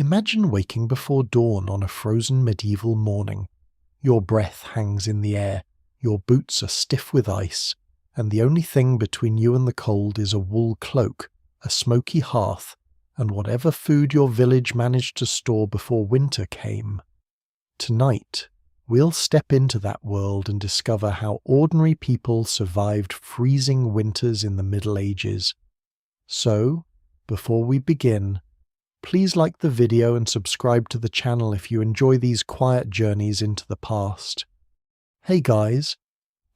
Imagine waking before dawn on a frozen medieval morning. Your breath hangs in the air, your boots are stiff with ice, and the only thing between you and the cold is a wool cloak, a smoky hearth, and whatever food your village managed to store before winter came. Tonight, we'll step into that world and discover how ordinary people survived freezing winters in the Middle Ages. So, before we begin, please like the video and subscribe to the channel if you enjoy these quiet journeys into the past. Hey guys,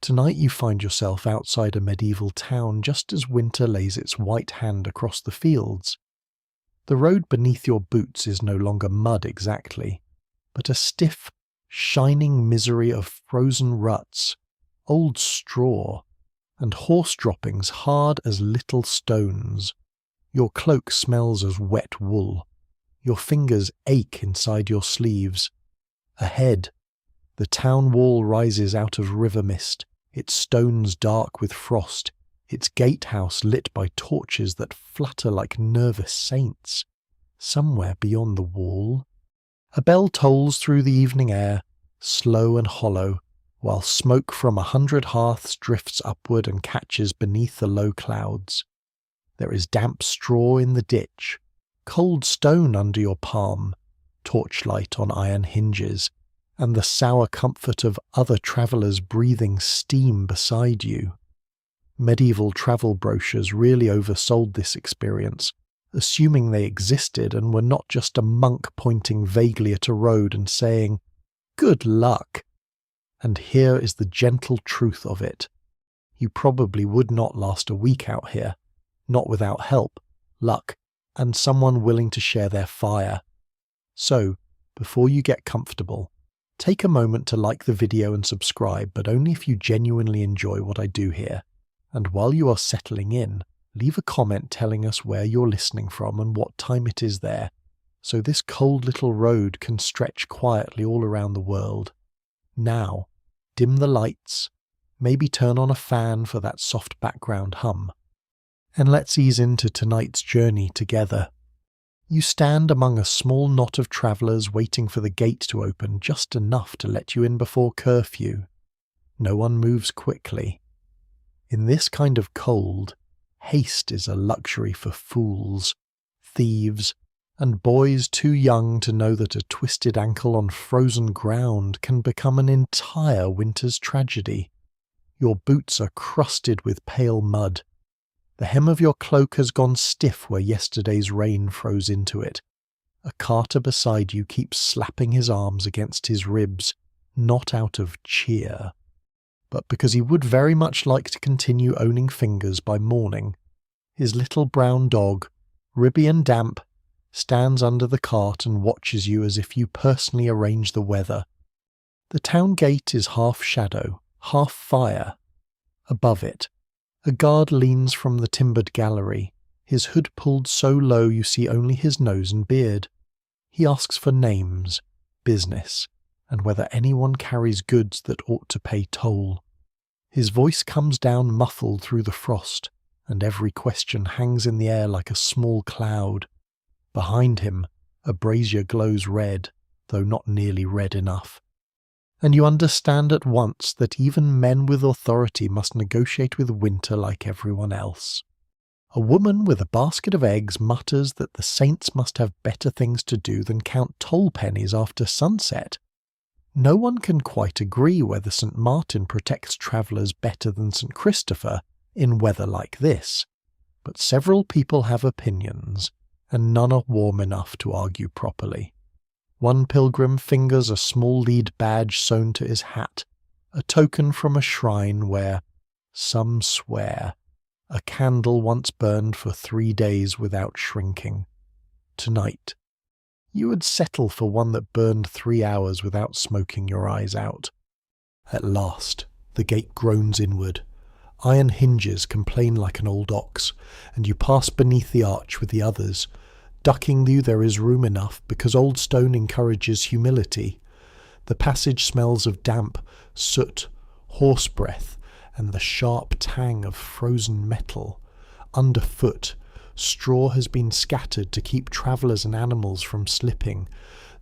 tonight you find yourself outside a medieval town just as winter lays its white hand across the fields. The road beneath your boots is no longer mud exactly, but a stiff, shining misery of frozen ruts, old straw, and horse droppings hard as little stones. Your cloak smells as wet wool. Your fingers ache inside your sleeves. Ahead, the town wall rises out of river mist, its stones dark with frost, its gatehouse lit by torches that flutter like nervous saints. Somewhere beyond the wall, a bell tolls through the evening air, slow and hollow, while smoke from 100 hearths drifts upward and catches beneath the low clouds. There is damp straw in the ditch, cold stone under your palm, torchlight on iron hinges, and the sour comfort of other travellers breathing steam beside you. Medieval travel brochures really oversold this experience, assuming they existed and were not just a monk pointing vaguely at a road and saying, "Good luck." And here is the gentle truth of it. You probably would not last a week out here, not without help, luck, and someone willing to share their fire. So, before you get comfortable, take a moment to like the video and subscribe, but only if you genuinely enjoy what I do here. And while you are settling in, leave a comment telling us where you're listening from and what time it is there, so this cold little road can stretch quietly all around the world. Now, dim the lights, maybe turn on a fan for that soft background hum, and let's ease into tonight's journey together. You stand among a small knot of travellers waiting for the gate to open just enough to let you in before curfew. No one moves quickly. In this kind of cold, haste is a luxury for fools, thieves, and boys too young to know that a twisted ankle on frozen ground can become an entire winter's tragedy. Your boots are crusted with pale mud. The hem of your cloak has gone stiff where yesterday's rain froze into it. A carter beside you keeps slapping his arms against his ribs, not out of cheer, but because he would very much like to continue owning fingers by morning. His little brown dog, ribby and damp, stands under the cart and watches you as if you personally arrange the weather. The town gate is half shadow, half fire. Above it, a guard leans from the timbered gallery, his hood pulled so low you see only his nose and beard. He asks for names, business, and whether anyone carries goods that ought to pay toll. His voice comes down muffled through the frost, and every question hangs in the air like a small cloud. Behind him, a brazier glows red, though not nearly red enough. And you understand at once that even men with authority must negotiate with winter like everyone else. A woman with a basket of eggs mutters that the saints must have better things to do than count toll pennies after sunset. No one can quite agree whether St. Martin protects travellers better than St. Christopher in weather like this, but several people have opinions, and none are warm enough to argue properly. One pilgrim fingers a small lead badge sewn to his hat, a token from a shrine where, some swear, a candle once burned for 3 days without shrinking. Tonight, you would settle for one that burned 3 hours without smoking your eyes out. At last, the gate groans inward. Iron hinges complain like an old ox, and you pass beneath the arch with the others. Ducking you there is room enough because old stone encourages humility. The passage smells of damp, soot, horse breath, and the sharp tang of frozen metal. Underfoot, Straw has been scattered to keep travellers and animals from slipping,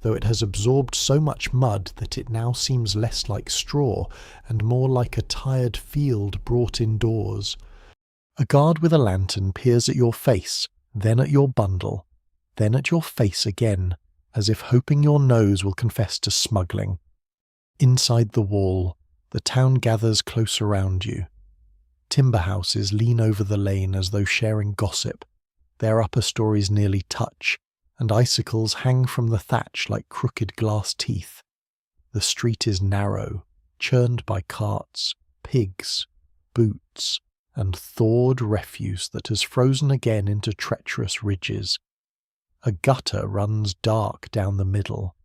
though it has absorbed so much mud that it now seems less like straw and more like a tired field brought indoors. A guard with a lantern peers at your face, then at your bundle, then at your face again, as if hoping your nose will confess to smuggling. Inside the wall, the town gathers close around you. Timber houses lean over the lane as though sharing gossip. Their upper stories nearly touch, and icicles hang from the thatch like crooked glass teeth. The street is narrow, churned by carts, pigs, boots, and thawed refuse that has frozen again into treacherous ridges. A gutter runs dark down the middle,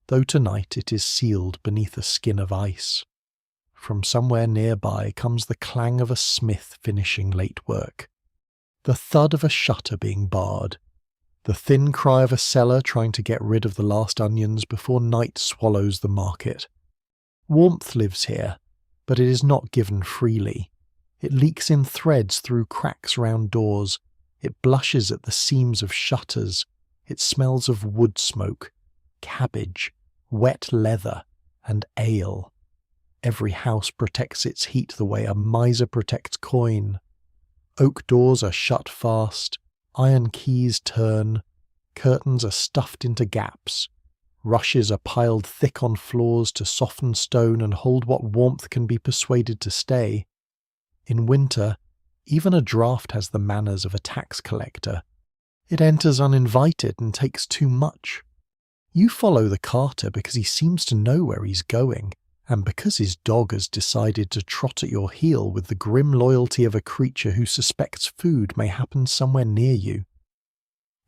though tonight it is sealed beneath a skin of ice. From somewhere nearby comes the clang of a smith finishing late work, the thud of a shutter being barred, the thin cry of a seller trying to get rid of the last onions before night swallows the market. Warmth lives here, but it is not given freely. It leaks in threads through cracks round doors. It blushes at the seams of shutters. It smells of wood smoke, cabbage, wet leather, and ale. Every house protects its heat the way a miser protects coin. Oak doors are shut fast, iron keys turn, curtains are stuffed into gaps, rushes are piled thick on floors to soften stone and hold what warmth can be persuaded to stay. In winter, even a draught has the manners of a tax collector. It enters uninvited and takes too much. You follow the carter because he seems to know where he's going, and because his dog has decided to trot at your heel with the grim loyalty of a creature who suspects food may happen somewhere near you.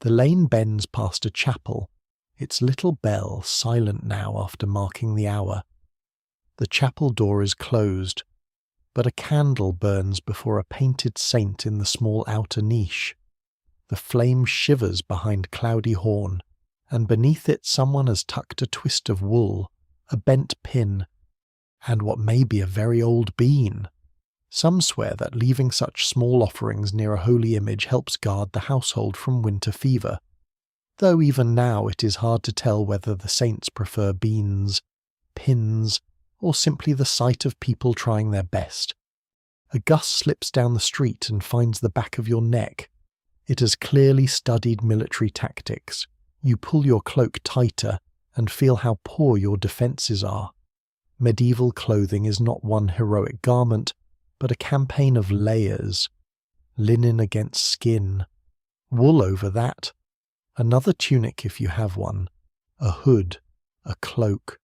The lane bends past a chapel, its little bell silent now after marking the hour. The chapel door is closed, but a candle burns before a painted saint in the small outer niche. The flame shivers behind cloudy horn, and beneath it someone has tucked a twist of wool, a bent pin, and what may be a very old bean. Some swear that leaving such small offerings near a holy image helps guard the household from winter fever, though even now it is hard to tell whether the saints prefer beans, pins, or simply the sight of people trying their best. A gust slips down the street and finds the back of your neck. It has clearly studied military tactics. You pull your cloak tighter and feel how poor your defences are. Medieval clothing is not one heroic garment, but a campaign of layers. Linen against skin. Wool over that. Another tunic if you have one. A hood. A cloak.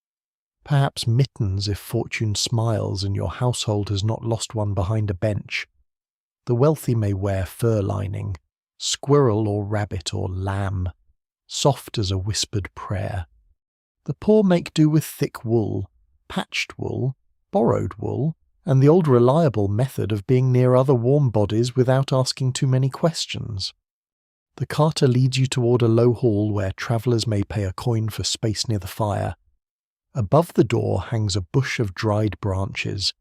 Perhaps mittens if fortune smiles and your household has not lost one behind a bench. The wealthy may wear fur lining, squirrel or rabbit or lamb, soft as a whispered prayer. The poor make do with thick wool, patched wool, borrowed wool, and the old reliable method of being near other warm bodies without asking too many questions. The carter leads you toward a low hall where travellers may pay a coin for space near the fire. Above the door hangs a bush of dried branches,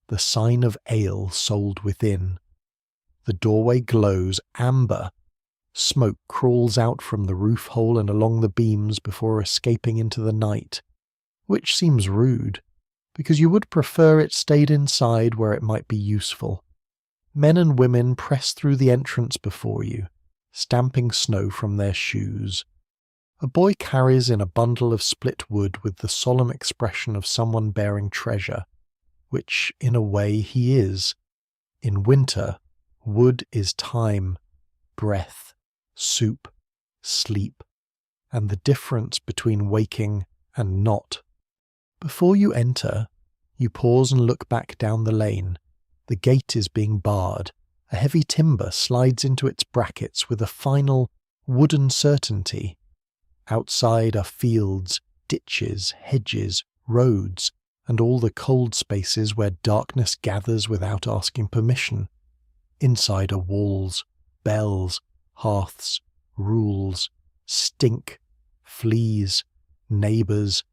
the sign of ale sold within. The doorway glows amber. Smoke crawls out from the roof hole and along the beams before escaping into the night, which seems rude, because you would prefer it stayed inside where it might be useful. Men and women press through the entrance before you, stamping snow from their shoes. A boy carries in a bundle of split wood with the solemn expression of someone bearing treasure, which, in a way, he is. In winter, wood is time, breath, soup, sleep, and the difference between waking and not. Before you enter, you pause and look back down the lane. The gate is being barred. A heavy timber slides into its brackets with a final wooden certainty. Outside are fields, ditches, hedges, roads, and all the cold spaces where darkness gathers without asking permission. Inside are walls, bells, hearths, rules, stink, fleas, neighbours,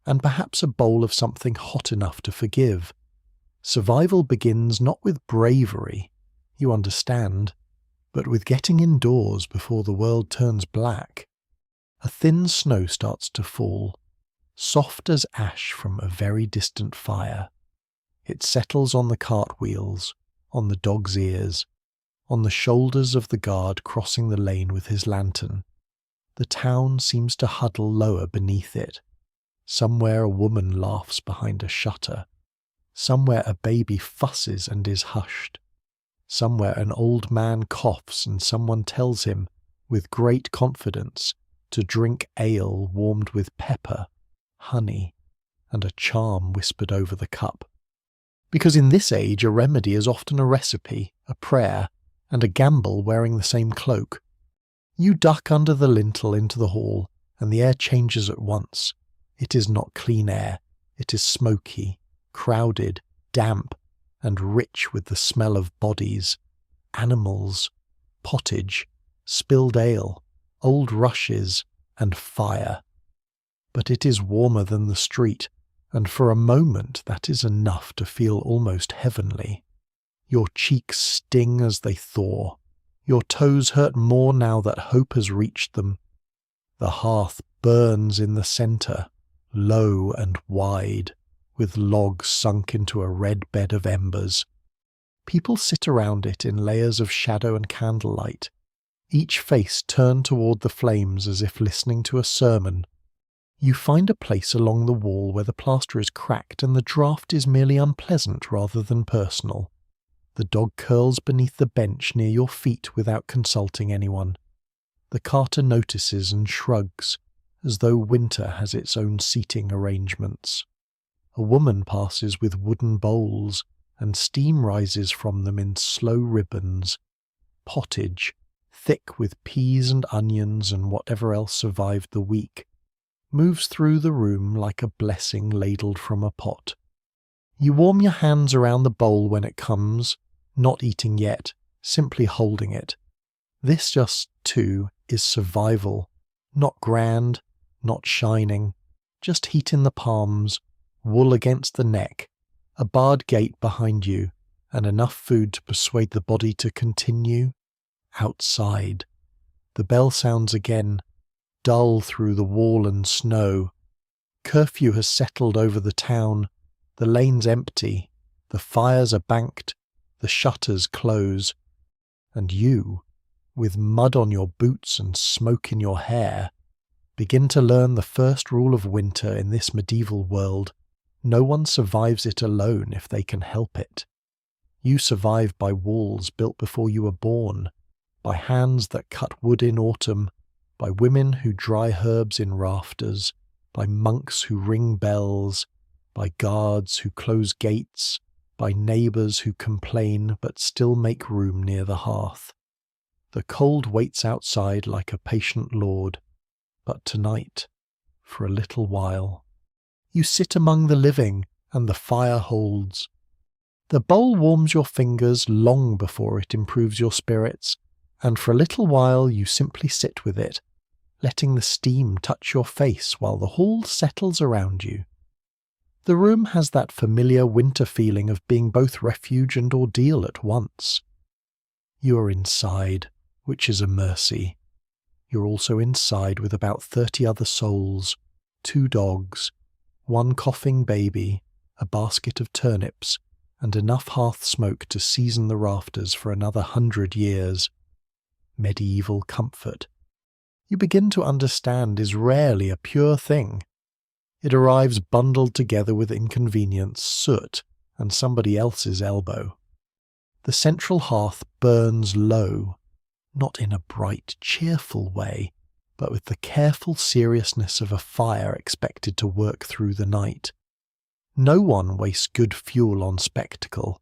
and perhaps a bowl of something hot enough to forgive. Survival begins not with bravery, you understand, But with getting indoors before the world turns black, a thin snow starts to fall, soft as ash from a very distant fire. It settles on the cartwheels, on the dog's ears, on the shoulders of the guard crossing the lane with his lantern. The town seems to huddle lower beneath it. Somewhere a woman laughs behind a shutter. Somewhere a baby fusses and is hushed. Somewhere an old man coughs and someone tells him, with great confidence, to drink ale warmed with pepper, honey, and a charm whispered over the cup. Because in this age a remedy is often a recipe, a prayer, and a gamble wearing the same cloak. You duck under the lintel into the hall, and the air changes at once. It is not clean air. It is smoky, crowded, damp, and rich with the smell of bodies, animals, pottage, spilled ale, old rushes, and fire. But it is warmer than the street, and for a moment that is enough to feel almost heavenly. Your cheeks sting as they thaw. Your toes hurt more now that hope has reached them. The hearth burns in the centre, low and wide, with logs sunk into a red bed of embers. People sit around it in layers of shadow and candlelight, each face turned toward the flames as if listening to a sermon. You find a place along the wall where the plaster is cracked and the draught is merely unpleasant rather than personal. The dog curls beneath the bench near your feet without consulting anyone. The carter notices and shrugs, as though winter has its own seating arrangements. A woman passes with wooden bowls, and steam rises from them in slow ribbons. Pottage, thick with peas and onions and whatever else survived the week, moves through the room like a blessing ladled from a pot. You warm your hands around the bowl when it comes, not eating yet, simply holding it. This just, too, is survival, not grand, not shining, just heat in the palms, wool against the neck, a barred gate behind you, and enough food to persuade the body to continue. Outside. The bell sounds again, dull through the wall and snow. Curfew has settled over the town. The lane's empty. The fires are banked. The shutters close. And you, with mud on your boots and smoke in your hair, begin to learn the first rule of winter in this medieval world. No one survives it alone if they can help it. You survive by walls built before you were born, by hands that cut wood in autumn, by women who dry herbs in rafters, by monks who ring bells, by guards who close gates, by neighbours who complain but still make room near the hearth. The cold waits outside like a patient lord, but tonight, for a little while, you sit among the living, and the fire holds. The bowl warms your fingers long before it improves your spirits, and for a little while you simply sit with it, letting the steam touch your face while the hall settles around you. The room has that familiar winter feeling of being both refuge and ordeal at once. You are inside, which is a mercy. You're also inside with about 30 other souls, 2 dogs, 1 coughing baby, a basket of turnips, and enough hearth smoke to season the rafters for another 100 years. Medieval comfort. You begin to understand is rarely a pure thing. It arrives bundled together with inconvenience, soot, and somebody else's elbow. The central hearth burns low, not in a bright, cheerful way, but with the careful seriousness of a fire expected to work through the night. No one wastes good fuel on spectacle.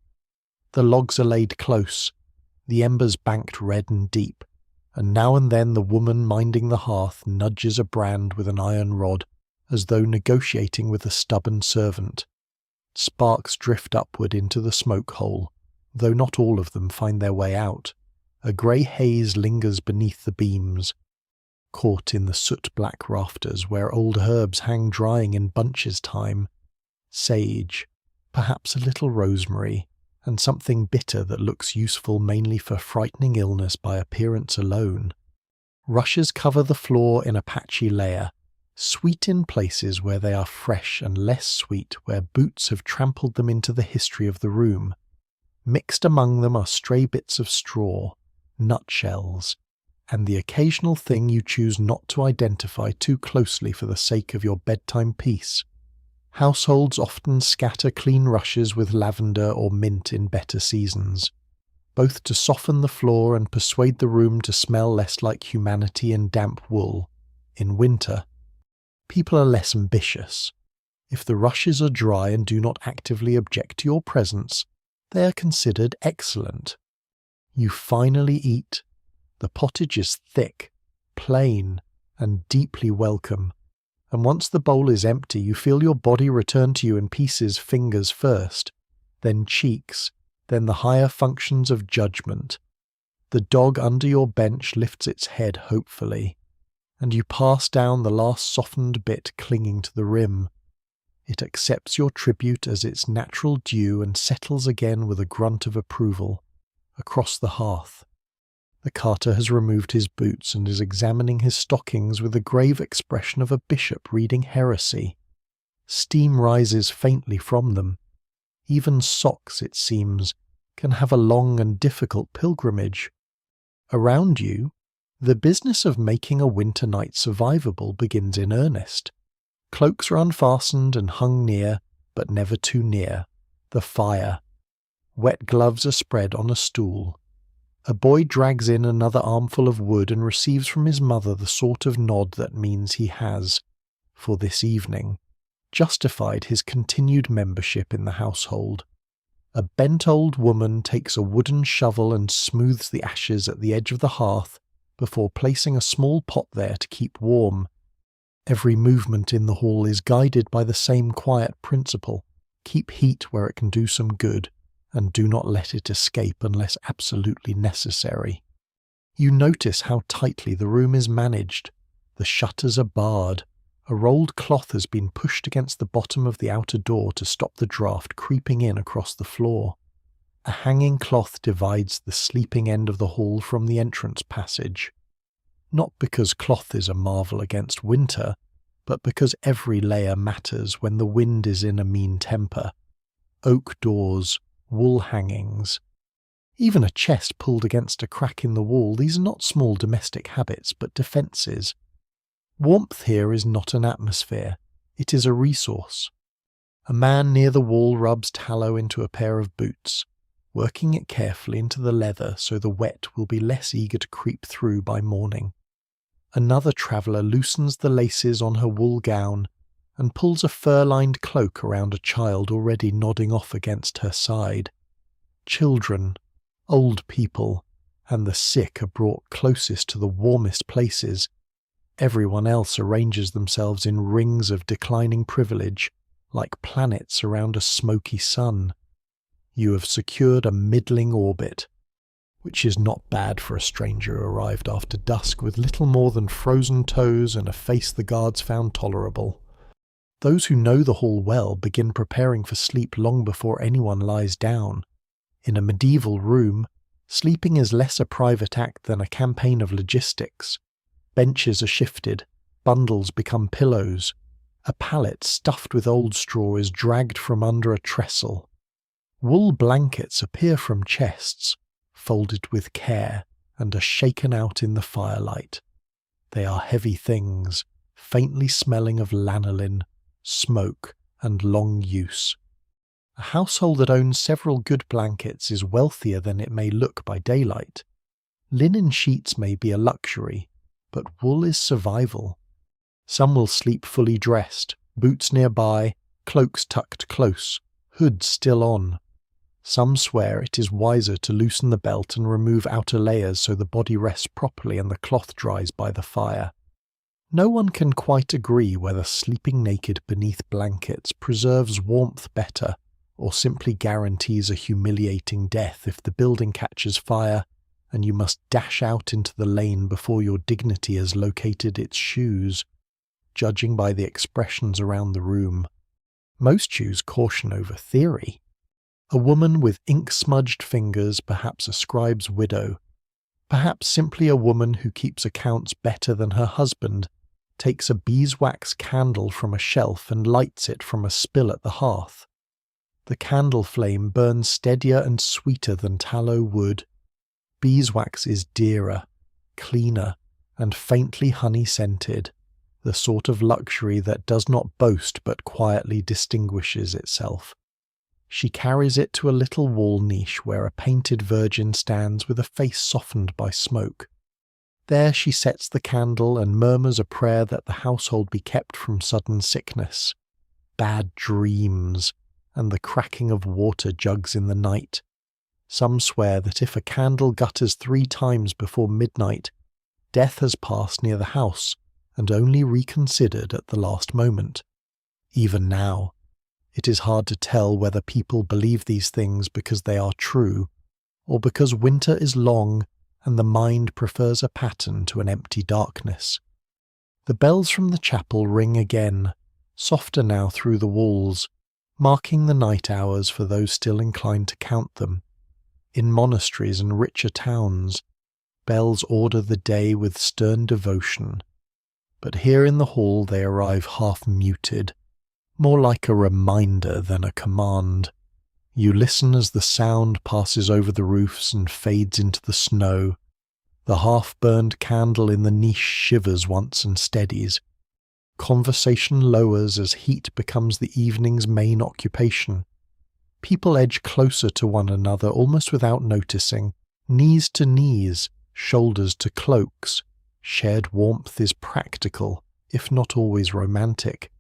The logs are laid close, the embers banked red and deep, and now and then the woman minding the hearth nudges a brand with an iron rod, as though negotiating with a stubborn servant. Sparks drift upward into the smoke hole, though not all of them find their way out. A grey haze lingers beneath the beams, caught in the soot-black rafters where old herbs hang drying in bunches time. Sage, perhaps a little rosemary, and something bitter that looks useful mainly for frightening illness by appearance alone. Rushes cover the floor in a patchy layer, sweet in places where they are fresh and less sweet where boots have trampled them into the history of the room. Mixed among them are stray bits of straw, nutshells, and the occasional thing you choose not to identify too closely for the sake of your bedtime peace. Households often scatter clean rushes with lavender or mint in better seasons, both to soften the floor and persuade the room to smell less like humanity and damp wool. In winter, people are less ambitious. If the rushes are dry and do not actively object to your presence, they are considered excellent. You finally eat. The pottage is thick, plain, and deeply welcome, and once the bowl is empty, you feel your body return to you in pieces, fingers first, then cheeks, then the higher functions of judgment. The dog under your bench lifts its head hopefully, and you pass down the last softened bit clinging to the rim. It accepts your tribute as its natural due and settles again with a grunt of approval, across the hearth. The carter has removed his boots and is examining his stockings with the grave expression of a bishop reading heresy. Steam rises faintly from them. Even socks, it seems, can have a long and difficult pilgrimage. Around you, the business of making a winter night survivable begins in earnest. Cloaks are unfastened and hung near, but never too near, the fire. Wet gloves are spread on a stool. A boy drags in another armful of wood and receives from his mother the sort of nod that means he has, for this evening, justified his continued membership in the household. A bent old woman takes a wooden shovel and smooths the ashes at the edge of the hearth before placing a small pot there to keep warm. Every movement in the hall is guided by the same quiet principle: keep heat where it can do some good, and do not let it escape unless absolutely necessary. You notice how tightly the room is managed. The shutters are barred. A rolled cloth has been pushed against the bottom of the outer door to stop the draught creeping in across the floor. A hanging cloth divides the sleeping end of the hall from the entrance passage. Not because cloth is a marvel against winter, but because every layer matters when the wind is in a mean temper. Oak doors, wool hangings, even a chest pulled against a crack in the wall, these are not small domestic habits, but defences. Warmth here is not an atmosphere, it is a resource. A man near the wall rubs tallow into a pair of boots, working it carefully into the leather so the wet will be less eager to creep through by morning. Another traveller loosens the laces on her wool gown and pulls a fur-lined cloak around a child already nodding off against her side. Children, old people, and the sick are brought closest to the warmest places. Everyone else arranges themselves in rings of declining privilege, like planets around a smoky sun. You have secured a middling orbit, which is not bad for a stranger arrived after dusk with little more than frozen toes and a face the guards found tolerable. Those who know the hall well begin preparing for sleep long before anyone lies down. In a medieval room, sleeping is less a private act than a campaign of logistics. Benches are shifted, bundles become pillows. A pallet stuffed with old straw is dragged from under a trestle. Wool blankets appear from chests, folded with care, and are shaken out in the firelight. They are heavy things, faintly smelling of lanolin, smoke, and long use. A household that owns several good blankets is wealthier than it may look by daylight. Linen sheets may be a luxury, but wool is survival. Some will sleep fully dressed, boots nearby, cloaks tucked close, hoods still on. Some swear it is wiser to loosen the belt and remove outer layers so the body rests properly and the cloth dries by the fire. No one can quite agree whether sleeping naked beneath blankets preserves warmth better or simply guarantees a humiliating death if the building catches fire and you must dash out into the lane before your dignity has located its shoes, judging by the expressions around the room. Most choose caution over theory. A woman with ink-smudged fingers, perhaps a scribe's widow, perhaps simply a woman who keeps accounts better than her husband, takes a beeswax candle from a shelf and lights it from a spill at the hearth. The candle flame burns steadier and sweeter than tallow wood. Beeswax is dearer, cleaner, and faintly honey-scented, the sort of luxury that does not boast but quietly distinguishes itself. She carries it to a little wall niche where a painted Virgin stands with a face softened by smoke. There she sets the candle and murmurs a prayer that the household be kept from sudden sickness, bad dreams, and the cracking of water jugs in the night. Some swear that if a candle gutters 3 times before midnight, death has passed near the house and only reconsidered at the last moment. Even now, it is hard to tell whether people believe these things because they are true, or because winter is long and the mind prefers a pattern to an empty darkness. The bells from the chapel ring again, softer now through the walls, marking the night hours for those still inclined to count them. In monasteries and richer towns, bells order the day with stern devotion, but here in the hall they arrive half-muted, more like a reminder than a command. You listen as the sound passes over the roofs and fades into the snow. The half-burned candle in the niche shivers once and steadies. Conversation lowers as heat becomes the evening's main occupation. People edge closer to one another almost without noticing, knees to knees, shoulders to cloaks. Shared warmth is practical, if not always romantic.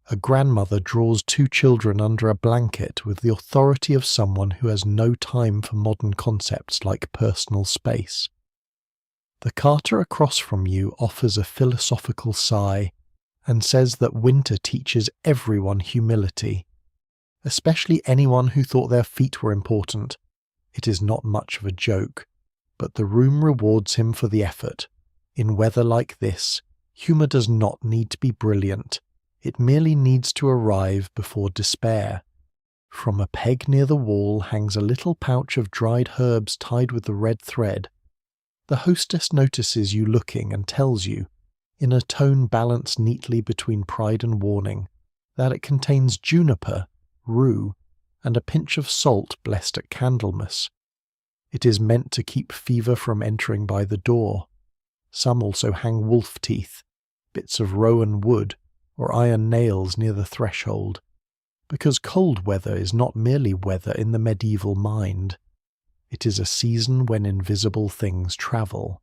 A grandmother draws 2 children under a blanket with the authority of someone who has no time for modern concepts like personal space. The carter across from you offers a philosophical sigh and says that winter teaches everyone humility, especially anyone who thought their feet were important. It is not much of a joke, but the room rewards him for the effort. In weather like this, humour does not need to be brilliant. It merely needs to arrive before despair. From a peg near the wall hangs a little pouch of dried herbs tied with the red thread. The hostess notices you looking and tells you, in a tone balanced neatly between pride and warning, that it contains juniper, rue, and a pinch of salt blessed at Candlemas. It is meant to keep fever from entering by the door. Some also hang wolf teeth, bits of rowan wood, or iron nails near the threshold, because cold weather is not merely weather in the medieval mind. It is a season when invisible things travel.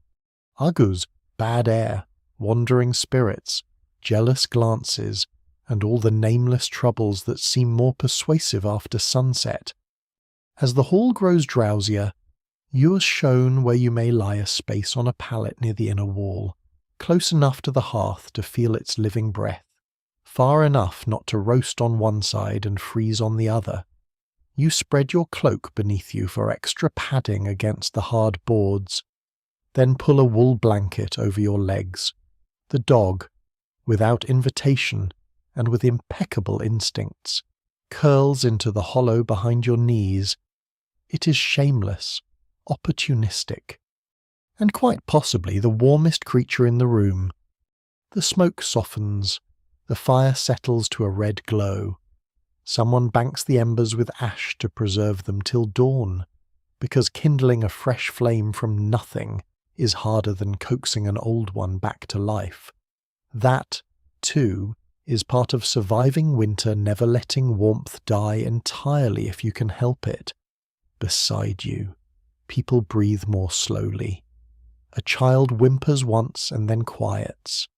Agus, bad air, wandering spirits, jealous glances, and all the nameless troubles that seem more persuasive after sunset. As the hall grows drowsier, you are shown where you may lie a space on a pallet near the inner wall, close enough to the hearth to feel its living breath, far enough not to roast on one side and freeze on the other. You spread your cloak beneath you for extra padding against the hard boards, then pull a wool blanket over your legs. The dog, without invitation and with impeccable instincts, curls into the hollow behind your knees. It is shameless, opportunistic, and quite possibly the warmest creature in the room. The smoke softens, the fire settles to a red glow. Someone banks the embers with ash to preserve them till dawn, because kindling a fresh flame from nothing is harder than coaxing an old one back to life. That, too, is part of surviving winter, never letting warmth die entirely if you can help it. Beside you, people breathe more slowly. A child whimpers once and then quiets.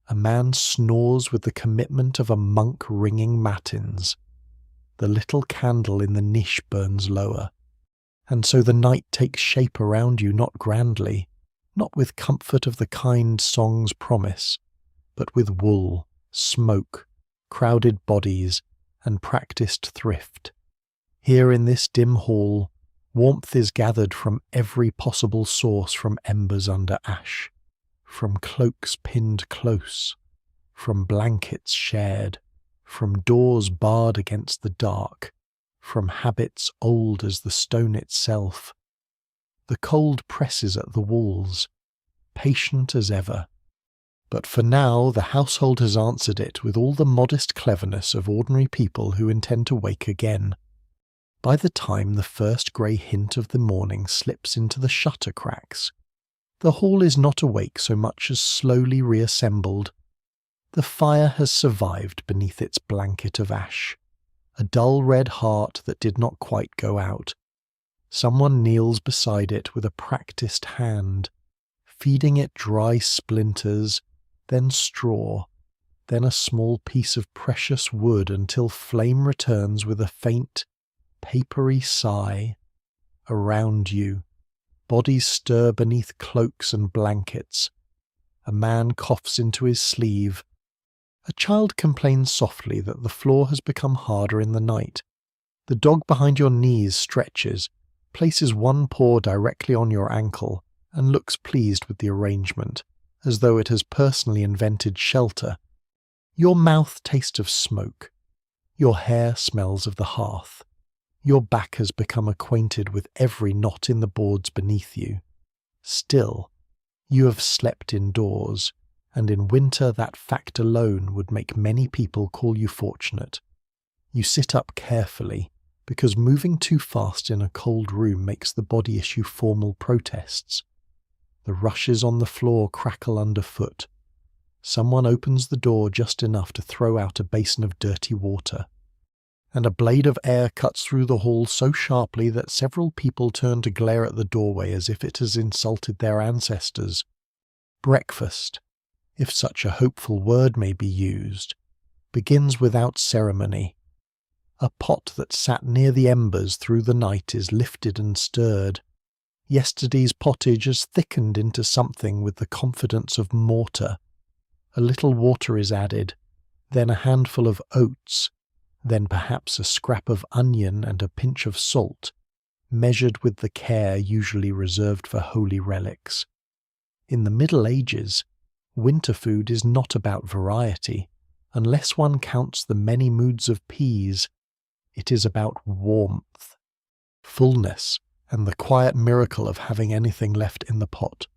A man snores with the commitment of a monk ringing matins. The little candle in the niche burns lower, and so the night takes shape around you, not grandly, not with comfort of the kind songs promise, but with wool, smoke, crowded bodies, and practised thrift. Here in this dim hall, warmth is gathered from every possible source, from embers under ash, from cloaks pinned close, from blankets shared, from doors barred against the dark, from habits old as the stone itself. The cold presses at the walls, patient as ever. But for now, the household has answered it with all the modest cleverness of ordinary people who intend to wake again. By the time the first grey hint of the morning slips into the shutter cracks, the hall is not awake so much as slowly reassembled. The fire has survived beneath its blanket of ash, a dull red heart that did not quite go out. Someone kneels beside it with a practised hand, feeding it dry splinters, then straw, then a small piece of precious wood until flame returns with a faint, papery sigh. Around you, bodies stir beneath cloaks and blankets. A man coughs into his sleeve. A child complains softly that the floor has become harder in the night. The dog behind your knees stretches, places one paw directly on your ankle, and looks pleased with the arrangement, as though it has personally invented shelter. Your mouth tastes of smoke. Your hair smells of the hearth. Your back has become acquainted with every knot in the boards beneath you. Still, you have slept indoors, and in winter that fact alone would make many people call you fortunate. You sit up carefully, because moving too fast in a cold room makes the body issue formal protests. The rushes on the floor crackle underfoot. Someone opens the door just enough to throw out a basin of dirty water, and a blade of air cuts through the hall so sharply that several people turn to glare at the doorway as if it has insulted their ancestors. Breakfast, if such a hopeful word may be used, begins without ceremony. A pot that sat near the embers through the night is lifted and stirred. Yesterday's pottage has thickened into something with the confidence of mortar. A little water is added, then a handful of oats, then perhaps a scrap of onion and a pinch of salt, measured with the care usually reserved for holy relics. In the Middle Ages, winter food is not about variety, unless one counts the many moods of peas. It is about warmth, fullness, and the quiet miracle of having anything left in the pot.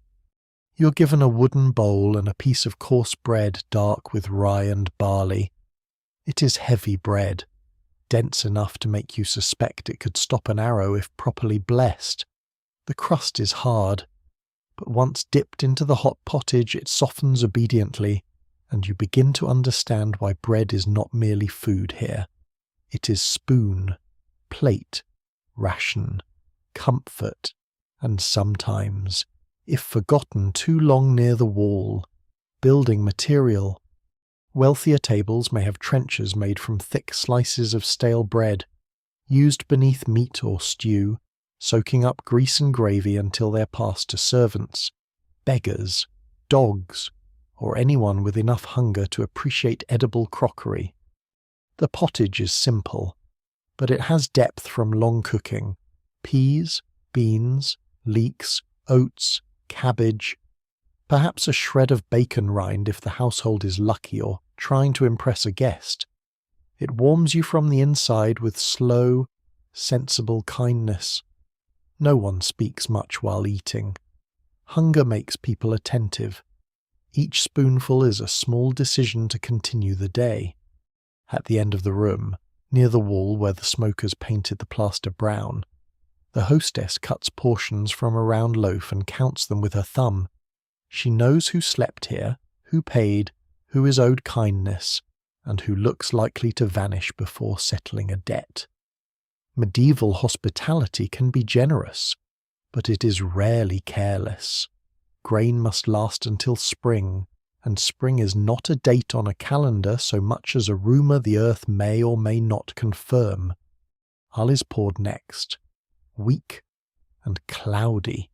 You're given a wooden bowl and a piece of coarse bread dark with rye and barley. It is heavy bread, dense enough to make you suspect it could stop an arrow if properly blessed. The crust is hard, but once dipped into the hot pottage it softens obediently, and you begin to understand why bread is not merely food here. It is spoon, plate, ration, comfort, and sometimes, if forgotten too long near the wall, building material. Wealthier tables may have trenchers made from thick slices of stale bread, used beneath meat or stew, soaking up grease and gravy until they're passed to servants, beggars, dogs, or anyone with enough hunger to appreciate edible crockery. The pottage is simple, but it has depth from long cooking. Peas, beans, leeks, oats, cabbage, perhaps a shred of bacon rind if the household is lucky or trying to impress a guest. It warms you from the inside with slow, sensible kindness. No one speaks much while eating. Hunger makes people attentive. Each spoonful is a small decision to continue the day. At the end of the room, near the wall where the smoke has painted the plaster brown, the hostess cuts portions from a round loaf and counts them with her thumb. She knows who slept here, who paid, who is owed kindness, and who looks likely to vanish before settling a debt. Medieval hospitality can be generous, but it is rarely careless. Grain must last until spring, and spring is not a date on a calendar so much as a rumour the earth may or may not confirm. Hull is poured next, weak and cloudy,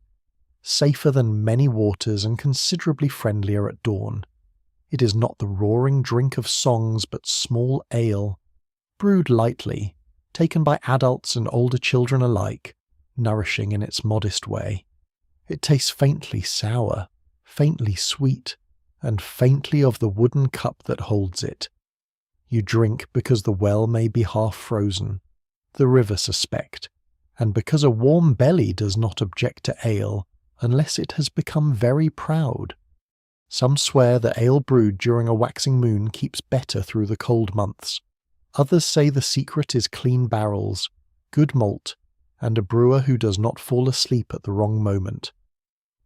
safer than many waters and considerably friendlier at dawn. It is not the roaring drink of songs but small ale, brewed lightly, taken by adults and older children alike, nourishing in its modest way. It tastes faintly sour, faintly sweet, and faintly of the wooden cup that holds it. You drink because the well may be half frozen. the river suspect, and because a warm belly does not object to ale unless it has become very proud. Some swear that ale brewed during a waxing moon keeps better through the cold months. Others say the secret is clean barrels, good malt, and a brewer who does not fall asleep at the wrong moment.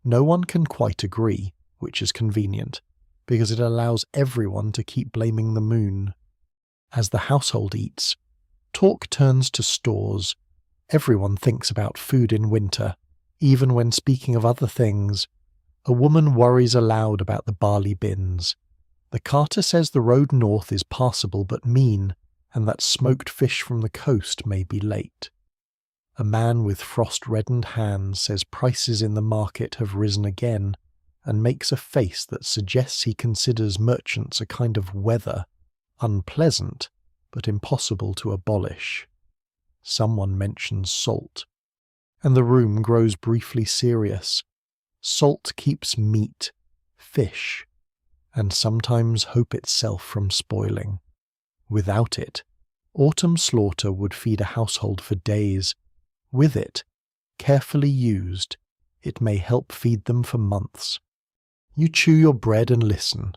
No one can quite agree, which is convenient, because it allows everyone to keep blaming the moon. As the household eats, talk turns to stores. Everyone thinks about food in winter, even when speaking of other things. A woman worries aloud about the barley bins. The carter says the road north is passable but mean, and that smoked fish from the coast may be late. A man with frost-reddened hands says prices in the market have risen again, and makes a face that suggests he considers merchants a kind of weather, unpleasant, but impossible to abolish. Someone mentions salt, and the room grows briefly serious. Salt keeps meat, fish, and sometimes hope itself from spoiling. Without it, autumn slaughter would feed a household for days. With it, carefully used, it may help feed them for months. You chew your bread and listen.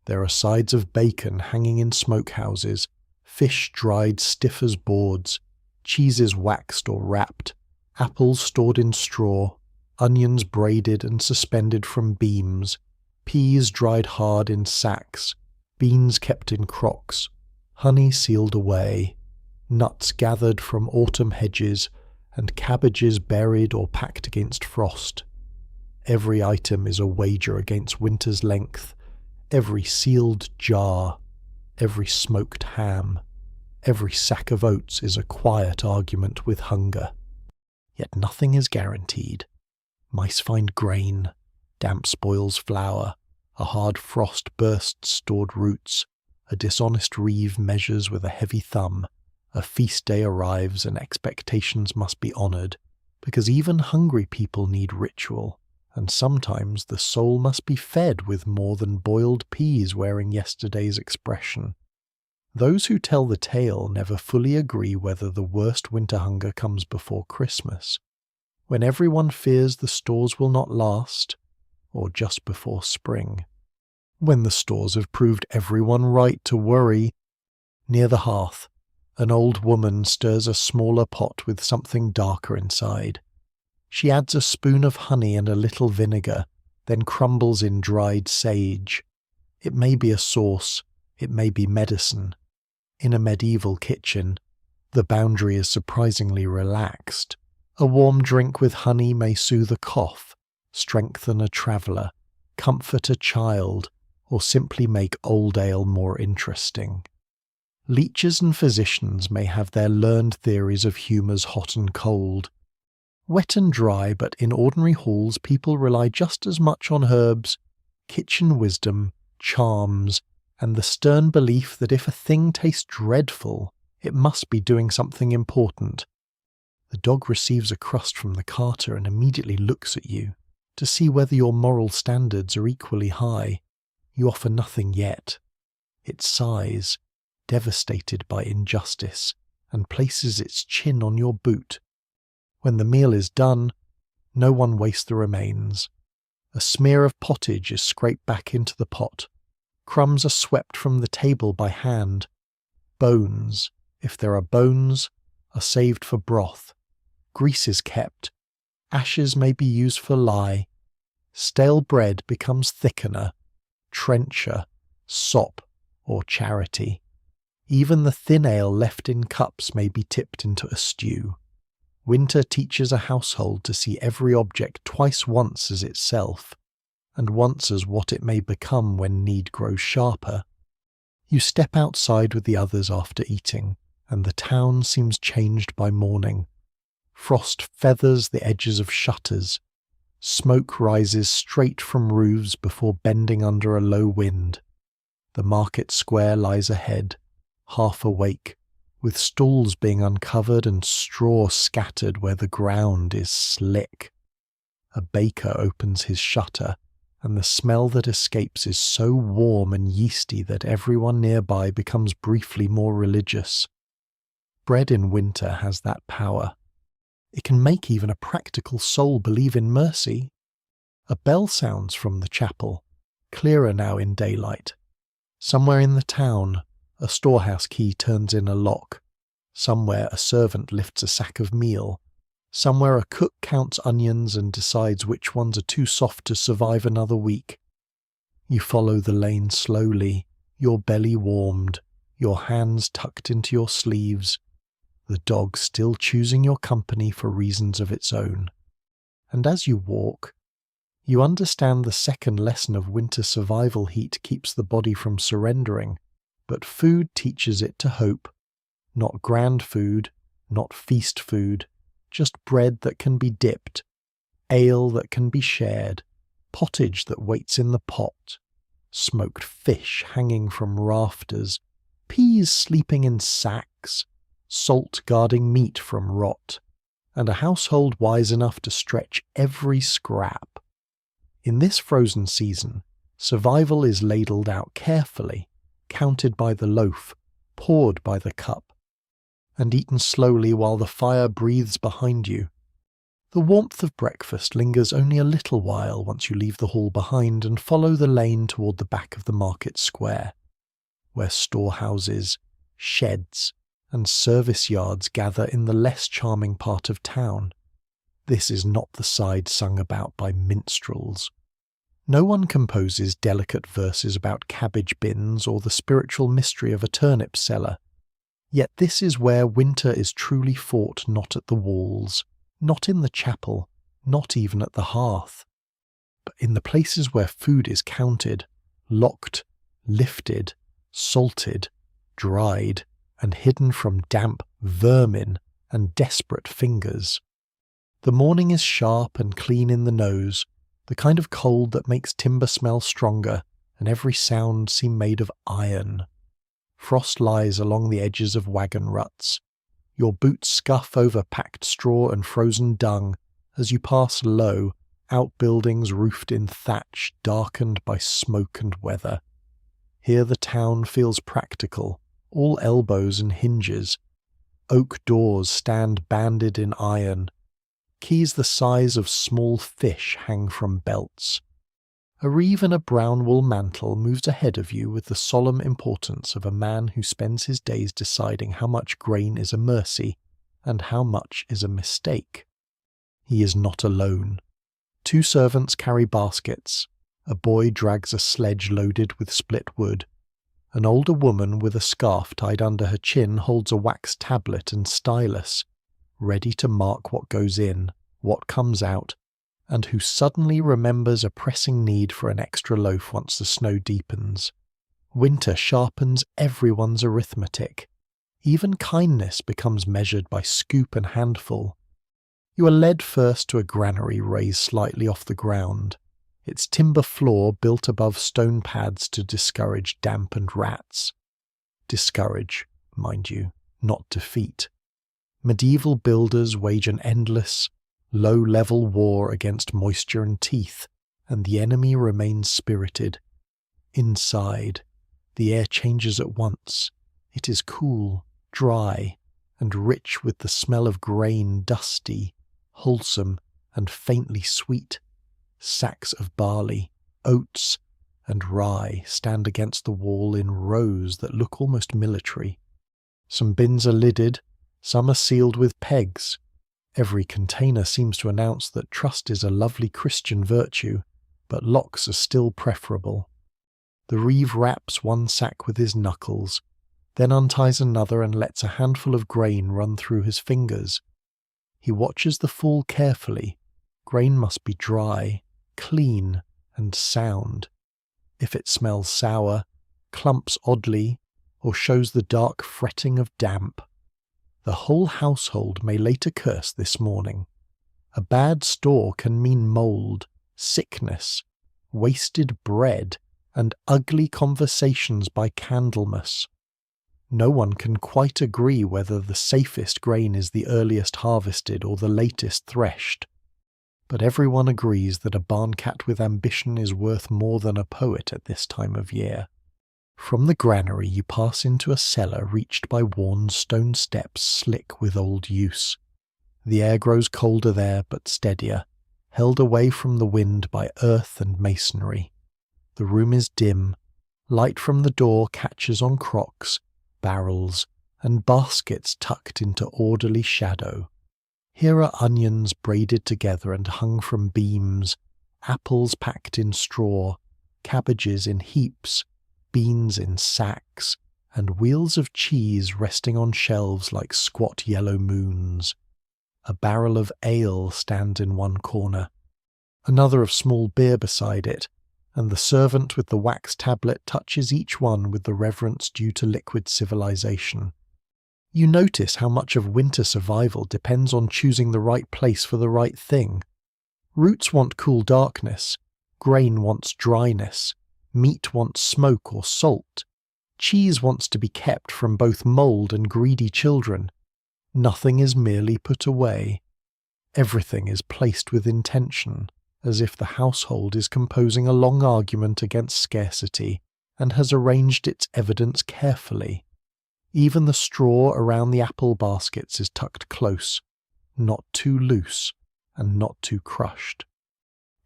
There are sides of bacon hanging in smokehouses, fish dried stiff as boards, cheeses waxed or wrapped, apples stored in straw, onions braided and suspended from beams, peas dried hard in sacks, beans kept in crocks, honey sealed away, nuts gathered from autumn hedges, and cabbages buried or packed against frost. Every item is a wager against winter's length, every sealed jar, every smoked ham, every sack of oats is a quiet argument with hunger. Yet nothing is guaranteed. Mice find grain, damp spoils flour, a hard frost bursts stored roots, a dishonest reeve measures with a heavy thumb, a feast day arrives and expectations must be honoured, because even hungry people need ritual, and sometimes the soul must be fed with more than boiled peas wearing yesterday's expression. Those who tell the tale never fully agree whether the worst winter hunger comes before Christmas, when everyone fears the stores will not last, or just before spring, when the stores have proved everyone right to worry. Near the hearth, an old woman stirs a smaller pot with something darker inside. She adds a spoon of honey and a little vinegar, then crumbles in dried sage. It may be a sauce, it may be medicine. In a medieval kitchen, the boundary is surprisingly relaxed. A warm drink with honey may soothe a cough, strengthen a traveller, comfort a child, or simply make old ale more interesting. Leeches and physicians may have their learned theories of humours hot and cold. Wet and dry, but in ordinary halls people rely just as much on herbs, kitchen wisdom, charms, and the stern belief that if a thing tastes dreadful, it must be doing something important. The dog receives a crust from the carter and immediately looks at you, to see whether your moral standards are equally high. You offer nothing yet. It sighs, devastated by injustice, and places its chin on your boot. When the meal is done, no one wastes the remains. A smear of pottage is scraped back into the pot. Crumbs are swept from the table by hand. Bones, if there are bones, are saved for broth. Grease is kept. Ashes may be used for lye. Stale bread becomes thickener, trencher, sop, or charity. Even the thin ale left in cups may be tipped into a stew. Winter teaches a household to see every object twice once as itself, and once as what it may become when need grows sharper. You step outside with the others after eating, and the town seems changed by morning. Frost feathers the edges of shutters. Smoke rises straight from roofs before bending under a low wind. The market square lies ahead, half awake, with stalls being uncovered and straw scattered where the ground is slick. A baker opens his shutter, and the smell that escapes is so warm and yeasty that everyone nearby becomes briefly more religious. Bread in winter has that power. It can make even a practical soul believe in mercy. A bell sounds from the chapel, clearer now in daylight. Somewhere in the town, a storehouse key turns in a lock. Somewhere a servant lifts a sack of meal. Somewhere a cook counts onions and decides which ones are too soft to survive another week. You follow the lane slowly, your belly warmed, your hands tucked into your sleeves, the dog still choosing your company for reasons of its own. And as you walk, you understand the second lesson of winter survival: heat keeps the body from surrendering, but food teaches it to hope. Not grand food, not feast food, just bread that can be dipped, ale that can be shared, pottage that waits in the pot, smoked fish hanging from rafters, peas sleeping in sacks, salt guarding meat from rot, and a household wise enough to stretch every scrap. In this frozen season, survival is ladled out carefully, counted by the loaf, poured by the cup, and eaten slowly while the fire breathes behind you. The warmth of breakfast lingers only a little while once you leave the hall behind and follow the lane toward the back of the market square, where storehouses, sheds, and service yards gather in the less charming part of town. This is not the side sung about by minstrels. No one composes delicate verses about cabbage bins or the spiritual mystery of a turnip cellar. Yet this is where winter is truly fought, not at the walls, not in the chapel, not even at the hearth, but in the places where food is counted, locked, lifted, salted, dried, and hidden from damp vermin and desperate fingers. The morning is sharp and clean in the nose, the kind of cold that makes timber smell stronger and every sound seem made of iron. Frost lies along the edges of wagon ruts. Your boots scuff over packed straw and frozen dung as you pass low, outbuildings roofed in thatch darkened by smoke and weather. Here the town feels practical, all elbows and hinges. Oak doors stand banded in iron. Keys the size of small fish hang from belts. A reeve in a brown wool mantle moves ahead of you with the solemn importance of a man who spends his days deciding how much grain is a mercy and how much is a mistake. He is not alone. 2 servants carry baskets. A boy drags a sledge loaded with split wood. An older woman with a scarf tied under her chin holds a wax tablet and stylus, ready to mark what goes in, what comes out, and who suddenly remembers a pressing need for an extra loaf once the snow deepens. Winter sharpens everyone's arithmetic. Even kindness becomes measured by scoop and handful. You are led first to a granary raised slightly off the ground, its timber floor built above stone pads to discourage damp and rats. Discourage, mind you, not defeat. Medieval builders wage an endless, low-level war against moisture and teeth, and the enemy remains spirited. Inside, the air changes at once. It is cool, dry, and rich with the smell of grain, dusty, wholesome, and faintly sweet. Sacks of barley, oats, and rye stand against the wall in rows that look almost military. Some bins are lidded, some are sealed with pegs. Every container seems to announce that trust is a lovely Christian virtue, but locks are still preferable. The reeve wraps one sack with his knuckles, then unties another and lets a handful of grain run through his fingers. He watches the fall carefully. Grain must be dry, clean, and sound. If it smells sour, clumps oddly, or shows the dark fretting of damp, the whole household may later curse this morning. A bad store can mean mould, sickness, wasted bread, and ugly conversations by Candlemas. No one can quite agree whether the safest grain is the earliest harvested or the latest threshed, but everyone agrees that a barn cat with ambition is worth more than a poet at this time of year. From the granary you pass into a cellar reached by worn stone steps slick with old use. The air grows colder there but steadier, held away from the wind by earth and masonry. The room is dim. Light from the door catches on crocks, barrels, and baskets tucked into orderly shadow. Here are onions braided together and hung from beams, apples packed in straw, cabbages in heaps, beans in sacks, and wheels of cheese resting on shelves like squat yellow moons. A barrel of ale stands in one corner, another of small beer beside it, and the servant with the wax tablet touches each one with the reverence due to liquid civilization. You notice how much of winter survival depends on choosing the right place for the right thing. Roots want cool darkness, grain wants dryness, meat wants smoke or salt, cheese wants to be kept from both mould and greedy children. Nothing is merely put away. Everything is placed with intention, as if the household is composing a long argument against scarcity and has arranged its evidence carefully. Even the straw around the apple baskets is tucked close, not too loose and not too crushed.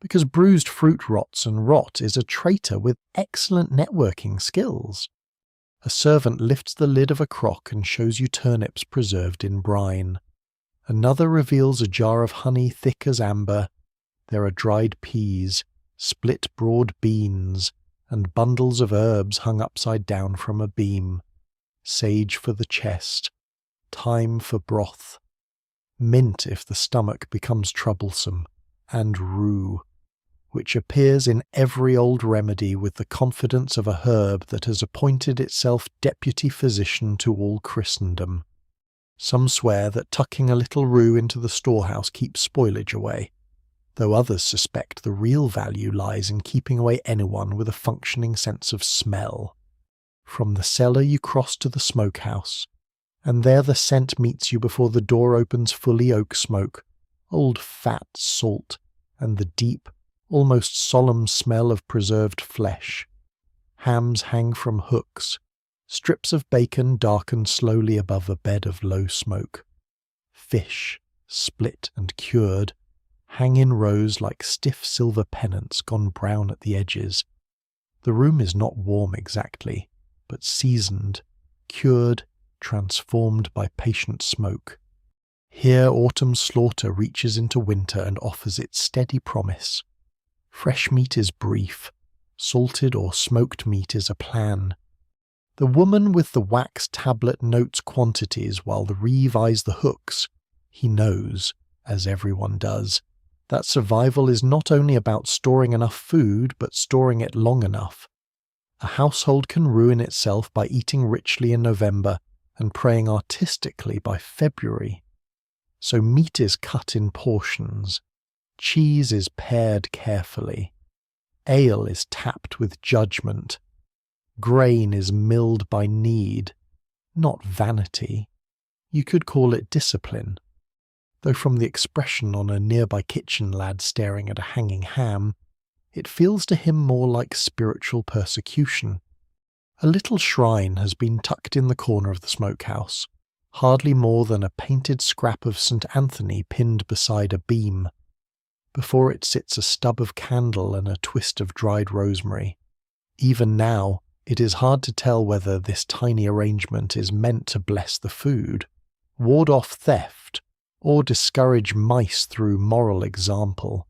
Because bruised fruit rots, and rot is a traitor with excellent networking skills. A servant lifts the lid of a crock and shows you turnips preserved in brine. Another reveals a jar of honey thick as amber. There are dried peas, split broad beans, and bundles of herbs hung upside down from a beam. Sage for the chest, thyme for broth, mint if the stomach becomes troublesome, and rue, which appears in every old remedy with the confidence of a herb that has appointed itself deputy physician to all Christendom. Some swear that tucking a little rue into the storehouse keeps spoilage away, though others suspect the real value lies in keeping away anyone with a functioning sense of smell. From the cellar you cross to the smokehouse, and there the scent meets you before the door opens fully oak smoke, old fat salt, and the deep, almost solemn smell of preserved flesh. Hams hang from hooks. Strips of bacon darken slowly above a bed of low smoke. Fish, split and cured, hang in rows like stiff silver pennants gone brown at the edges. The room is not warm exactly, but seasoned, cured, transformed by patient smoke. Here autumn's slaughter reaches into winter and offers its steady promise. Fresh meat is brief, salted or smoked meat is a plan. The woman with the wax tablet notes quantities while the reeve eyes the hooks. He knows, as everyone does, that survival is not only about storing enough food, but storing it long enough. A household can ruin itself by eating richly in November and praying artistically by February. So meat is cut in portions. Cheese is pared carefully. Ale is tapped with judgment. Grain is milled by need, not vanity. You could call it discipline, though from the expression on a nearby kitchen lad staring at a hanging ham, it feels to him more like spiritual persecution. A little shrine has been tucked in the corner of the smokehouse, hardly more than a painted scrap of St. Anthony pinned beside a beam. Before it sits a stub of candle and a twist of dried rosemary. Even now, it is hard to tell whether this tiny arrangement is meant to bless the food, ward off theft, or discourage mice through moral example.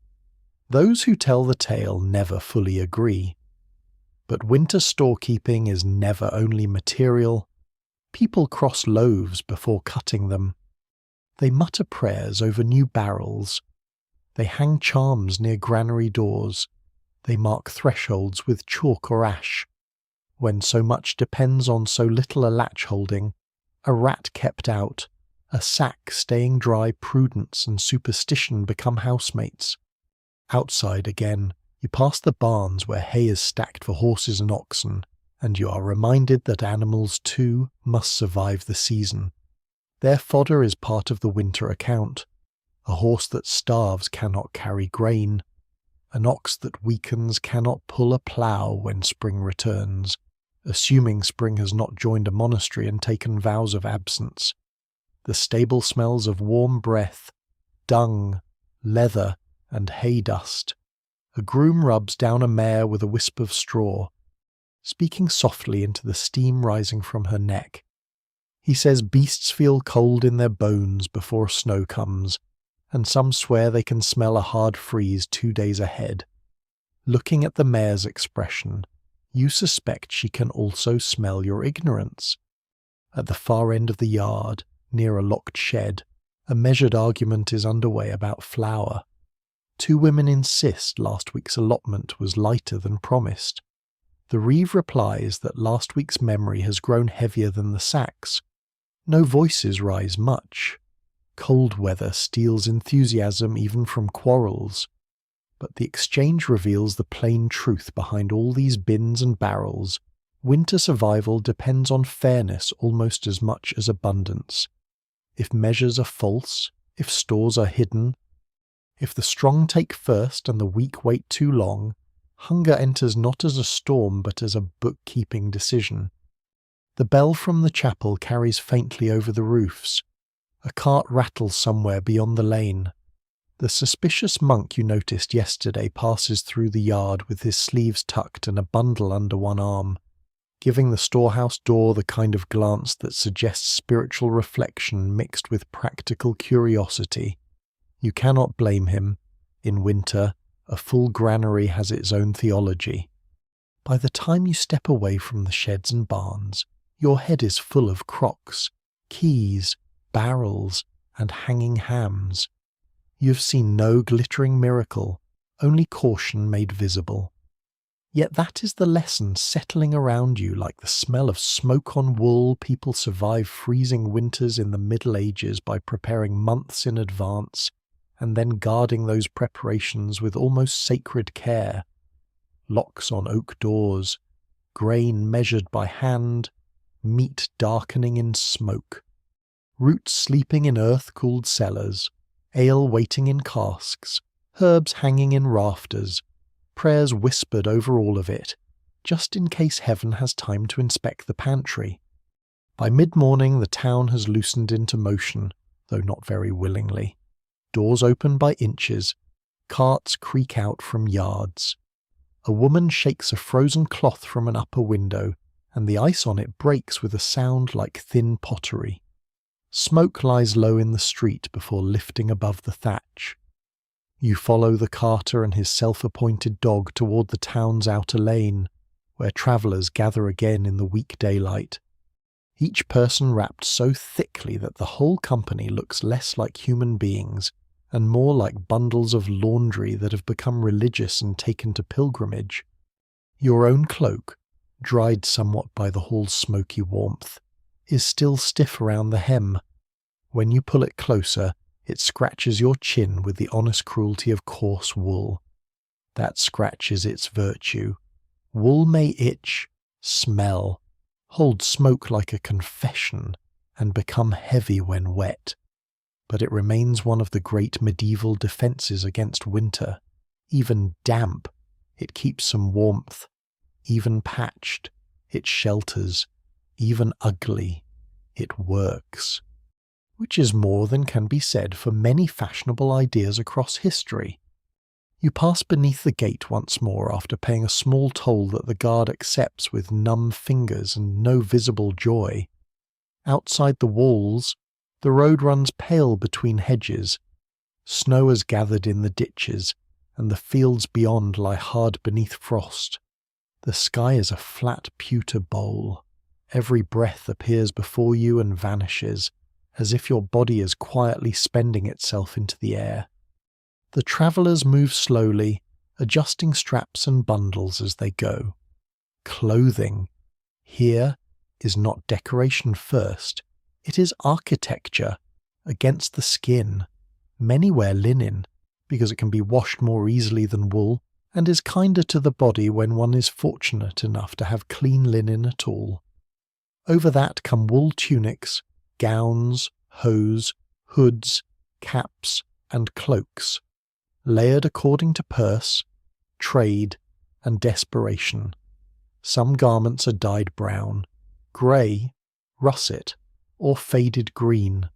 Those who tell the tale never fully agree. But winter storekeeping is never only material. People cross loaves before cutting them. They mutter prayers over new barrels. They hang charms near granary doors. They mark thresholds with chalk or ash. When so much depends on so little a latch holding, a rat kept out, a sack staying dry, prudence and superstition become housemates. Outside again, you pass the barns where hay is stacked for horses and oxen, and you are reminded that animals too must survive the season. Their fodder is part of the winter account. A horse that starves cannot carry grain. An ox that weakens cannot pull a plough when spring returns. assuming spring has not joined a monastery and taken vows of absence. The stable smells of warm breath, dung, leather, and hay dust. A groom rubs down a mare with a wisp of straw, speaking softly into the steam rising from her neck. He says beasts feel cold in their bones before snow comes, and some swear they can smell a hard freeze 2 days ahead. Looking at the mare's expression, you suspect she can also smell your ignorance. At the far end of the yard, near a locked shed, a measured argument is underway about flour. 2 women insist last week's allotment was lighter than promised. The reeve replies that last week's memory has grown heavier than the sacks. No voices rise much. Cold weather steals enthusiasm even from quarrels. But the exchange reveals the plain truth behind all these bins and barrels. Winter survival depends on fairness almost as much as abundance. If measures are false, if stores are hidden, if the strong take first and the weak wait too long, hunger enters not as a storm but as a bookkeeping decision. The bell from the chapel carries faintly over the roofs. A cart rattles somewhere beyond the lane. The suspicious monk you noticed yesterday passes through the yard with his sleeves tucked and a bundle under one arm, giving the storehouse door the kind of glance that suggests spiritual reflection mixed with practical curiosity. You cannot blame him. In winter, a full granary has its own theology. By the time you step away from the sheds and barns, your head is full of crocks, keys, barrels, and hanging hams. You have seen no glittering miracle, only caution made visible. Yet that is the lesson settling around you like the smell of smoke on wool. People survive freezing winters in the Middle Ages by preparing months in advance and then guarding those preparations with almost sacred care. Locks on oak doors, grain measured by hand, meat darkening in smoke, roots sleeping in earth-cooled cellars, ale waiting in casks, herbs hanging in rafters, prayers whispered over all of it, just in case heaven has time to inspect the pantry. By mid-morning the town has loosened into motion, though not very willingly. Doors open by inches, carts creak out from yards. A woman shakes a frozen cloth from an upper window, and the ice on it breaks with a sound like thin pottery. Smoke lies low in the street before lifting above the thatch. You follow the carter and his self-appointed dog toward the town's outer lane, where travellers gather again in the weak daylight. Each person wrapped so thickly that the whole company looks less like human beings and more like bundles of laundry that have become religious and taken to pilgrimage. Your own cloak, dried somewhat by the hall's smoky warmth, is still stiff around the hem. When you pull it closer, it scratches your chin with the honest cruelty of coarse wool. That scratch is its virtue. Wool may itch, smell, hold smoke like a confession, and become heavy when wet. But it remains one of the great medieval defences against winter. Even damp, it keeps some warmth. Even patched, it shelters. Even ugly, it works. Which is more than can be said for many fashionable ideas across history. You pass beneath the gate once more after paying a small toll that the guard accepts with numb fingers and no visible joy. Outside the walls, the road runs pale between hedges. Snow has gathered in the ditches, and the fields beyond lie hard beneath frost. The sky is a flat pewter bowl. Every breath appears before you and vanishes, as if your body is quietly spending itself into the air. The travellers move slowly, adjusting straps and bundles as they go. Clothing, here, is not decoration first, it is architecture, against the skin. Many wear linen, because it can be washed more easily than wool, and is kinder to the body when one is fortunate enough to have clean linen at all. Over that come wool tunics, gowns, hose, hoods, caps, and cloaks, layered according to purse, trade, and desperation. Some garments are dyed brown, grey, russet, or faded green.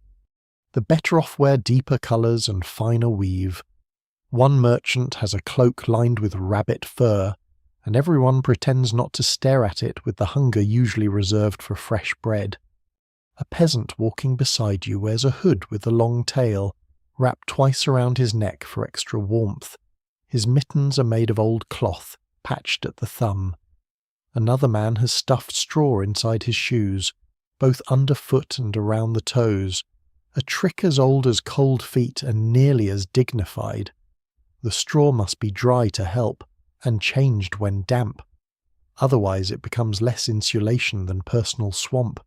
The better off wear deeper colours and finer weave. One merchant has a cloak lined with rabbit fur, and everyone pretends not to stare at it with the hunger usually reserved for fresh bread. A peasant walking beside you wears a hood with a long tail, wrapped twice around his neck for extra warmth. His mittens are made of old cloth, patched at the thumb. Another man has stuffed straw inside his shoes, both underfoot and around the toes, a trick as old as cold feet and nearly as dignified. The straw must be dry to help, and changed when damp. Otherwise it becomes less insulation than personal swamp.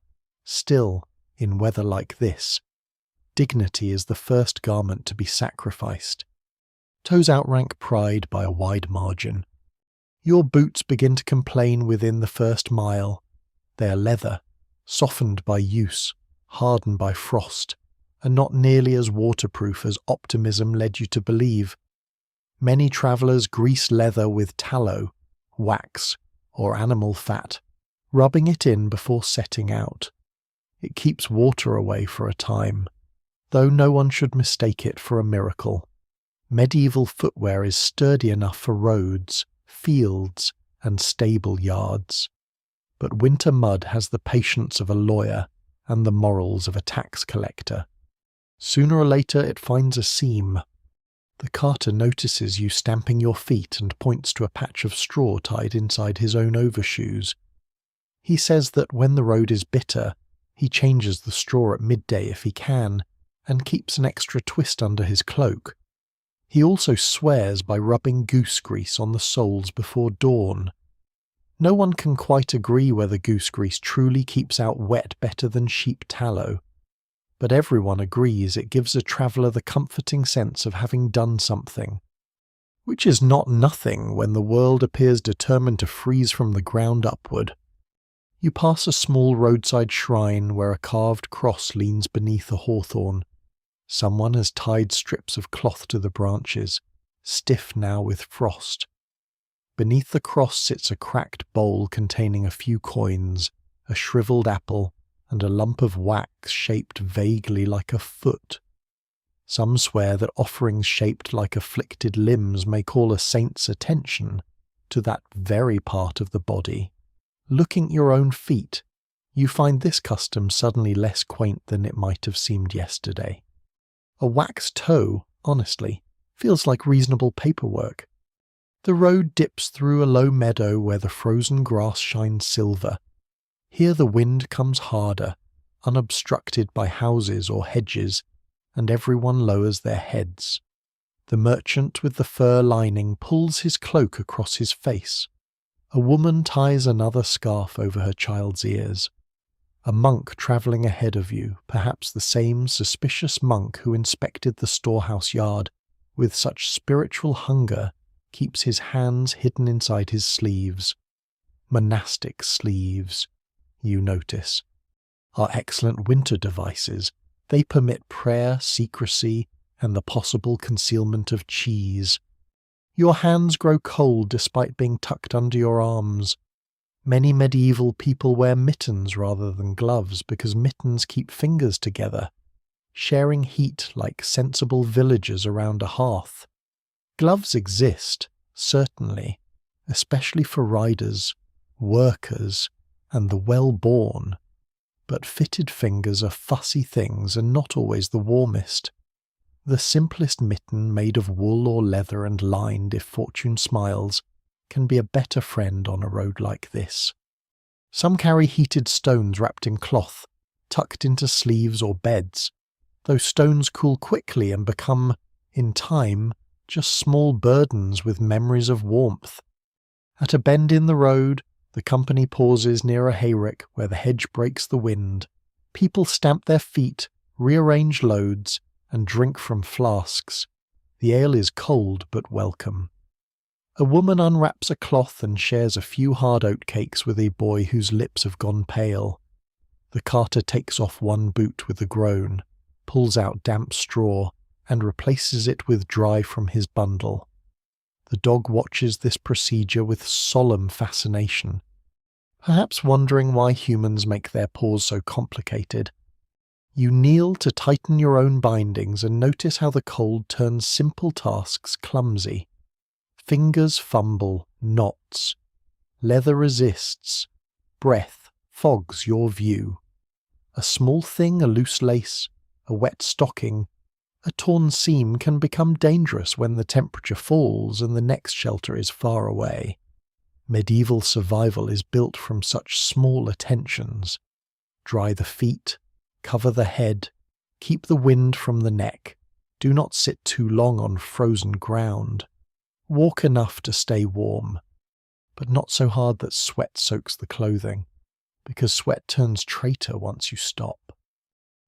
Still, in weather like this, dignity is the first garment to be sacrificed. Toes outrank pride by a wide margin. Your boots begin to complain within the first mile. They are leather, softened by use, hardened by frost, and not nearly as waterproof as optimism led you to believe. Many travellers grease leather with tallow, wax, or animal fat, rubbing it in before setting out. It keeps water away for a time, though no one should mistake it for a miracle. Medieval footwear is sturdy enough for roads, fields, and stable yards. But winter mud has the patience of a lawyer and the morals of a tax collector. Sooner or later it finds a seam. The carter notices you stamping your feet and points to a patch of straw tied inside his own overshoes. He says that when the road is bitter, he changes the straw at midday if he can, and keeps an extra twist under his cloak. He also swears by rubbing goose grease on the soles before dawn. No one can quite agree whether goose grease truly keeps out wet better than sheep tallow, but everyone agrees it gives a traveller the comforting sense of having done something, which is not nothing when the world appears determined to freeze from the ground upward. You pass a small roadside shrine where a carved cross leans beneath a hawthorn. Someone has tied strips of cloth to the branches, stiff now with frost. Beneath the cross sits a cracked bowl containing a few coins, a shriveled apple, and a lump of wax shaped vaguely like a foot. Some swear that offerings shaped like afflicted limbs may call a saint's attention to that very part of the body. Looking at your own feet, you find this custom suddenly less quaint than it might have seemed yesterday. A wax toe, honestly, feels like reasonable paperwork. The road dips through a low meadow where the frozen grass shines silver. Here the wind comes harder, unobstructed by houses or hedges, and everyone lowers their heads. The merchant with the fur lining pulls his cloak across his face. A woman ties another scarf over her child's ears. A monk travelling ahead of you, perhaps the same suspicious monk who inspected the storehouse yard with such spiritual hunger, keeps his hands hidden inside his sleeves. Monastic sleeves, you notice, are excellent winter devices. They permit prayer, secrecy, and the possible concealment of cheese. Your hands grow cold despite being tucked under your arms. Many medieval people wear mittens rather than gloves because mittens keep fingers together, sharing heat like sensible villagers around a hearth. Gloves exist, certainly, especially for riders, workers, and the well-born, but fitted fingers are fussy things and not always the warmest. The simplest mitten, made of wool or leather and lined if fortune smiles, can be a better friend on a road like this. Some carry heated stones wrapped in cloth, tucked into sleeves or beds. Those stones cool quickly and become, in time, just small burdens with memories of warmth. At a bend in the road, the company pauses near a hayrick where the hedge breaks the wind. People stamp their feet, rearrange loads, and drink from flasks. The ale is cold but welcome. A woman unwraps a cloth and shares a few hard oat cakes with a boy whose lips have gone pale. The carter takes off one boot with a groan, pulls out damp straw, and replaces it with dry from his bundle. The dog watches this procedure with solemn fascination, perhaps wondering why humans make their pause so complicated. You kneel to tighten your own bindings and notice how the cold turns simple tasks clumsy. Fingers fumble, knots. Leather resists. Breath fogs your view. A small thing, a loose lace, a wet stocking, a torn seam can become dangerous when the temperature falls and the next shelter is far away. Medieval survival is built from such small attentions. Dry the feet, cover the head, keep the wind from the neck, do not sit too long on frozen ground. Walk enough to stay warm, but not so hard that sweat soaks the clothing, because sweat turns traitor once you stop.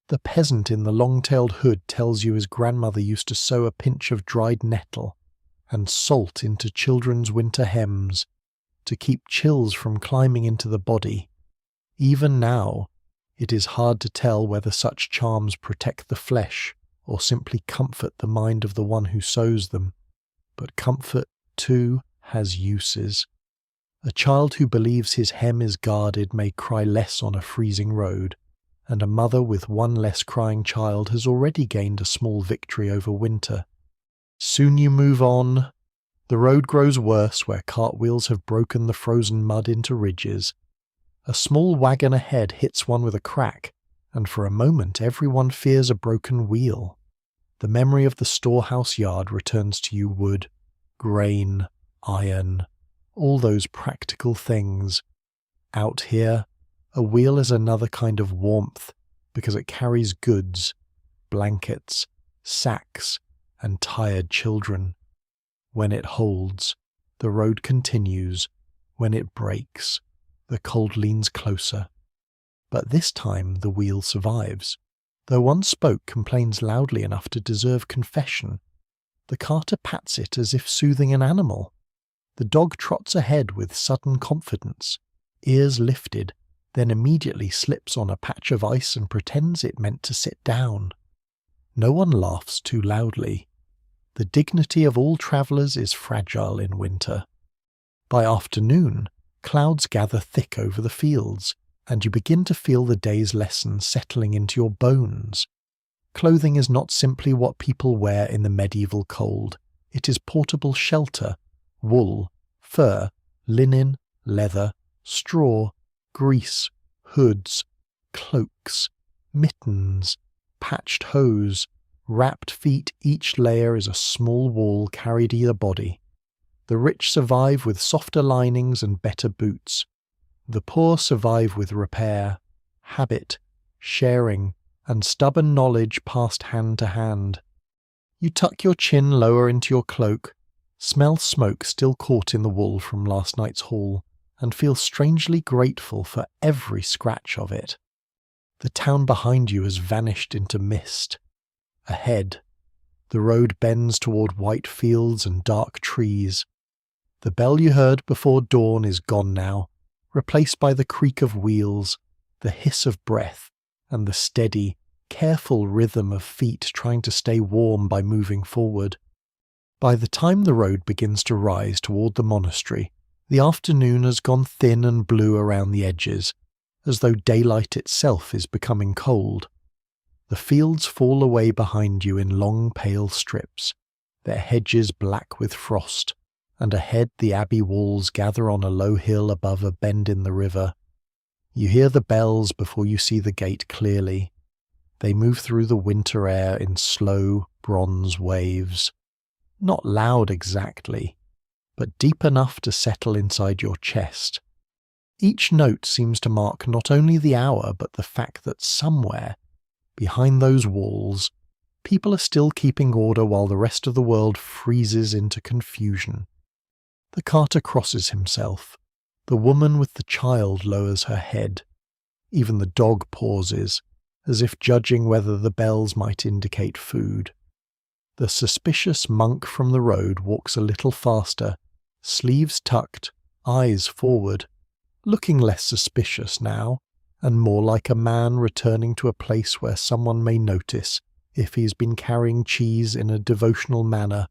The peasant in the long-tailed hood tells you his grandmother used to sew a pinch of dried nettle and salt into children's winter hems to keep chills from climbing into the body. Even now, it is hard to tell whether such charms protect the flesh or simply comfort the mind of the one who sews them. But comfort, too, has uses. A child who believes his hem is guarded may cry less on a freezing road, and a mother with one less crying child has already gained a small victory over winter. Soon you move on. The road grows worse where cartwheels have broken the frozen mud into ridges. A small wagon ahead hits one with a crack, and for a moment everyone fears a broken wheel. The memory of the storehouse yard returns to you: wood, grain, iron, all those practical things. Out here, a wheel is another kind of warmth because it carries goods, blankets, sacks, and tired children. When it holds, the road continues. When it breaks, the cold leans closer. But this time the wheel survives. Though one spoke complains loudly enough to deserve confession, the carter pats it as if soothing an animal. The dog trots ahead with sudden confidence, ears lifted, then immediately slips on a patch of ice and pretends it meant to sit down. No one laughs too loudly. The dignity of all travellers is fragile in winter. By afternoon, clouds gather thick over the fields, and you begin to feel the day's lessons settling into your bones. Clothing is not simply what people wear in the medieval cold. It is portable shelter: wool, fur, linen, leather, straw, grease, hoods, cloaks, mittens, patched hose, wrapped feet. Each layer is a small wall carried either body. The rich survive with softer linings and better boots. The poor survive with repair, habit, sharing, and stubborn knowledge passed hand to hand. You tuck your chin lower into your cloak, smell smoke still caught in the wool from last night's haul, and feel strangely grateful for every scratch of it. The town behind you has vanished into mist. Ahead, the road bends toward white fields and dark trees. The bell you heard before dawn is gone now, replaced by the creak of wheels, the hiss of breath, and the steady, careful rhythm of feet trying to stay warm by moving forward. By the time the road begins to rise toward the monastery, the afternoon has gone thin and blue around the edges, as though daylight itself is becoming cold. The fields fall away behind you in long pale strips, their hedges black with frost, and ahead the abbey walls gather on a low hill above a bend in the river. You hear the bells before you see the gate clearly. They move through the winter air in slow, bronze waves. Not loud exactly, but deep enough to settle inside your chest. Each note seems to mark not only the hour but the fact that somewhere, behind those walls, people are still keeping order while the rest of the world freezes into confusion. The carter crosses himself. The woman with the child lowers her head. Even the dog pauses, as if judging whether the bells might indicate food. The suspicious monk from the road walks a little faster, sleeves tucked, eyes forward, looking less suspicious now, and more like a man returning to a place where someone may notice if he's been carrying cheese in a devotional manner.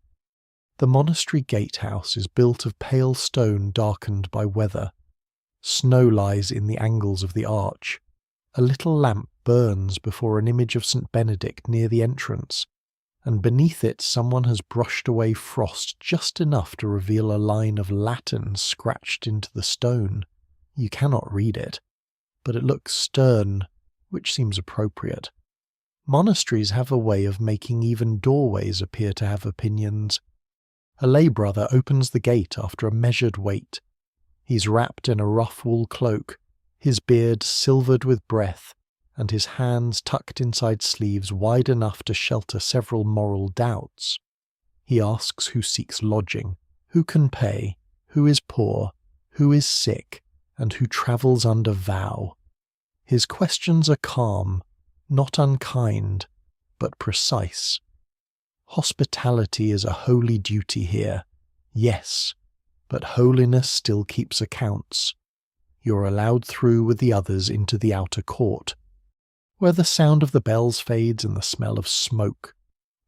The monastery gatehouse is built of pale stone darkened by weather. Snow lies in the angles of the arch. A little lamp burns before an image of St. Benedict near the entrance, and beneath it someone has brushed away frost just enough to reveal a line of Latin scratched into the stone. You cannot read it, but it looks stern, which seems appropriate. Monasteries have a way of making even doorways appear to have opinions. A lay brother opens the gate after a measured wait. He's wrapped in a rough wool cloak, his beard silvered with breath, and his hands tucked inside sleeves wide enough to shelter several moral doubts. He asks who seeks lodging, who can pay, who is poor, who is sick, and who travels under vow. His questions are calm, not unkind, but precise. Hospitality is a holy duty here, yes, but holiness still keeps accounts. You're allowed through with the others into the outer court, where the sound of the bells fades and the smell of smoke,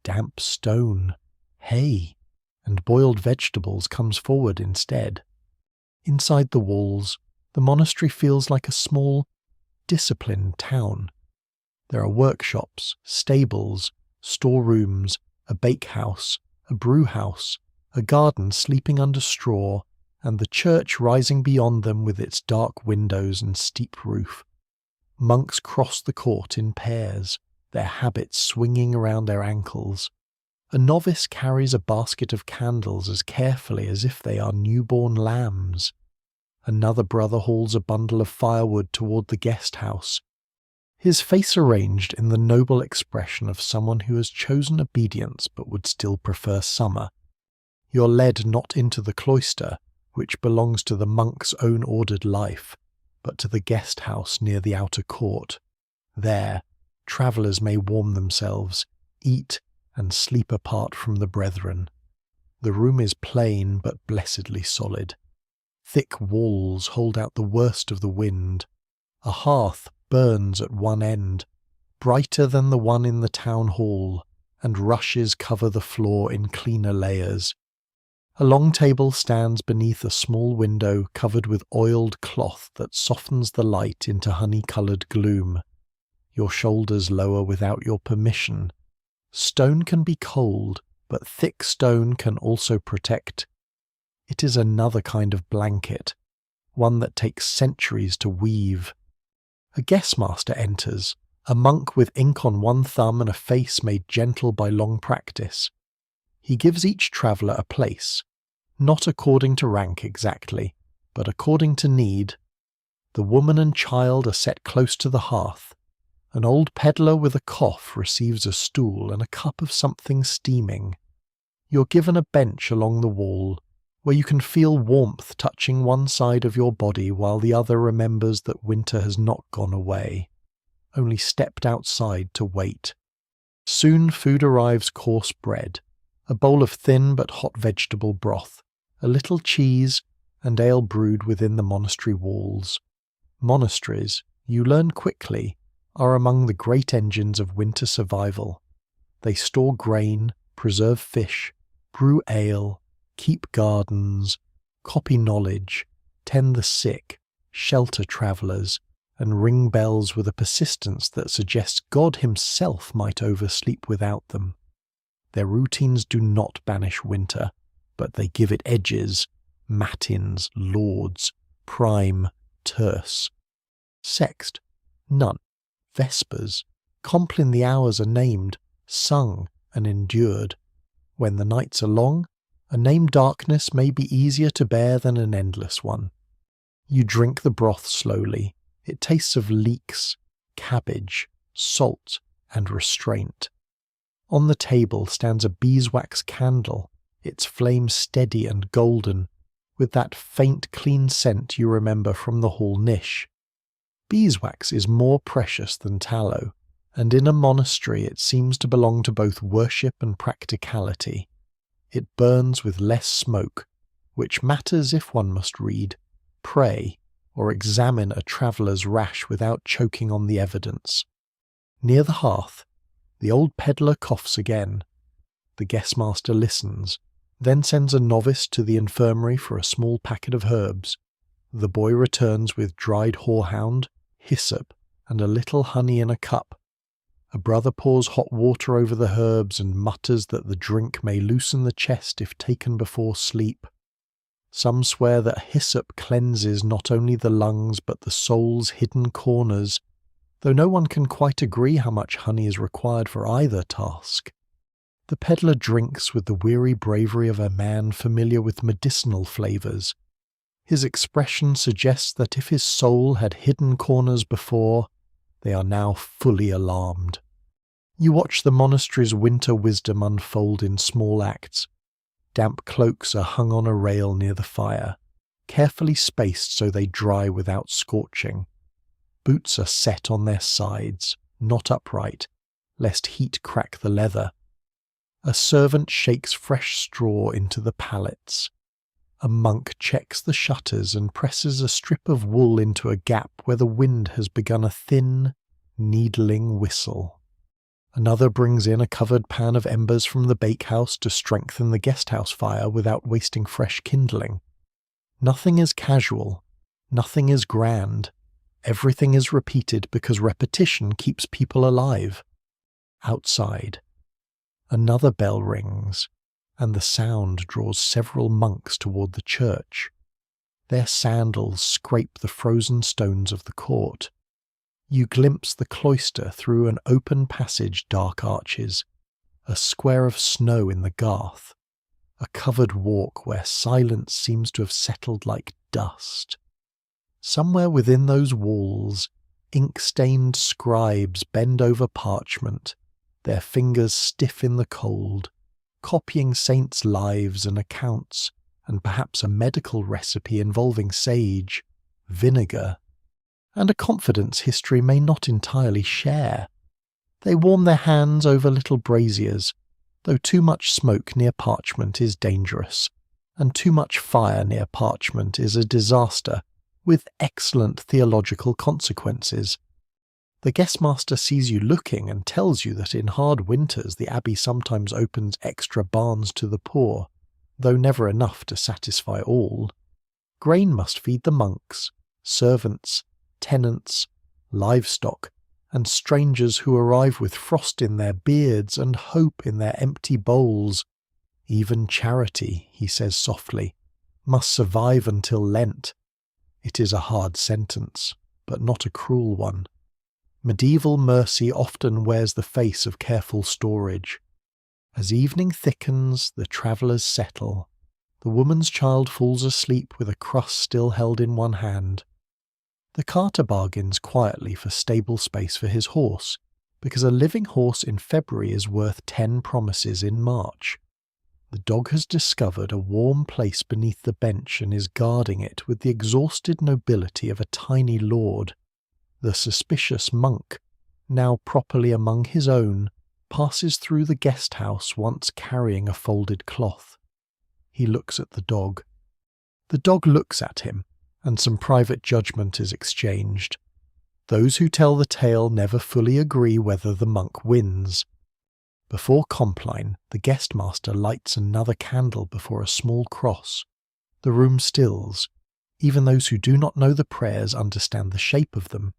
damp stone, hay, and boiled vegetables comes forward instead. Inside the walls, the monastery feels like a small, disciplined town. There are workshops, stables, storerooms, a bakehouse, a brewhouse, a garden sleeping under straw, and the church rising beyond them with its dark windows and steep roof. Monks cross the court in pairs, their habits swinging around their ankles. A novice carries a basket of candles as carefully as if they are newborn lambs. Another brother hauls a bundle of firewood toward the guest house, his face arranged in the noble expression of someone who has chosen obedience but would still prefer summer. You're led not into the cloister, which belongs to the monk's own ordered life, but to the guest house near the outer court. There, travellers may warm themselves, eat, and sleep apart from the brethren. The room is plain but blessedly solid. Thick walls hold out the worst of the wind. A hearth burns at one end, brighter than the one in the town hall, and rushes cover the floor in cleaner layers. A long table stands beneath a small window covered with oiled cloth that softens the light into honey-coloured gloom. Your shoulders lower without your permission. Stone can be cold, but thick stone can also protect. It is another kind of blanket, one that takes centuries to weave. A guestmaster enters, a monk with ink on one thumb and a face made gentle by long practice. He gives each traveller a place, not according to rank exactly, but according to need. The woman and child are set close to the hearth. An old peddler with a cough receives a stool and a cup of something steaming. You're given a bench along the wall, where you can feel warmth touching one side of your body while the other remembers that winter has not gone away, only stepped outside to wait. Soon food arrives: coarse bread, a bowl of thin but hot vegetable broth, a little cheese, and ale brewed within the monastery walls. Monasteries, you learn quickly, are among the great engines of winter survival. They store grain, preserve fish, brew ale, keep gardens, copy knowledge, tend the sick, shelter travellers, and ring bells with a persistence that suggests God himself might oversleep without them. Their routines do not banish winter, but they give it edges: matins, lauds, prime, terce. Sext, none. Vespers, complin the hours are named, sung, and endured. When the nights are long, a named darkness may be easier to bear than an endless one. You drink the broth slowly. It tastes of leeks, cabbage, salt, and restraint. On the table stands a beeswax candle, its flame steady and golden, with that faint clean scent you remember from the hall niche. Beeswax is more precious than tallow, and in a monastery it seems to belong to both worship and practicality. It burns with less smoke, which matters if one must read, pray, or examine a traveller's rash without choking on the evidence. Near the hearth, the old peddler coughs again. The guestmaster listens, then sends a novice to the infirmary for a small packet of herbs. The boy returns with dried horehound, hyssop, and a little honey in a cup. A brother pours hot water over the herbs and mutters that the drink may loosen the chest if taken before sleep. Some swear that hyssop cleanses not only the lungs but the soul's hidden corners, though no one can quite agree how much honey is required for either task. The peddler drinks with the weary bravery of a man familiar with medicinal flavours. His expression suggests that if his soul had hidden corners before, they are now fully alarmed. You watch the monastery's winter wisdom unfold in small acts. Damp cloaks are hung on a rail near the fire, carefully spaced so they dry without scorching. Boots are set on their sides, not upright, lest heat crack the leather. A servant shakes fresh straw into the pallets. A monk checks the shutters and presses a strip of wool into a gap where the wind has begun a thin, needling whistle. Another brings in a covered pan of embers from the bakehouse to strengthen the guesthouse fire without wasting fresh kindling. Nothing is casual, nothing is grand. Everything is repeated because repetition keeps people alive. Outside, another bell rings, and the sound draws several monks toward the church. Their sandals scrape the frozen stones of the court. You glimpse the cloister through an open passage, dark arches, a square of snow in the garth, a covered walk where silence seems to have settled like dust. Somewhere within those walls, ink-stained scribes bend over parchment, their fingers stiff in the cold, copying saints' lives and accounts, and perhaps a medical recipe involving sage, vinegar, and a confidence history may not entirely share. They warm their hands over little braziers, though too much smoke near parchment is dangerous, and too much fire near parchment is a disaster, with excellent theological consequences. The guestmaster sees you looking and tells you that in hard winters the abbey sometimes opens extra barns to the poor, though never enough to satisfy all. Grain must feed the monks, servants, tenants, livestock, and strangers who arrive with frost in their beards and hope in their empty bowls. Even charity, he says softly, must survive until Lent. It is a hard sentence, but not a cruel one. Medieval mercy often wears the face of careful storage. As evening thickens, the travellers settle. The woman's child falls asleep with a crust still held in one hand. The carter bargains quietly for stable space for his horse, because a living horse in February is worth 10 promises in March. The dog has discovered a warm place beneath the bench and is guarding it with the exhausted nobility of a tiny lord. The suspicious monk, now properly among his own, passes through the guest-house once carrying a folded cloth. He looks at the dog. The dog looks at him, and some private judgment is exchanged. Those who tell the tale never fully agree whether the monk wins. Before Compline, the guestmaster lights another candle before a small cross. The room stills. Even those who do not know the prayers understand the shape of them.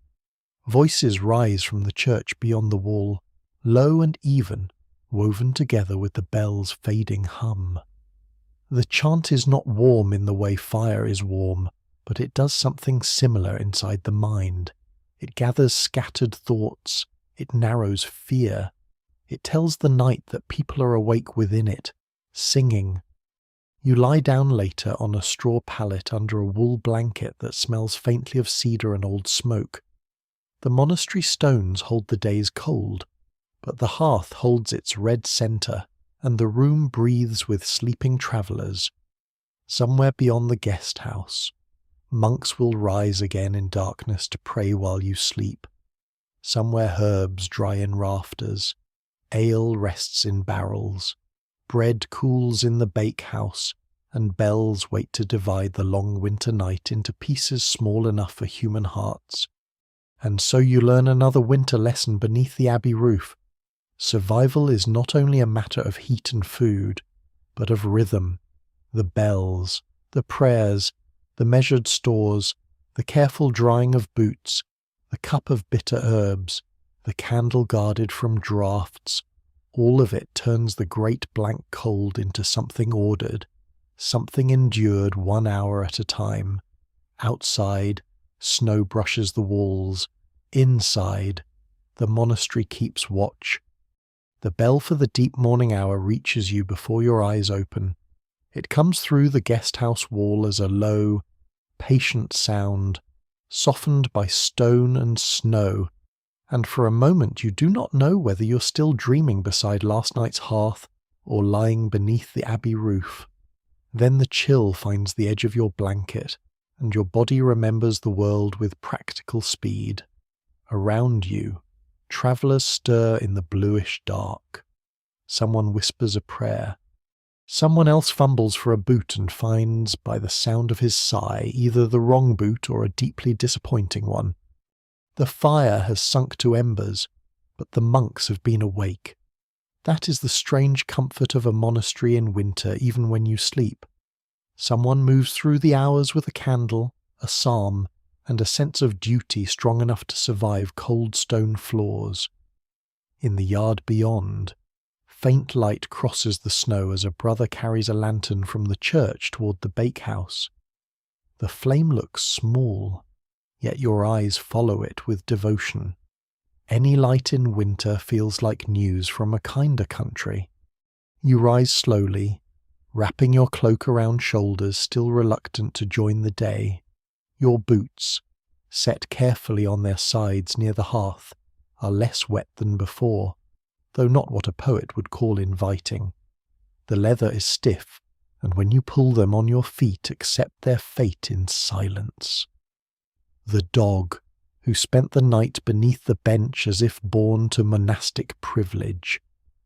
Voices rise from the church beyond the wall, low and even, woven together with the bell's fading hum. The chant is not warm in the way fire is warm, but it does something similar inside the mind. It gathers scattered thoughts. It narrows fear. It tells the night that people are awake within it, singing. You lie down later on a straw pallet under a wool blanket that smells faintly of cedar and old smoke. The monastery stones hold the day's cold, but the hearth holds its red centre, and the room breathes with sleeping travellers. Somewhere beyond the guest house, monks will rise again in darkness to pray while you sleep. Somewhere herbs dry in rafters, ale rests in barrels, bread cools in the bakehouse, and bells wait to divide the long winter night into pieces small enough for human hearts. And so you learn another winter lesson beneath the abbey roof. Survival is not only a matter of heat and food, but of rhythm, the bells, the prayers, The measured stores, the careful drying of boots, the cup of bitter herbs, the candle guarded from draughts, all of it turns the great blank cold into something ordered, something endured 1 hour at a time. Outside, snow brushes the walls. Inside, the monastery keeps watch. The bell for the deep morning hour reaches you before your eyes open. It comes through the guest house wall as a low, patient sound, softened by stone and snow, and for a moment you do not know whether you're still dreaming beside last night's hearth or lying beneath the abbey roof. Then the chill finds the edge of your blanket, and your body remembers the world with practical speed. Around you, travellers stir in the bluish dark. Someone whispers a prayer. Someone else fumbles for a boot and finds, by the sound of his sigh, either the wrong boot or a deeply disappointing one. The fire has sunk to embers, but the monks have been awake. That is the strange comfort of a monastery in winter, even when you sleep. Someone moves through the hours with a candle, a psalm, and a sense of duty strong enough to survive cold stone floors. In the yard beyond, faint light crosses the snow as a brother carries a lantern from the church toward the bakehouse. The flame looks small, yet your eyes follow it with devotion. Any light in winter feels like news from a kinder country. You rise slowly, wrapping your cloak around shoulders, still reluctant to join the day. Your boots, set carefully on their sides near the hearth, are less wet than before, though not what a poet would call inviting. The leather is stiff, and when you pull them on your feet, accept their fate in silence. The dog, who spent the night beneath the bench as if born to monastic privilege,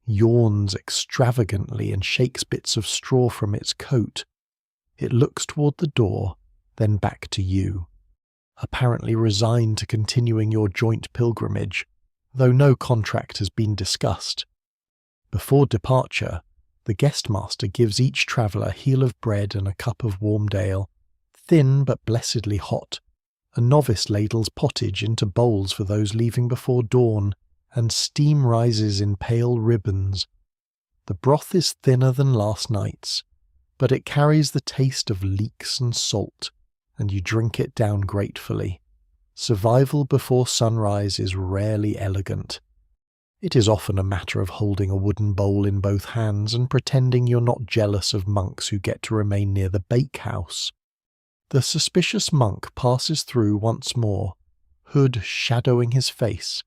yawns extravagantly and shakes bits of straw from its coat. It looks toward the door, then back to you, apparently resigned to continuing your joint pilgrimage, though no contract has been discussed. Before departure, the guestmaster gives each traveller a heel of bread and a cup of warmed ale, thin but blessedly hot. A novice ladles pottage into bowls for those leaving before dawn, and steam rises in pale ribbons. The broth is thinner than last night's, but it carries the taste of leeks and salt, and you drink it down gratefully. Survival before sunrise is rarely elegant. It is often a matter of holding a wooden bowl in both hands and pretending you're not jealous of monks who get to remain near the bakehouse. The suspicious monk passes through once more, hood shadowing his face,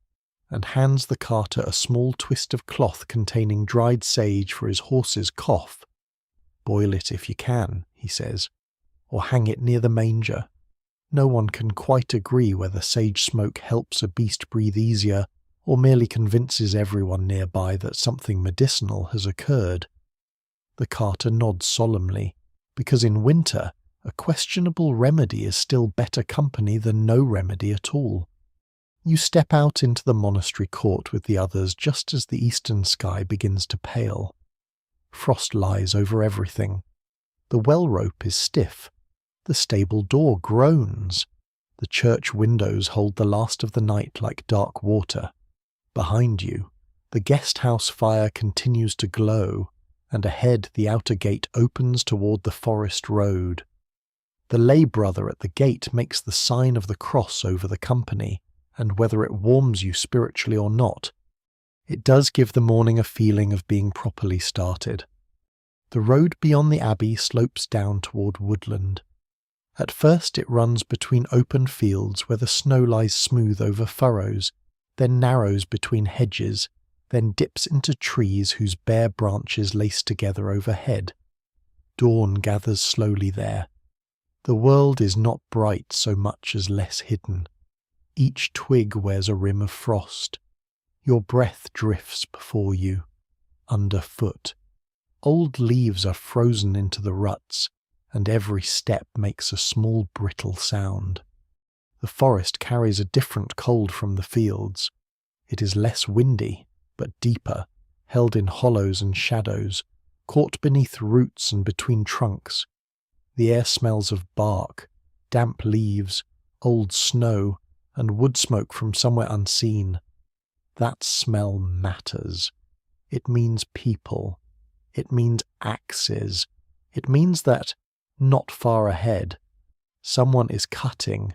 and hands the carter a small twist of cloth containing dried sage for his horse's cough. "Boil it if you can," he says, "or hang it near the manger." No one can quite agree whether sage smoke helps a beast breathe easier or merely convinces everyone nearby that something medicinal has occurred. The carter nods solemnly, because in winter a questionable remedy is still better company than no remedy at all. You step out into the monastery court with the others just as the eastern sky begins to pale. Frost lies over everything. The well rope is stiff. The stable door groans. The church windows hold the last of the night like dark water. Behind you, the guest house fire continues to glow, and ahead the outer gate opens toward the forest road. The lay brother at the gate makes the sign of the cross over the company, and whether it warms you spiritually or not, it does give the morning a feeling of being properly started. The road beyond the abbey slopes down toward woodland. At first it runs between open fields where the snow lies smooth over furrows, then narrows between hedges, then dips into trees whose bare branches lace together overhead. Dawn gathers slowly there. The world is not bright so much as less hidden. Each twig wears a rim of frost. Your breath drifts before you, underfoot. Old leaves are frozen into the ruts, and every step makes a small brittle sound. The forest carries a different cold from the fields. It is less windy, but deeper, held in hollows and shadows, caught beneath roots and between trunks. The air smells of bark, damp leaves, old snow, and wood smoke from somewhere unseen. That smell matters. It means people. It means axes. It means that, not far ahead, someone is cutting,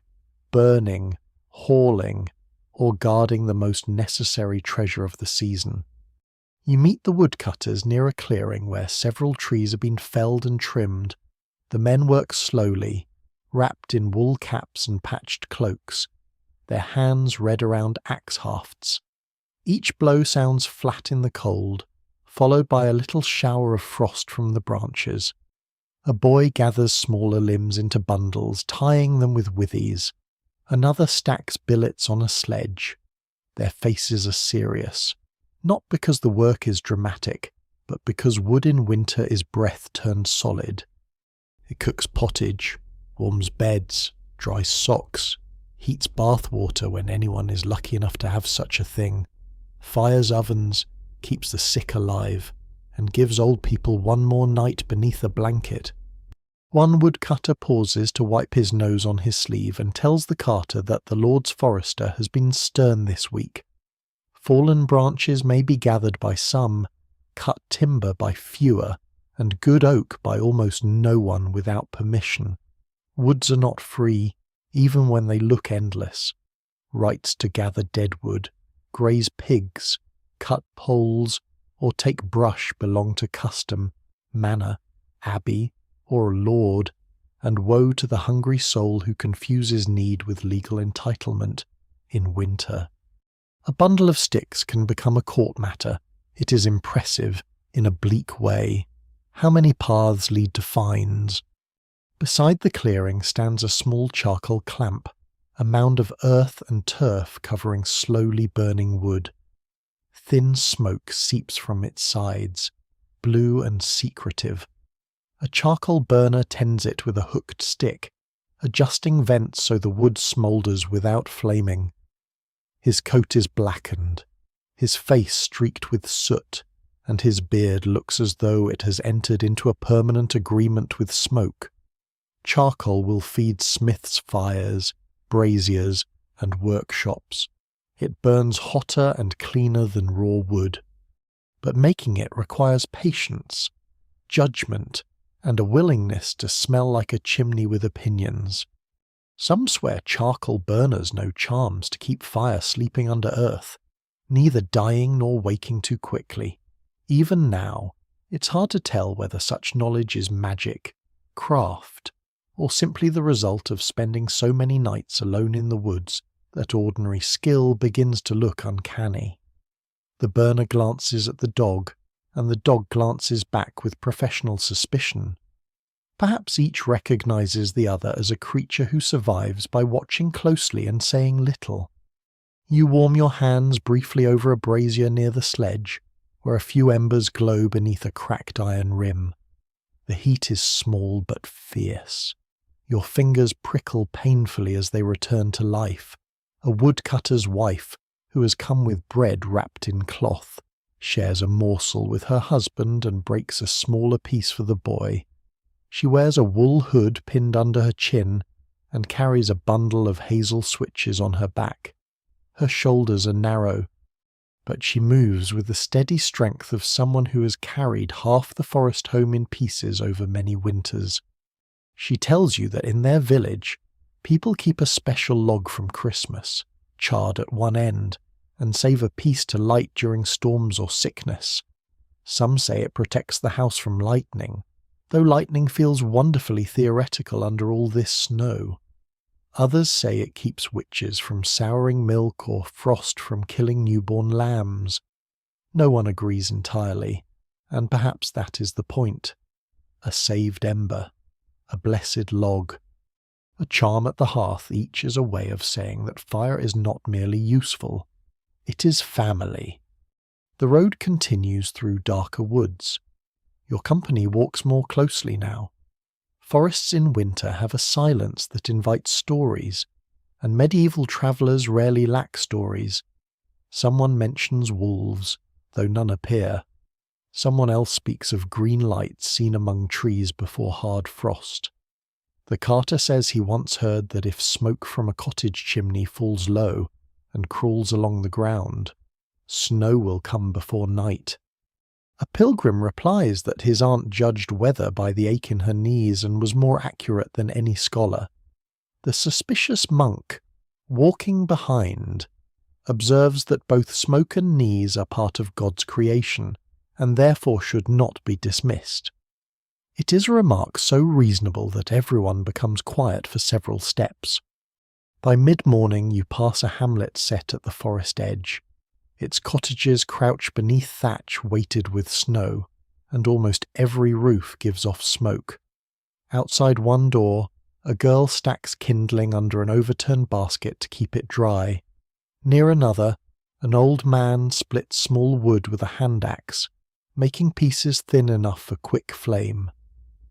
burning, hauling, or guarding the most necessary treasure of the season. You meet the woodcutters near a clearing where several trees have been felled and trimmed. The men work slowly, wrapped in wool caps and patched cloaks, their hands red around axe hafts. Each blow sounds flat in the cold, followed by a little shower of frost from the branches. A boy gathers smaller limbs into bundles, tying them with withies. Another stacks billets on a sledge. Their faces are serious, not because the work is dramatic, but because wood in winter is breath turned solid. It cooks pottage, warms beds, dries socks, heats bath water when anyone is lucky enough to have such a thing, fires ovens, keeps the sick alive, and gives old people one more night beneath a blanket. One woodcutter pauses to wipe his nose on his sleeve and tells the carter that the Lord's forester has been stern this week. Fallen branches may be gathered by some, cut timber by fewer, and good oak by almost no one without permission. Woods are not free, even when they look endless. Rights to gather dead wood, graze pigs, cut poles, or take brush belong to custom, manor, abbey, or lord, and woe to the hungry soul who confuses need with legal entitlement in winter. A bundle of sticks can become a court matter. It is impressive, in a bleak way. How many paths lead to fines? Beside the clearing stands a small charcoal clamp, a mound of earth and turf covering slowly burning wood. Thin smoke seeps from its sides, blue and secretive. A charcoal burner tends it with a hooked stick, adjusting vents so the wood smoulders without flaming. His coat is blackened, his face streaked with soot, and his beard looks as though it has entered into a permanent agreement with smoke. Charcoal will feed smiths' fires, braziers, and workshops. It burns hotter and cleaner than raw wood. But making it requires patience, judgment, and a willingness to smell like a chimney with opinions. Some swear charcoal burners know charms to keep fire sleeping under earth, neither dying nor waking too quickly. Even now, it's hard to tell whether such knowledge is magic, craft, or simply the result of spending so many nights alone in the woods that ordinary skill begins to look uncanny. The burner glances at the dog, and the dog glances back with professional suspicion. Perhaps each recognizes the other as a creature who survives by watching closely and saying little. You warm your hands briefly over a brazier near the sledge, where a few embers glow beneath a cracked iron rim. The heat is small but fierce. Your fingers prickle painfully as they return to life. A woodcutter's wife, who has come with bread wrapped in cloth, shares a morsel with her husband and breaks a smaller piece for the boy. She wears a wool hood pinned under her chin and carries a bundle of hazel switches on her back. Her shoulders are narrow, but she moves with the steady strength of someone who has carried half the forest home in pieces over many winters. She tells you that in their village, people keep a special log from Christmas, charred at one end, and save a piece to light during storms or sickness. Some say it protects the house from lightning, though lightning feels wonderfully theoretical under all this snow. Others say it keeps witches from souring milk or frost from killing newborn lambs. No one agrees entirely, and perhaps that is the point. A saved ember, a blessed log, a charm at the hearth, each is a way of saying that fire is not merely useful, it is family. The road continues through darker woods. Your company walks more closely now. Forests in winter have a silence that invites stories, and medieval travellers rarely lack stories. Someone mentions wolves, though none appear. Someone else speaks of green lights seen among trees before hard frost. The carter says he once heard that if smoke from a cottage chimney falls low and crawls along the ground, snow will come before night. A pilgrim replies that his aunt judged weather by the ache in her knees and was more accurate than any scholar. The suspicious monk, walking behind, observes that both smoke and knees are part of God's creation, and therefore should not be dismissed. It is a remark so reasonable that everyone becomes quiet for several steps. By mid-morning you pass a hamlet set at the forest edge. Its cottages crouch beneath thatch weighted with snow, and almost every roof gives off smoke. Outside one door, a girl stacks kindling under an overturned basket to keep it dry. Near another, an old man splits small wood with a hand axe, making pieces thin enough for quick flame.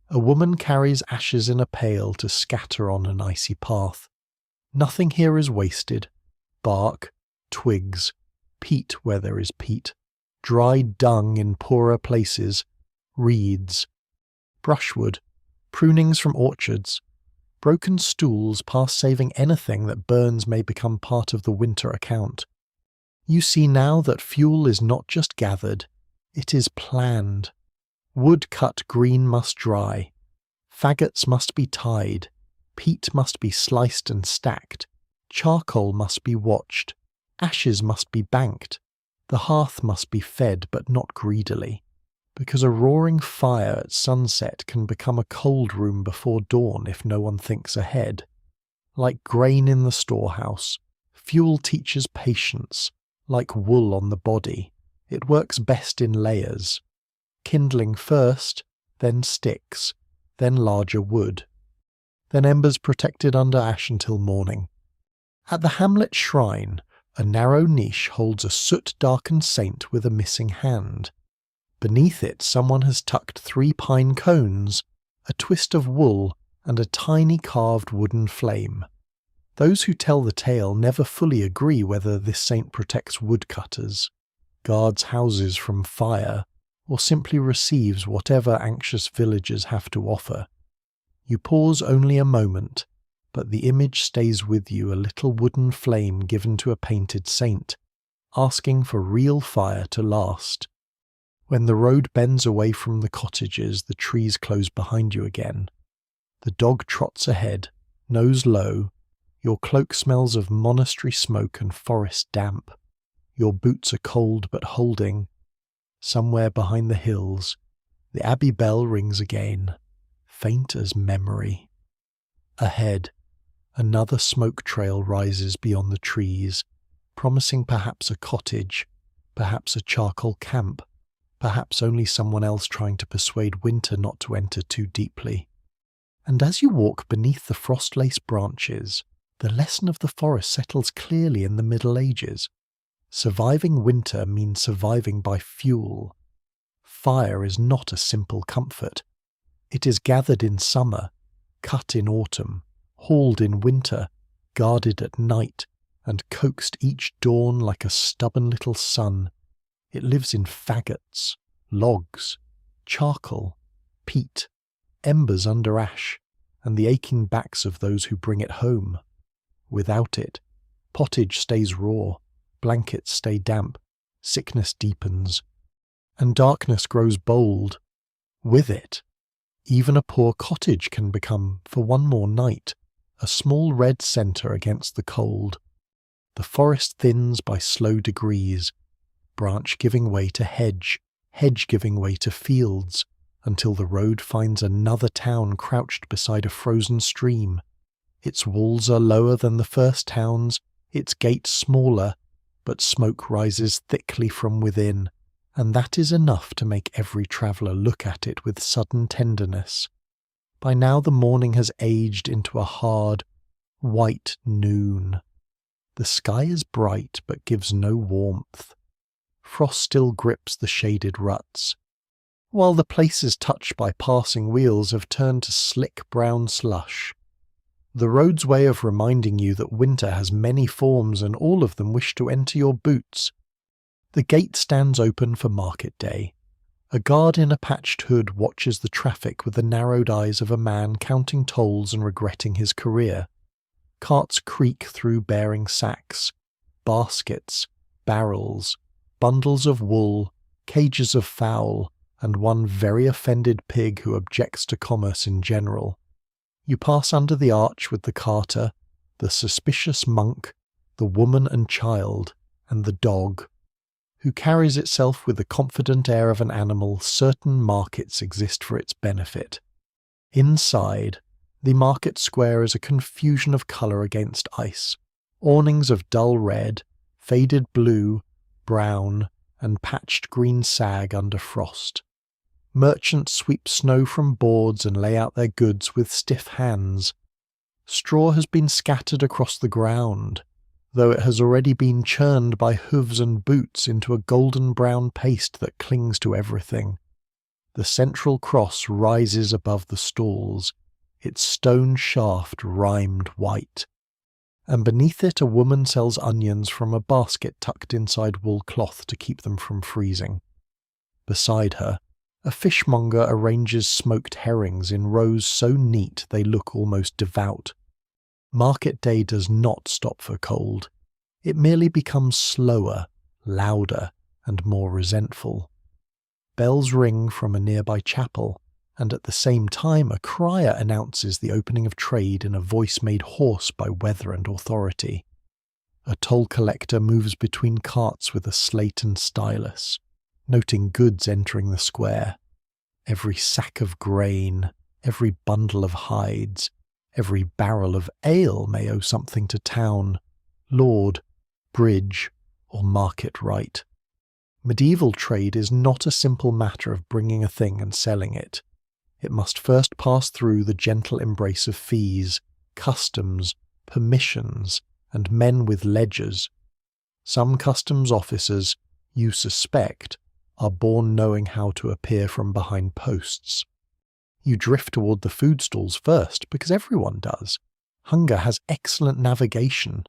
A woman carries ashes in a pail to scatter on an icy path. Nothing here is wasted. Bark, twigs, peat where there is peat, dried dung in poorer places, reeds, brushwood, prunings from orchards, broken stools past saving anything that burns may become part of the winter account. You see now that fuel is not just gathered, it is planned. Wood cut green must dry, faggots must be tied, peat must be sliced and stacked, charcoal must be watched, ashes must be banked, the hearth must be fed but not greedily, because a roaring fire at sunset can become a cold room before dawn if no one thinks ahead. Like grain in the storehouse, fuel teaches patience. Like wool on the body, it works best in layers. Kindling first, then sticks, then larger wood. Then embers protected under ash until morning. At the hamlet shrine, a narrow niche holds a soot-darkened saint with a missing hand. Beneath it someone has tucked 3 pine cones, a twist of wool, and a tiny carved wooden flame. Those who tell the tale never fully agree whether this saint protects woodcutters, guards houses from fire, or simply receives whatever anxious villagers have to offer. You pause only a moment, but the image stays with you, a little wooden flame given to a painted saint, asking for real fire to last. When the road bends away from the cottages, the trees close behind you again. The dog trots ahead, nose low. Your cloak smells of monastery smoke and forest damp. Your boots are cold but holding. Somewhere behind the hills, the abbey bell rings again, faint as memory. Ahead, another smoke trail rises beyond the trees, promising perhaps a cottage, perhaps a charcoal camp, perhaps only someone else trying to persuade winter not to enter too deeply. And as you walk beneath the frost-laced branches, the lesson of the forest settles clearly in the Middle Ages. Surviving winter means surviving by fuel. Fire is not a simple comfort. It is gathered in summer, cut in autumn, hauled in winter, guarded at night, and coaxed each dawn like a stubborn little son. It lives in faggots, logs, charcoal, peat, embers under ash, and the aching backs of those who bring it home. Without it, pottage stays raw, blankets stay damp, sickness deepens, and darkness grows bold. With it, even a poor cottage can become, for one more night, a small red centre against the cold. The forest thins by slow degrees, branch giving way to hedge, hedge giving way to fields, until the road finds another town crouched beside a frozen stream. Its walls are lower than the first town's, its gates smaller, but smoke rises thickly from within, and that is enough to make every traveller look at it with sudden tenderness. By now the morning has aged into a hard, white noon. The sky is bright but gives no warmth. Frost still grips the shaded ruts, while the places touched by passing wheels have turned to slick brown slush. The road's way of reminding you that winter has many forms and all of them wish to enter your boots. The gate stands open for market day. A guard in a patched hood watches the traffic with the narrowed eyes of a man counting tolls and regretting his career. Carts creak through bearing sacks, baskets, barrels, bundles of wool, cages of fowl, and one very offended pig who objects to commerce in general. You pass under the arch with the carter, the suspicious monk, the woman and child, and the dog, who carries itself with the confident air of an animal certain markets exist for its benefit. Inside, the market square is a confusion of colour against ice, awnings of dull red, faded blue, brown, and patched green sag under frost. Merchants sweep snow from boards and lay out their goods with stiff hands. Straw has been scattered across the ground, though it has already been churned by hooves and boots into a golden brown paste that clings to everything. The central cross rises above the stalls, its stone shaft rimed white, and beneath it a woman sells onions from a basket tucked inside wool cloth to keep them from freezing. Beside her, a fishmonger arranges smoked herrings in rows so neat they look almost devout. Market day does not stop for cold. It merely becomes slower, louder, and more resentful. Bells ring from a nearby chapel, and at the same time a crier announces the opening of trade in a voice made hoarse by weather and authority. A toll collector moves between carts with a slate and stylus, noting goods entering the square. Every sack of grain, every bundle of hides, every barrel of ale may owe something to town, lord, bridge, or market right. Medieval trade is not a simple matter of bringing a thing and selling it. It must first pass through the gentle embrace of fees, customs, permissions, and men with ledgers. Some customs officers, you suspect, are born knowing how to appear from behind posts. You drift toward the food stalls first, because everyone does. Hunger has excellent navigation.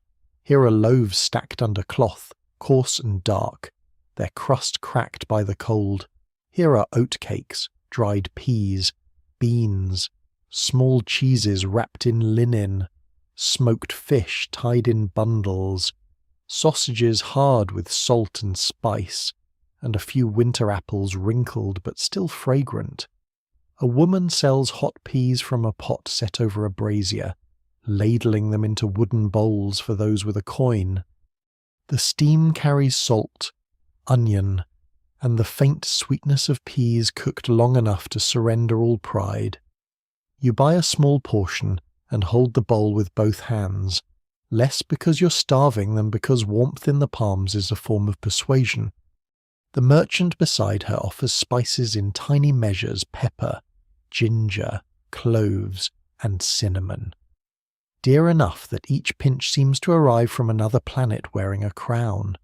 Here are loaves stacked under cloth, coarse and dark, their crust cracked by the cold. Here are oatcakes, dried peas, beans, small cheeses wrapped in linen, smoked fish tied in bundles, sausages hard with salt and spice, and a few winter apples wrinkled but still fragrant. A woman sells hot peas from a pot set over a brazier, ladling them into wooden bowls for those with a coin. The steam carries salt, onion, and the faint sweetness of peas cooked long enough to surrender all pride. You buy a small portion and hold the bowl with both hands, less because you're starving than because warmth in the palms is a form of persuasion. The merchant beside her offers spices in tiny measures: pepper, ginger, cloves, and cinnamon. Dear enough that each pinch seems to arrive from another planet wearing a crown.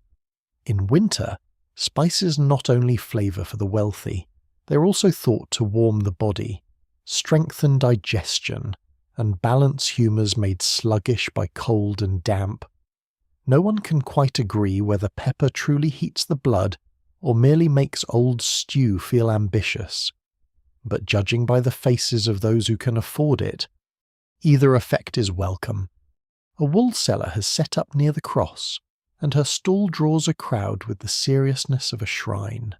In winter, spices not only flavour for the wealthy, they are also thought to warm the body, strengthen digestion, and balance humours made sluggish by cold and damp. No one can quite agree whether pepper truly heats the blood or merely makes old stew feel ambitious. But judging by the faces of those who can afford it, either effect is welcome. A wool seller has set up near the cross, and her stall draws a crowd with the seriousness of a shrine.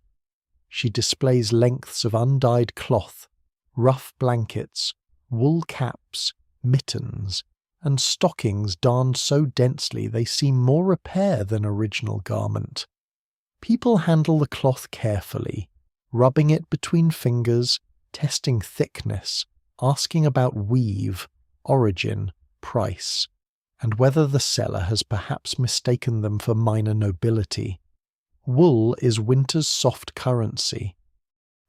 She displays lengths of undyed cloth, rough blankets, wool caps, mittens, and stockings darned so densely they seem more repair than original garment. People handle the cloth carefully, rubbing it between fingers, testing thickness, asking about weave, origin, price, and whether the seller has perhaps mistaken them for minor nobility. Wool is winter's soft currency.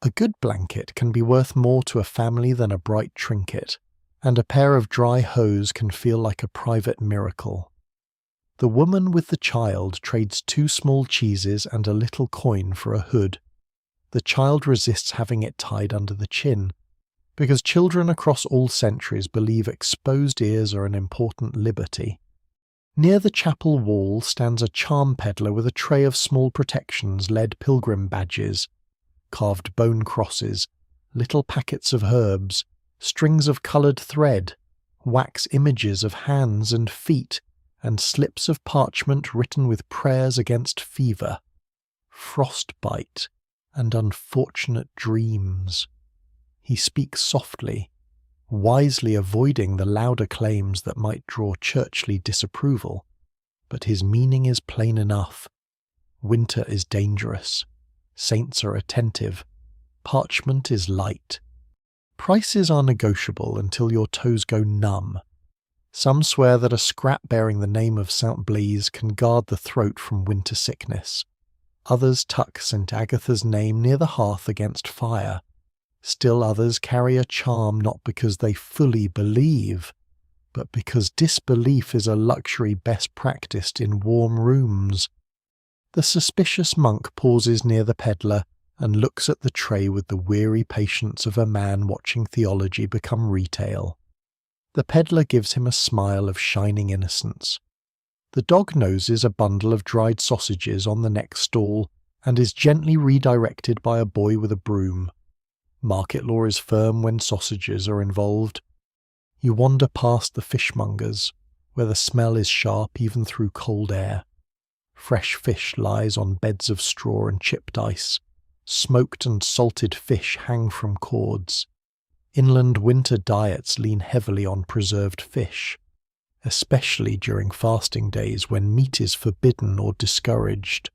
A good blanket can be worth more to a family than a bright trinket, and a pair of dry hose can feel like a private miracle. The woman with the child trades 2 small cheeses and a little coin for a hood. The child resists having it tied under the chin, because children across all centuries believe exposed ears are an important liberty. Near the chapel wall stands a charm peddler with a tray of small protections, lead pilgrim badges, carved bone crosses, little packets of herbs, strings of coloured thread, wax images of hands and feet, and slips of parchment written with prayers against fever, frostbite, and unfortunate dreams. He speaks softly, wisely avoiding the louder claims that might draw churchly disapproval, but his meaning is plain enough. Winter is dangerous. Saints are attentive. Parchment is light. Prices are negotiable until your toes go numb. Some swear that a scrap bearing the name of Saint Blaise can guard the throat from winter sickness. Others tuck St. Agatha's name near the hearth against fire. Still others carry a charm not because they fully believe, but because disbelief is a luxury best practiced in warm rooms. The suspicious monk pauses near the peddler and looks at the tray with the weary patience of a man watching theology become retail. The peddler gives him a smile of shining innocence. The dog noses a bundle of dried sausages on the next stall and is gently redirected by a boy with a broom. Market law is firm when sausages are involved. You wander past the fishmongers, where the smell is sharp even through cold air. Fresh fish lies on beds of straw and chipped ice. Smoked and salted fish hang from cords. Inland winter diets lean heavily on preserved fish, especially during fasting days when meat is forbidden or discouraged.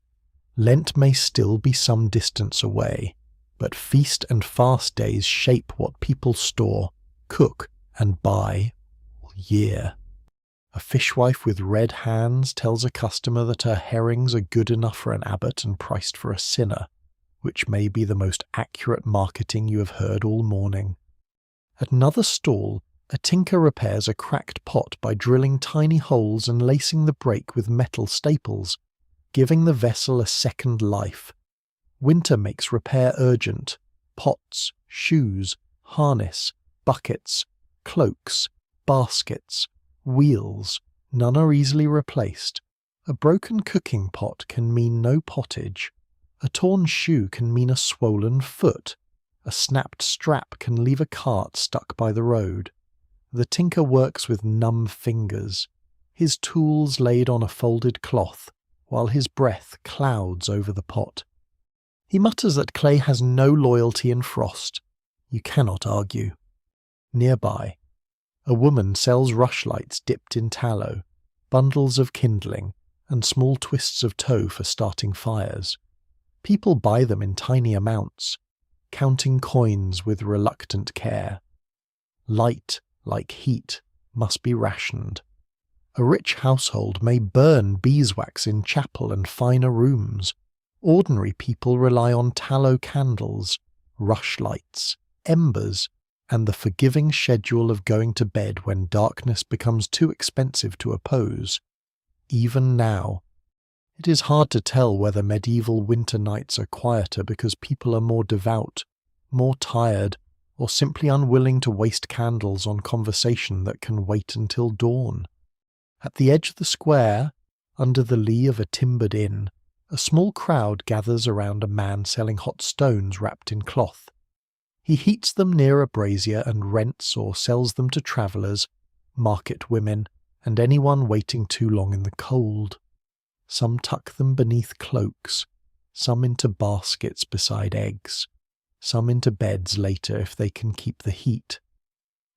Lent may still be some distance away, but feast and fast days shape what people store, cook, and buy all year. A fishwife with red hands tells a customer that her herrings are good enough for an abbot and priced for a sinner, which may be the most accurate marketing you have heard all morning. At another stall, a tinker repairs a cracked pot by drilling tiny holes and lacing the break with metal staples, giving the vessel a second life. Winter makes repair urgent. Pots, shoes, harness, buckets, cloaks, baskets, wheels, none are easily replaced. A broken cooking pot can mean no pottage. A torn shoe can mean a swollen foot. A snapped strap can leave a cart stuck by the road. The tinker works with numb fingers, his tools laid on a folded cloth, while his breath clouds over the pot. He mutters that clay has no loyalty in frost. You cannot argue. Nearby, a woman sells rushlights dipped in tallow, bundles of kindling, and small twists of tow for starting fires. People buy them in tiny amounts, counting coins with reluctant care. Light, like heat, must be rationed. A rich household may burn beeswax in chapel and finer rooms. Ordinary people rely on tallow candles, rushlights, embers, and the forgiving schedule of going to bed when darkness becomes too expensive to oppose. Even now, it is hard to tell whether medieval winter nights are quieter because people are more devout, more tired, or simply unwilling to waste candles on conversation that can wait until dawn. At the edge of the square, under the lee of a timbered inn, a small crowd gathers around a man selling hot stones wrapped in cloth. He heats them near a brazier and rents or sells them to travellers, market women, and anyone waiting too long in the cold. Some tuck them beneath cloaks, some into baskets beside eggs, some into beds later if they can keep the heat.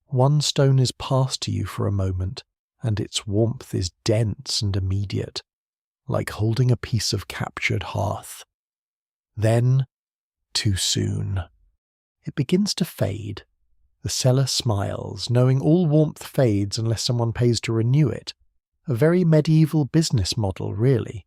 One stone is passed to you for a moment, and its warmth is dense and immediate, like holding a piece of captured hearth. Then, too soon. It begins to fade. The seller smiles, knowing all warmth fades unless someone pays to renew it. A very medieval business model, really.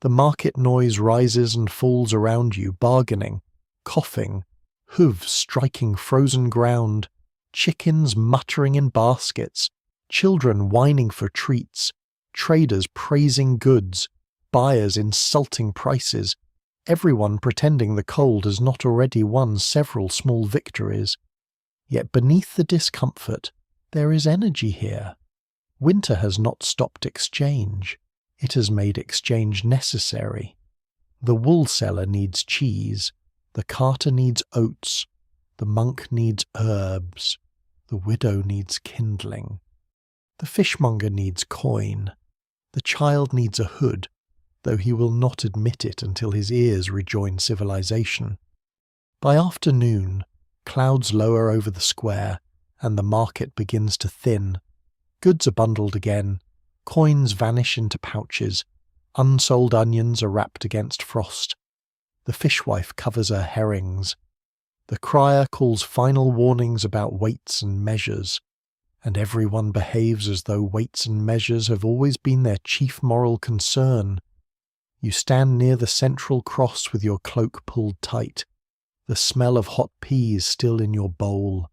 The market noise rises and falls around you, bargaining, coughing, hooves striking frozen ground, chickens muttering in baskets, children whining for treats, traders praising goods, buyers insulting prices, everyone pretending the cold has not already won several small victories. Yet beneath the discomfort, there is energy here. Winter has not stopped exchange. It has made exchange necessary. The wool seller needs cheese. The carter needs oats, the monk needs herbs, the widow needs kindling. The fishmonger needs coin, the child needs a hood, though he will not admit it until his ears rejoin civilization. By afternoon, clouds lower over the square, and the market begins to thin. Goods are bundled again, coins vanish into pouches, unsold onions are wrapped against frost. The fishwife covers her herrings. The crier calls final warnings about weights and measures, and everyone behaves as though weights and measures have always been their chief moral concern. You stand near the central cross with your cloak pulled tight, the smell of hot peas still in your bowl,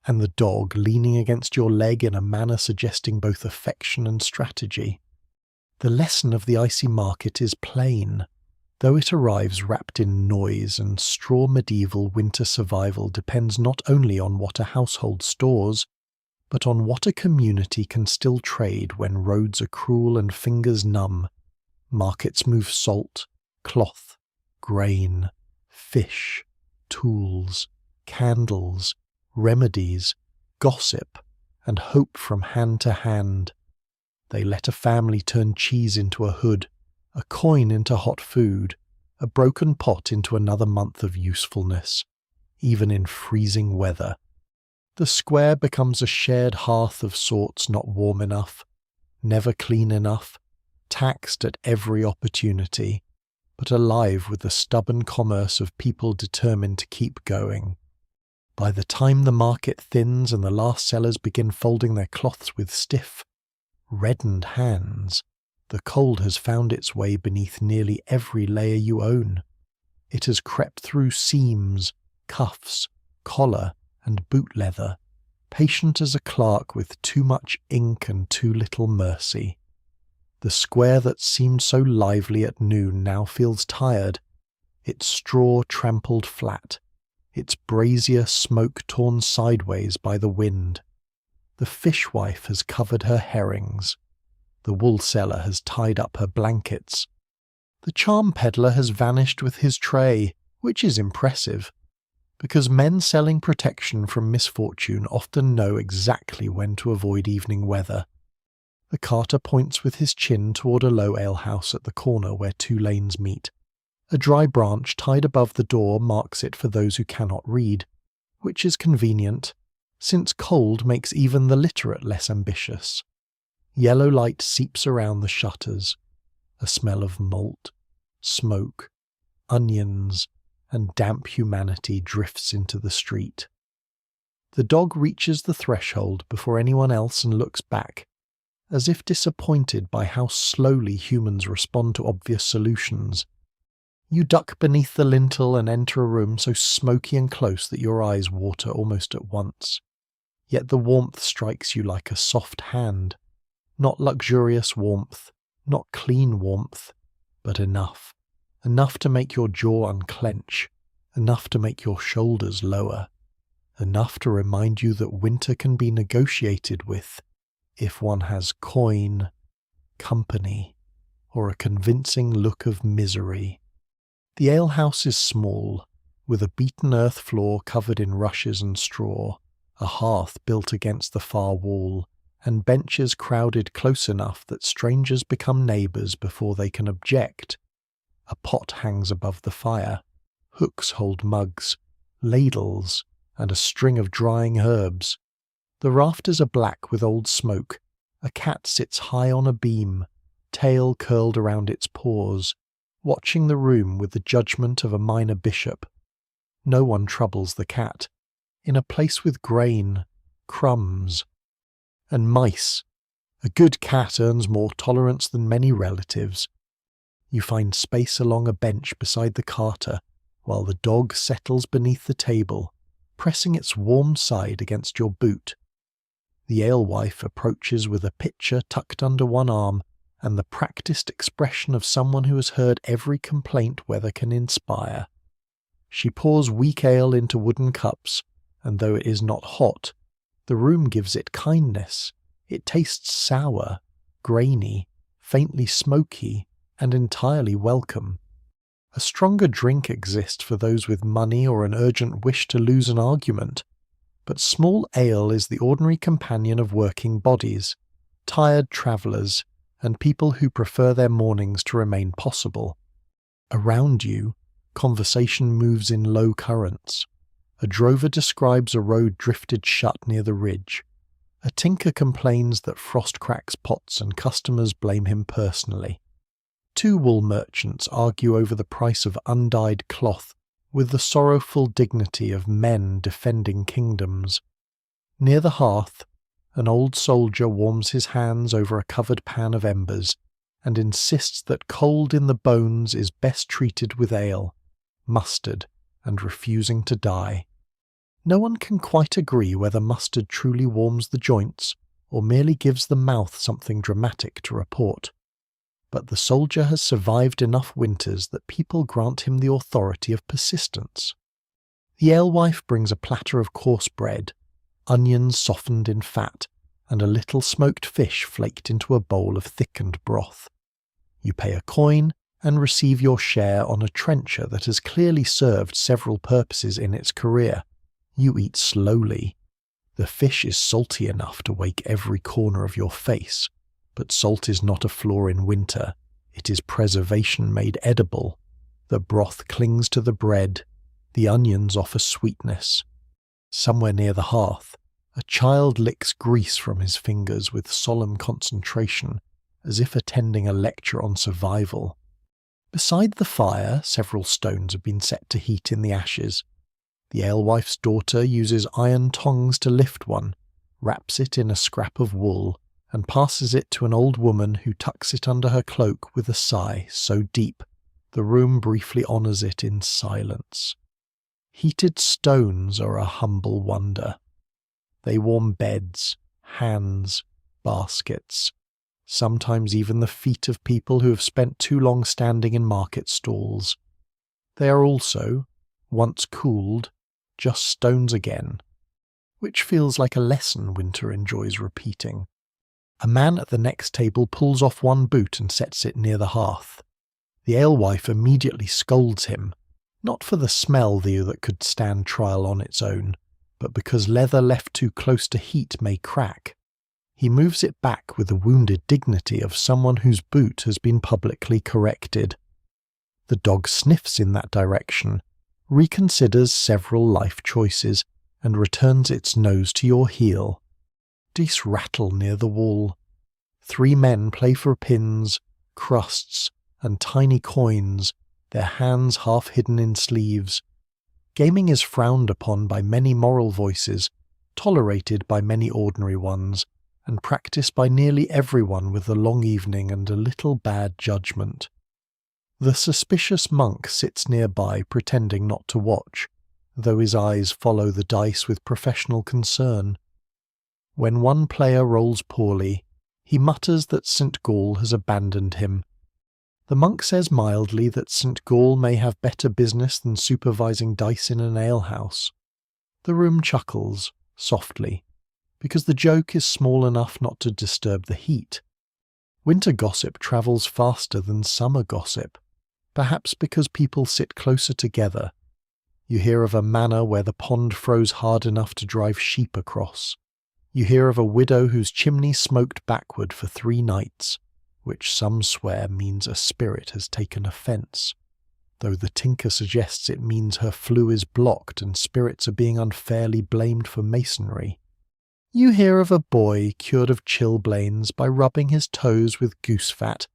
and the dog leaning against your leg in a manner suggesting both affection and strategy. The lesson of the icy market is plain. Though it arrives wrapped in noise and straw, medieval winter survival depends not only on what a household stores, but on what a community can still trade when roads are cruel and fingers numb. Markets move salt, cloth, grain, fish, tools, candles, remedies, gossip, and hope from hand to hand. They let a family turn cheese into a hood, a coin into hot food, a broken pot into another month of usefulness, even in freezing weather. The square becomes a shared hearth of sorts, not warm enough, never clean enough, taxed at every opportunity, but alive with the stubborn commerce of people determined to keep going. By the time the market thins and the last sellers begin folding their cloths with stiff, reddened hands, the cold has found its way beneath nearly every layer you own. It has crept through seams, cuffs, collar, and boot leather, patient as a clerk with too much ink and too little mercy. The square that seemed so lively at noon now feels tired, its straw trampled flat, its brazier smoke torn sideways by the wind. The fishwife has covered her herrings. The wool seller has tied up her blankets. The charm peddler has vanished with his tray, which is impressive, because men selling protection from misfortune often know exactly when to avoid evening weather. The carter points with his chin toward a low alehouse at the corner where two lanes meet. A dry branch tied above the door marks it for those who cannot read, which is convenient, since cold makes even the literate less ambitious. Yellow light seeps around the shutters. A smell of malt, smoke, onions, and damp humanity drifts into the street. The dog reaches the threshold before anyone else and looks back, as if disappointed by how slowly humans respond to obvious solutions. You duck beneath the lintel and enter a room so smoky and close that your eyes water almost at once. Yet the warmth strikes you like a soft hand. Not luxurious warmth, not clean warmth, but enough. Enough to make your jaw unclench, enough to make your shoulders lower, enough to remind you that winter can be negotiated with if one has coin, company, or a convincing look of misery. The alehouse is small, with a beaten earth floor covered in rushes and straw, a hearth built against the far wall, and benches crowded close enough that strangers become neighbours before they can object. A pot hangs above the fire, hooks hold mugs, ladles, and a string of drying herbs. The rafters are black with old smoke. A cat sits high on a beam, tail curled around its paws, watching the room with the judgment of a minor bishop. No one troubles the cat. In a place with grain, crumbs, and mice, a good cat earns more tolerance than many relatives. You find space along a bench beside the carter, while the dog settles beneath the table, pressing its warm side against your boot. The alewife approaches with a pitcher tucked under one arm and the practised expression of someone who has heard every complaint weather can inspire. She pours weak ale into wooden cups, and though it is not hot, the room gives it kindness. It tastes sour, grainy, faintly smoky, and entirely welcome. A stronger drink exists for those with money or an urgent wish to lose an argument, but small ale is the ordinary companion of working bodies, tired travellers, and people who prefer their mornings to remain possible. Around you, conversation moves in low currents. A drover describes a road drifted shut near the ridge. A tinker complains that frost cracks pots and customers blame him personally. Two wool merchants argue over the price of undyed cloth with the sorrowful dignity of men defending kingdoms. Near the hearth, an old soldier warms his hands over a covered pan of embers and insists that cold in the bones is best treated with ale, mustard, and refusing to die. No one can quite agree whether mustard truly warms the joints or merely gives the mouth something dramatic to report. But the soldier has survived enough winters that people grant him the authority of persistence. The alewife brings a platter of coarse bread, onions softened in fat, and a little smoked fish flaked into a bowl of thickened broth. You pay a coin and receive your share on a trencher that has clearly served several purposes in its career. You eat slowly. The fish is salty enough to wake every corner of your face, but salt is not a flaw in winter. It is preservation made edible. The broth clings to the bread. The onions offer sweetness. Somewhere near the hearth, a child licks grease from his fingers with solemn concentration, as if attending a lecture on survival. Beside the fire, several stones have been set to heat in the ashes. The alewife's daughter uses iron tongs to lift one, wraps it in a scrap of wool, and passes it to an old woman who tucks it under her cloak with a sigh so deep the room briefly honours it in silence. Heated stones are a humble wonder. They warm beds, hands, baskets, sometimes even the feet of people who have spent too long standing in market stalls. They are also, once cooled, just stones again, which feels like a lesson winter enjoys repeating. A man at the next table pulls off one boot and sets it near the hearth. The alewife immediately scolds him, not for the smell that could stand trial on its own, but because leather left too close to heat may crack. He moves it back with the wounded dignity of someone whose boot has been publicly corrected. The dog sniffs in that direction, reconsiders several life choices, and returns its nose to your heel. Dice rattle near the wall. 3 men play for pins, crusts, and tiny coins, their hands half hidden in sleeves. Gaming is frowned upon by many moral voices, tolerated by many ordinary ones, and practiced by nearly everyone with a long evening and a little bad judgment. The suspicious monk sits nearby pretending not to watch, though his eyes follow the dice with professional concern. When one player rolls poorly, he mutters that St. Gall has abandoned him. The monk says mildly that St. Gall may have better business than supervising dice in an alehouse. The room chuckles, softly, because the joke is small enough not to disturb the heat. Winter gossip travels faster than summer gossip, perhaps because people sit closer together. You hear of a manor where the pond froze hard enough to drive sheep across. You hear of a widow whose chimney smoked backward for 3 nights, which some swear means a spirit has taken offence, though the tinker suggests it means her flue is blocked and spirits are being unfairly blamed for masonry. You hear of a boy cured of chilblains by rubbing his toes with goose fat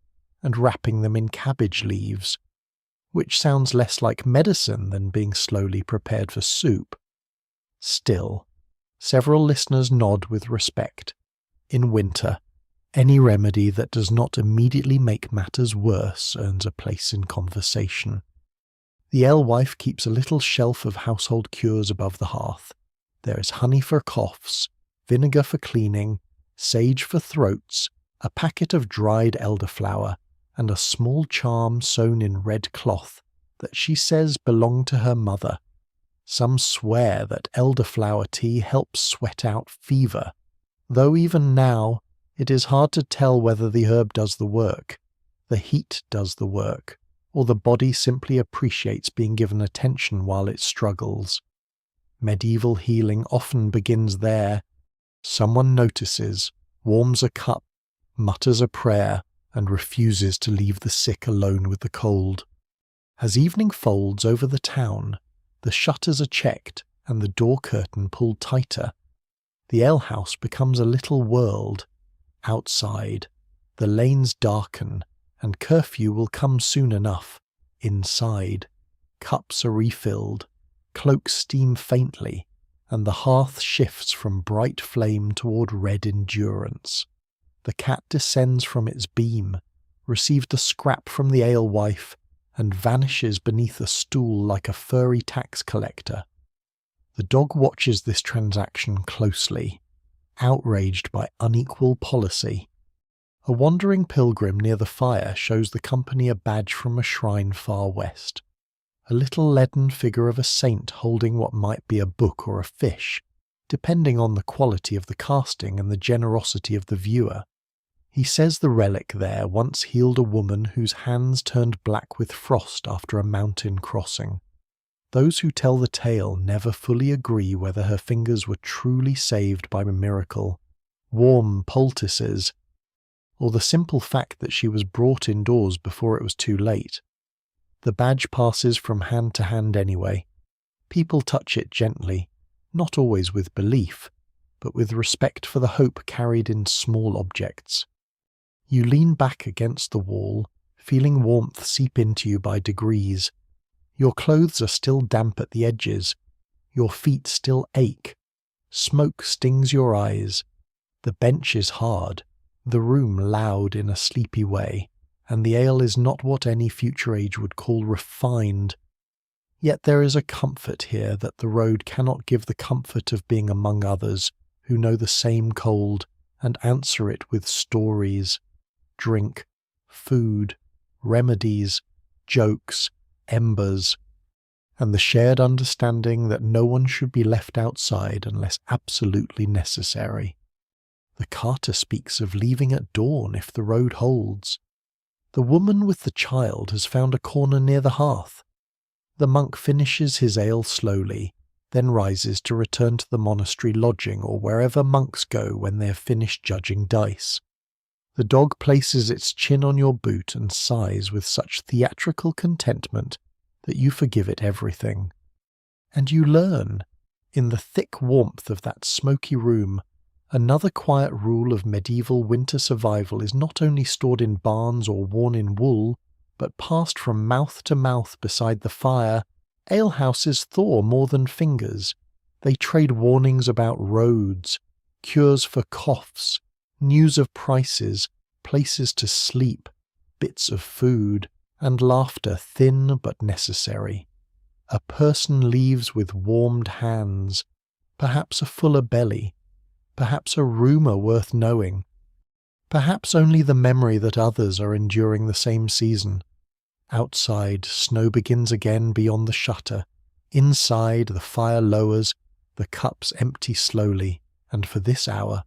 and wrapping them in cabbage leaves, which sounds less like medicine than being slowly prepared for soup. Still, several listeners nod with respect. In winter, any remedy that does not immediately make matters worse earns a place in conversation. The alewife keeps a little shelf of household cures above the hearth. There is honey for coughs, vinegar for cleaning, sage for throats, a packet of dried elderflower, and a small charm sewn in red cloth that she says belonged to her mother. Some swear that elderflower tea helps sweat out fever, though even now it is hard to tell whether the herb does the work, the heat does the work, or the body simply appreciates being given attention while it struggles. Medieval healing often begins there. Someone notices, warms a cup, mutters a prayer, and refuses to leave the sick alone with the cold. As evening folds over the town, the shutters are checked and the door curtain pulled tighter. The alehouse becomes a little world. Outside, the lanes darken, and curfew will come soon enough. Inside, cups are refilled, cloaks steam faintly, and the hearth shifts from bright flame toward red endurance. The cat descends from its beam, received a scrap from the alewife, and vanishes beneath a stool like a furry tax collector. The dog watches this transaction closely, outraged by unequal policy. A wandering pilgrim near the fire shows the company a badge from a shrine far west. A little leaden figure of a saint holding what might be a book or a fish, depending on the quality of the casting and the generosity of the viewer. He says the relic there once healed a woman whose hands turned black with frost after a mountain crossing. Those who tell the tale never fully agree whether her fingers were truly saved by a miracle, warm poultices, or the simple fact that she was brought indoors before it was too late. The badge passes from hand to hand anyway. People touch it gently, not always with belief, but with respect for the hope carried in small objects. You lean back against the wall, feeling warmth seep into you by degrees. Your clothes are still damp at the edges. Your feet still ache. Smoke stings your eyes. The bench is hard, the room loud in a sleepy way, and the ale is not what any future age would call refined. Yet there is a comfort here that the road cannot give, the comfort of being among others who know the same cold and answer it with stories, drink, food, remedies, jokes, embers, and the shared understanding that no one should be left outside unless absolutely necessary. The carter speaks of leaving at dawn if the road holds. The woman with the child has found a corner near the hearth. The monk finishes his ale slowly, then rises to return to the monastery lodging or wherever monks go when they have finished judging dice. The dog places its chin on your boot and sighs with such theatrical contentment that you forgive it everything. And you learn, in the thick warmth of that smoky room, another quiet rule of medieval winter survival is not only stored in barns or worn in wool, but passed from mouth to mouth beside the fire. Alehouses thaw more than fingers. They trade warnings about roads, cures for coughs, news of prices, places to sleep, bits of food, and laughter thin but necessary. A person leaves with warmed hands, perhaps a fuller belly, perhaps a rumour worth knowing, perhaps only the memory that others are enduring the same season. Outside, snow begins again beyond the shutter. Inside, the fire lowers, the cups empty slowly, and for this hour,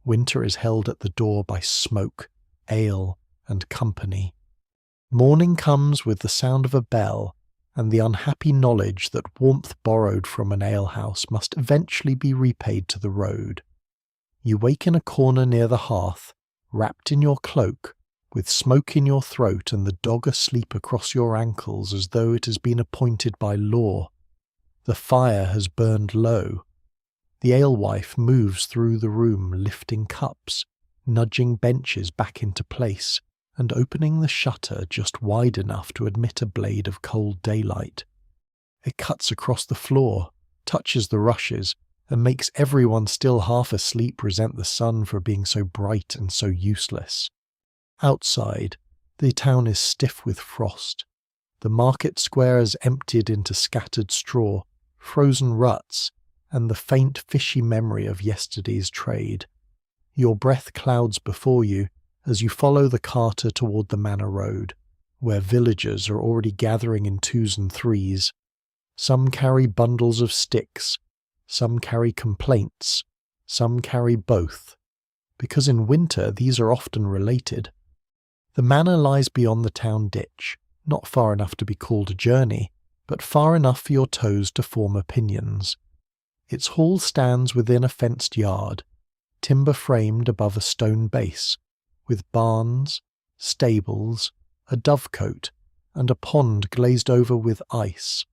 winter is held at the door by smoke, ale, and company. Morning comes with the sound of a bell, and the unhappy knowledge that warmth borrowed from an alehouse must eventually be repaid to the road. You wake in a corner near the hearth, wrapped in your cloak, with smoke in your throat and the dog asleep across your ankles as though it has been appointed by law. The fire has burned low. The alewife moves through the room, lifting cups, nudging benches back into place, and opening the shutter just wide enough to admit a blade of cold daylight. It cuts across the floor, touches the rushes, and makes everyone still half asleep resent the sun for being so bright and so useless. Outside, the town is stiff with frost. The market square is emptied into scattered straw, frozen ruts, and the faint fishy memory of yesterday's trade. Your breath clouds before you as you follow the carter toward the manor road, where villagers are already gathering in twos and threes. Some carry bundles of sticks, some carry complaints, some carry both, because in winter these are often related. The manor lies beyond the town ditch, not far enough to be called a journey, but far enough for your toes to form opinions. Its hall stands within a fenced yard, timber framed above a stone base, with barns, stables, a dovecote, and a pond glazed over with ice.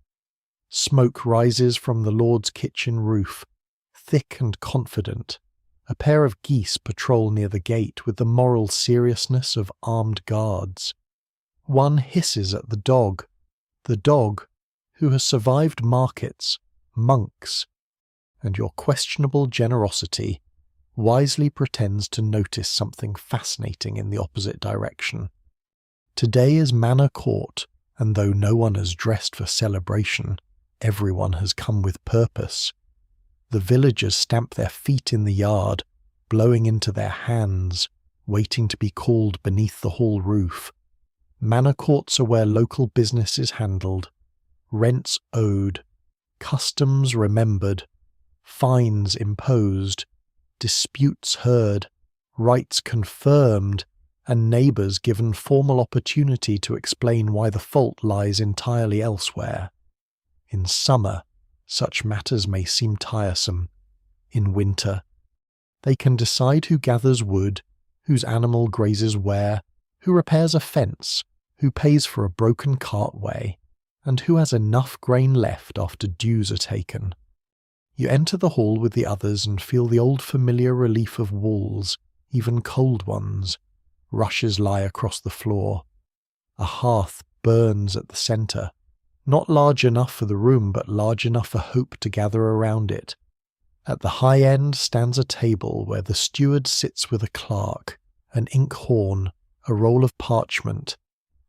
Smoke rises from the Lord's kitchen roof, thick and confident. A pair of geese patrol near the gate with the moral seriousness of armed guards. One hisses at the dog, who has survived markets, monks, and your questionable generosity wisely pretends to notice something fascinating in the opposite direction. Today is Manor Court, and though no one has dressed for celebration, everyone has come with purpose. The villagers stamp their feet in the yard, blowing into their hands, waiting to be called beneath the hall roof. Manor courts are where local business is handled, rents owed, customs remembered, fines imposed, disputes heard, rights confirmed, and neighbours given formal opportunity to explain why the fault lies entirely elsewhere. In summer, such matters may seem tiresome. In winter, they can decide who gathers wood, whose animal grazes where, who repairs a fence, who pays for a broken cartway, and who has enough grain left after dues are taken. You enter the hall with the others and feel the old familiar relief of walls, even cold ones. Rushes lie across the floor. A hearth burns at the centre, not large enough for the room but large enough for hope to gather around it. At the high end stands a table where the steward sits with a clerk, an inkhorn, a roll of parchment,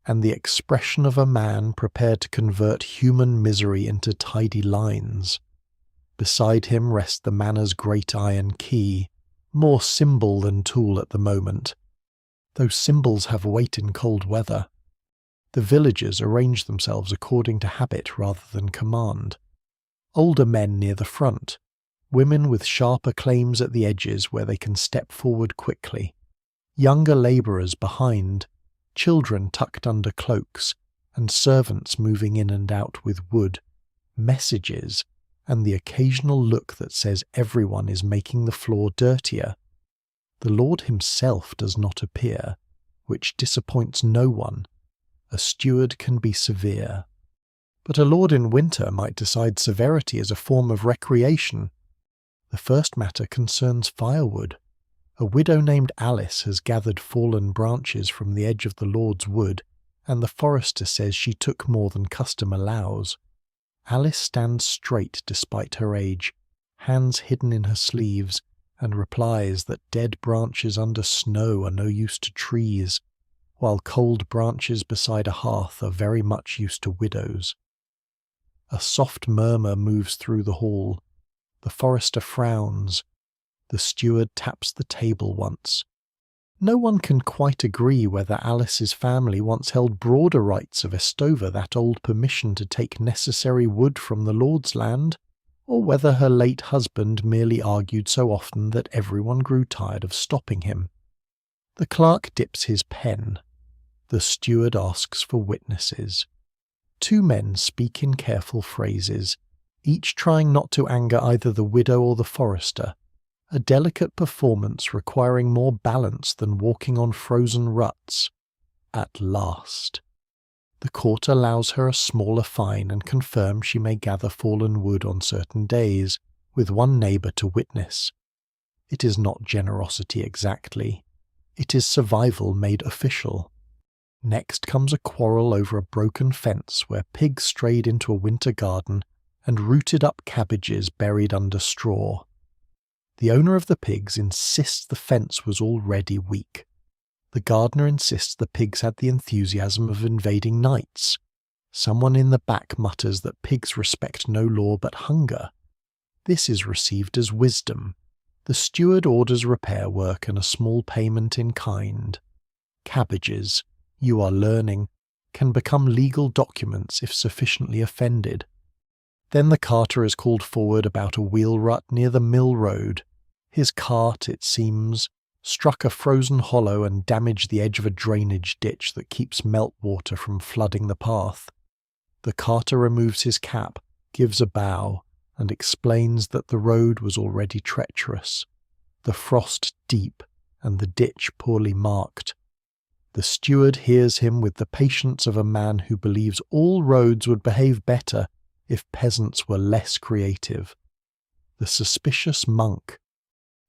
and the expression of a man prepared to convert human misery into tidy lines. Beside him rests the manor's great iron key, more symbol than tool at the moment. Those symbols have weight in cold weather. The villagers arrange themselves according to habit rather than command. Older men near the front, women with sharper claims at the edges where they can step forward quickly, younger labourers behind, children tucked under cloaks, and servants moving in and out with wood, messages, and the occasional look that says everyone is making the floor dirtier. The Lord himself does not appear, which disappoints no one. A steward can be severe. But a lord in winter might decide severity as a form of recreation. The first matter concerns firewood. A widow named Alice has gathered fallen branches from the edge of the Lord's wood, and the forester says she took more than custom allows. Alice stands straight despite her age, hands hidden in her sleeves, and replies that dead branches under snow are no use to trees, while cold branches beside a hearth are very much use to widows. A soft murmur moves through the hall. The forester frowns. The steward taps the table once. No one can quite agree whether Alice's family once held broader rights of Estover that old permission to take necessary wood from the Lord's land, or whether her late husband merely argued so often that everyone grew tired of stopping him. The clerk dips his pen. The steward asks for witnesses. Two men speak in careful phrases, each trying not to anger either the widow or the forester, a delicate performance requiring more balance than walking on frozen ruts. At last. The court allows her a smaller fine and confirms she may gather fallen wood on certain days, with one neighbour to witness. It is not generosity exactly. It is survival made official. Next comes a quarrel over a broken fence where pigs strayed into a winter garden and rooted up cabbages buried under straw. The owner of the pigs insists the fence was already weak. The gardener insists the pigs had the enthusiasm of invading knights. Someone in the back mutters that pigs respect no law but hunger. This is received as wisdom. The steward orders repair work and a small payment in kind. Cabbages, you are learning, can become legal documents if sufficiently offended. Then the carter is called forward about a wheel rut near the mill road. His cart, it seems, struck a frozen hollow and damaged the edge of a drainage ditch that keeps meltwater from flooding the path. The carter removes his cap, gives a bow, and explains that the road was already treacherous, the frost deep and the ditch poorly marked. The steward hears him with the patience of a man who believes all roads would behave better if peasants were less creative. The suspicious monk,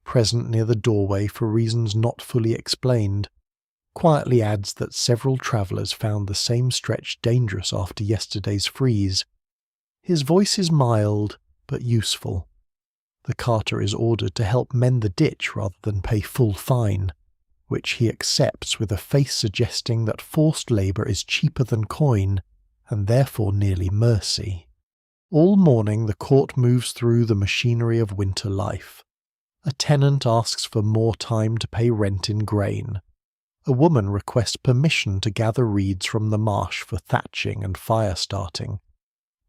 present near the doorway for reasons not fully explained, quietly adds that several travellers found the same stretch dangerous after yesterday's freeze. His voice is mild, but useful. The carter is ordered to help mend the ditch rather than pay full fine, which he accepts with a face suggesting that forced labour is cheaper than coin, and therefore nearly mercy. All morning the court moves through the machinery of winter life. A tenant asks for more time to pay rent in grain. A woman requests permission to gather reeds from the marsh for thatching and fire starting.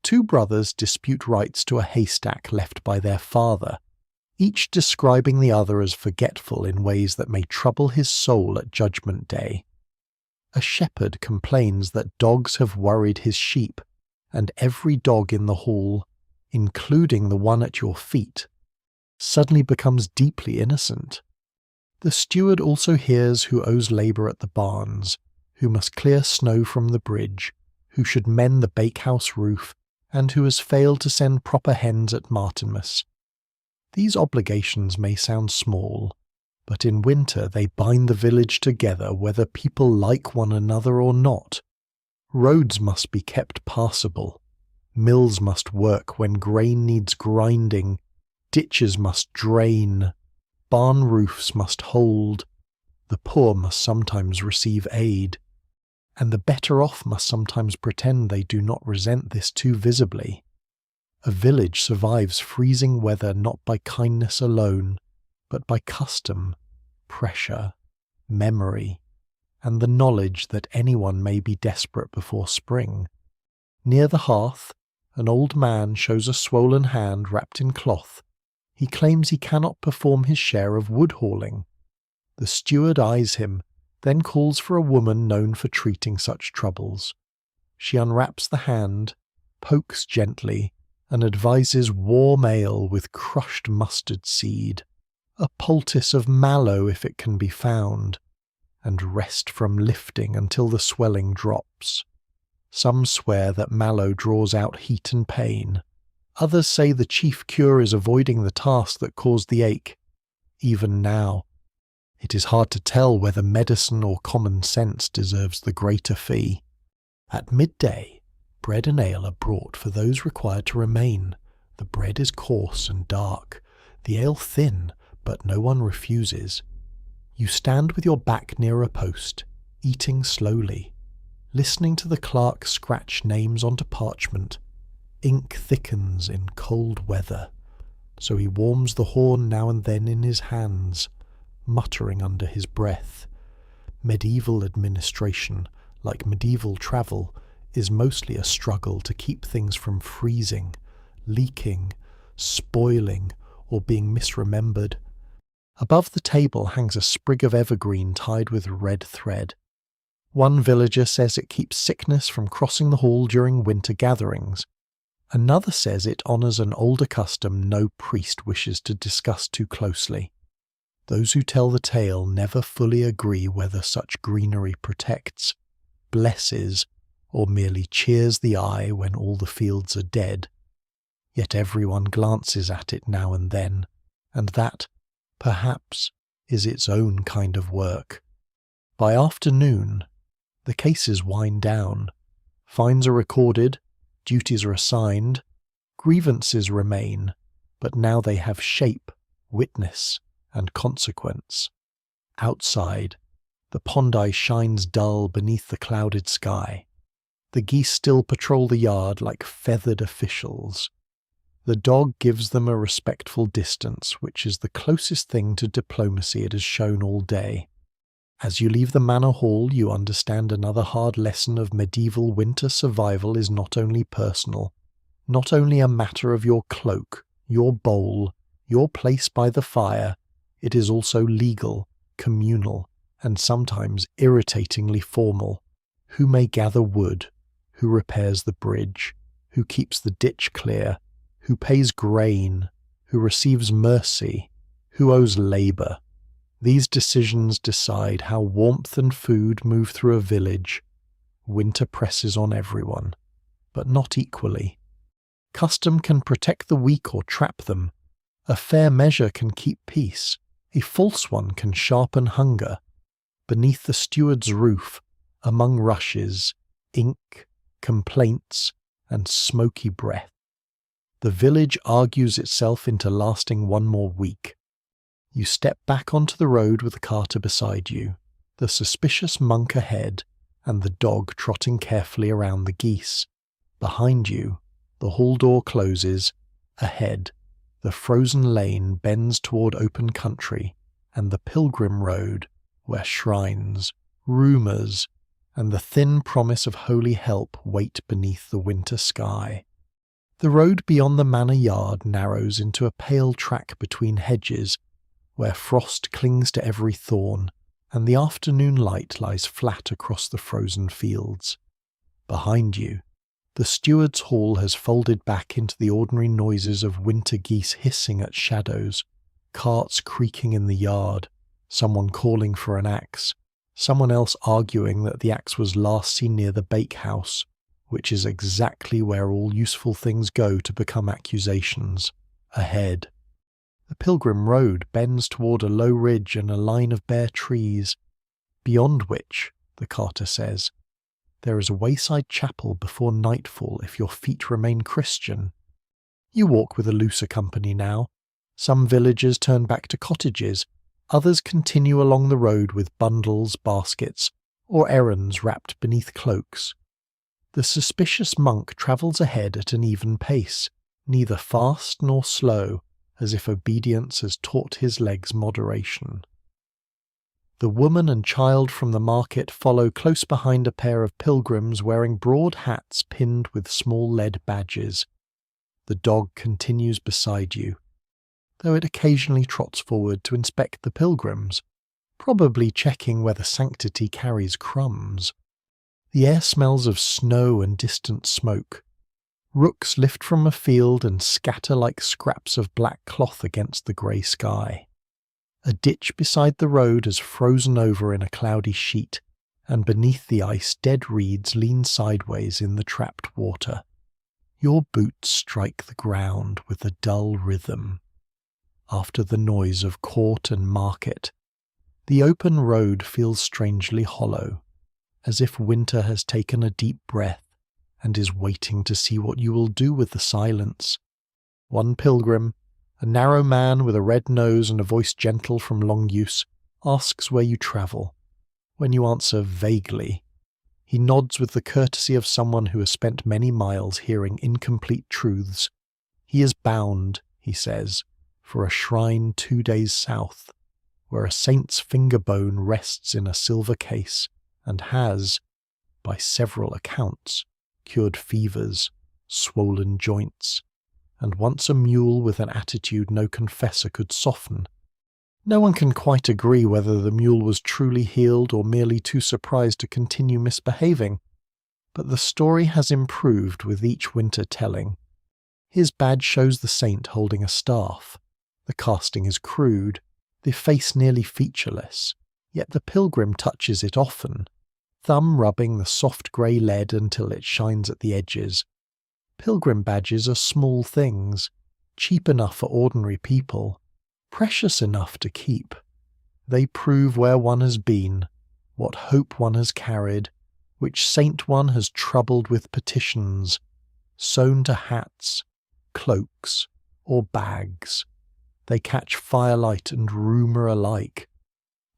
Two brothers dispute rights to a haystack left by their father, each describing the other as forgetful in ways that may trouble his soul at Judgment Day. A shepherd complains that dogs have worried his sheep, and every dog in the hall, including the one at your feet, suddenly becomes deeply innocent. The steward also hears who owes labour at the barns, who must clear snow from the bridge, who should mend the bakehouse roof, and who has failed to send proper hens at Martinmas. These obligations may sound small, but in winter they bind the village together whether people like one another or not. Roads must be kept passable, mills must work when grain needs grinding, ditches must drain, barn roofs must hold, the poor must sometimes receive aid, and the better off must sometimes pretend they do not resent this too visibly. A village survives freezing weather not by kindness alone, but by custom, pressure, memory, and the knowledge that anyone may be desperate before spring. Near the hearth, an old man shows a swollen hand wrapped in cloth. He claims he cannot perform his share of wood hauling. The steward eyes him, then calls for a woman known for treating such troubles. She unwraps the hand, pokes gently, and advises warm ale with crushed mustard seed, a poultice of mallow if it can be found, and rest from lifting until the swelling drops. Some swear that mallow draws out heat and pain. Others say the chief cure is avoiding the task that caused the ache. Even now, it is hard to tell whether medicine or common sense deserves the greater fee. At midday, bread and ale are brought for those required to remain. The bread is coarse and dark, the ale thin, but no one refuses. You stand with your back near a post, eating slowly, listening to the clerk scratch names onto parchment. Ink thickens in cold weather, so he warms the horn now and then in his hands, muttering under his breath. Medieval administration, like medieval travel, is mostly a struggle to keep things from freezing, leaking, spoiling, or being misremembered. Above the table hangs a sprig of evergreen tied with red thread. One villager says it keeps sickness from crossing the hall during winter gatherings. Another says it honours an older custom no priest wishes to discuss too closely. Those who tell the tale never fully agree whether such greenery protects, blesses, or merely cheers the eye when all the fields are dead. Yet everyone glances at it now and then, and that, perhaps, is its own kind of work. By afternoon, the cases wind down. Fines are recorded, duties are assigned, grievances remain, but now they have shape, witness, and consequence. Outside, the pond-eye shines dull beneath the clouded sky. The geese still patrol the yard like feathered officials. The dog gives them a respectful distance, which is the closest thing to diplomacy it has shown all day. As you leave the manor hall, you understand another hard lesson of medieval winter survival is not only personal, not only a matter of your cloak, your bowl, your place by the fire, it is also legal, communal, and sometimes irritatingly formal. Who may gather wood? Who repairs the bridge? Who keeps the ditch clear? Who pays grain? Who receives mercy? Who owes labour? These decisions decide how warmth and food move through a village. Winter presses on everyone, but not equally. Custom can protect the weak or trap them. A fair measure can keep peace. A false one can sharpen hunger. Beneath the steward's roof, among rushes, ink, complaints, and smoky breath, the village argues itself into lasting one more week. You step back onto the road with the carter beside you, the suspicious monk ahead, and the dog trotting carefully around the geese. Behind you, the hall door closes. Ahead, the frozen lane bends toward open country, and the pilgrim road, where shrines, rumours, and the thin promise of holy help wait beneath the winter sky. The road beyond the manor yard narrows into a pale track between hedges, where frost clings to every thorn, and the afternoon light lies flat across the frozen fields. Behind you, the steward's hall has folded back into the ordinary noises of winter geese hissing at shadows, carts creaking in the yard, someone calling for an axe, someone else arguing that the axe was last seen near the bakehouse, which is exactly where all useful things go to become accusations. Ahead, the pilgrim road bends toward a low ridge and a line of bare trees, beyond which, the carter says, there is a wayside chapel before nightfall if your feet remain Christian. You walk with a looser company now. Some villagers turn back to cottages, others continue along the road with bundles, baskets, or errands wrapped beneath cloaks. The suspicious monk travels ahead at an even pace, neither fast nor slow, as if obedience has taught his legs moderation. The woman and child from the market follow close behind a pair of pilgrims wearing broad hats pinned with small lead badges. The dog continues beside you, though it occasionally trots forward to inspect the pilgrims, probably checking whether sanctity carries crumbs. The air smells of snow and distant smoke. Rooks lift from a field and scatter like scraps of black cloth against the grey sky. A ditch beside the road has frozen over in a cloudy sheet, and beneath the ice dead reeds lean sideways in the trapped water. Your boots strike the ground with a dull rhythm. After the noise of court and market, the open road feels strangely hollow, as if winter has taken a deep breath and is waiting to see what you will do with the silence. One pilgrim, a narrow man with a red nose and a voice gentle from long use, asks where you travel. When you answer vaguely, he nods with the courtesy of someone who has spent many miles hearing incomplete truths. He is bound, he says, for a shrine 2 days south, where a saint's finger bone rests in a silver case and has, by several accounts, cured fevers, swollen joints, and once a mule with an attitude no confessor could soften. No one can quite agree whether the mule was truly healed or merely too surprised to continue misbehaving, but the story has improved with each winter telling. His badge shows the saint holding a staff. The casting is crude, the face nearly featureless, yet the pilgrim touches it often, thumb rubbing the soft grey lead until it shines at the edges. Pilgrim badges are small things, cheap enough for ordinary people, precious enough to keep. They prove where one has been, what hope one has carried, which saint one has troubled with petitions, sewn to hats, cloaks, or bags. They catch firelight and rumour alike.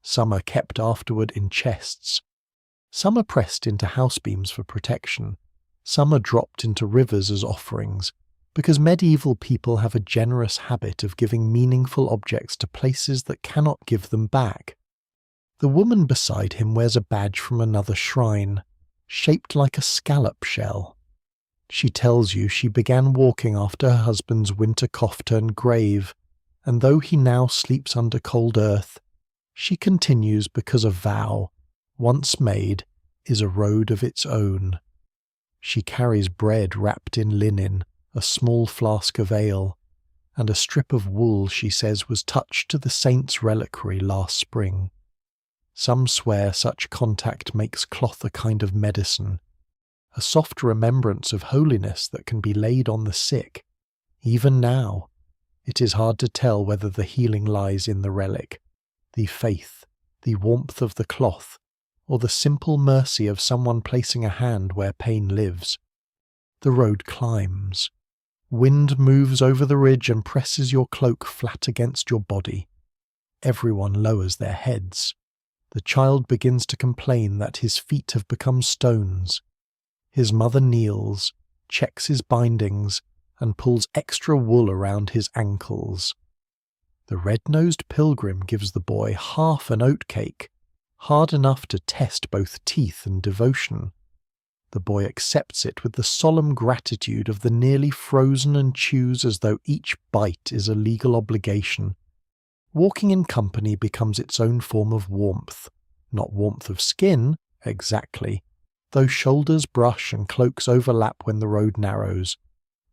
Some are kept afterward in chests. Some are pressed into housebeams for protection. Some are dropped into rivers as offerings, because medieval people have a generous habit of giving meaningful objects to places that cannot give them back. The woman beside him wears a badge from another shrine, shaped like a scallop shell. She tells you she began walking after her husband's winter cough turned grave, and though he now sleeps under cold earth, She continues because a vow, once made, is a road of its own. She carries bread wrapped in linen, a small flask of ale, and a strip of wool she says was touched to the saint's reliquary last spring. Some swear such contact makes cloth a kind of medicine, a soft remembrance of holiness that can be laid on the sick. Even now, it is hard to tell whether the healing lies in the relic, the faith, the warmth of the cloth, or the simple mercy of someone placing a hand where pain lives. The road climbs. Wind moves over the ridge and presses your cloak flat against your body. Everyone lowers their heads. The child begins to complain that his feet have become stones. His mother kneels, checks his bindings, and pulls extra wool around his ankles. The red-nosed pilgrim gives the boy half an oatcake, hard enough to test both teeth and devotion. The boy accepts it with the solemn gratitude of the nearly frozen and chews as though each bite is a legal obligation. Walking in company becomes its own form of warmth, not warmth of skin, exactly, though shoulders brush and cloaks overlap when the road narrows,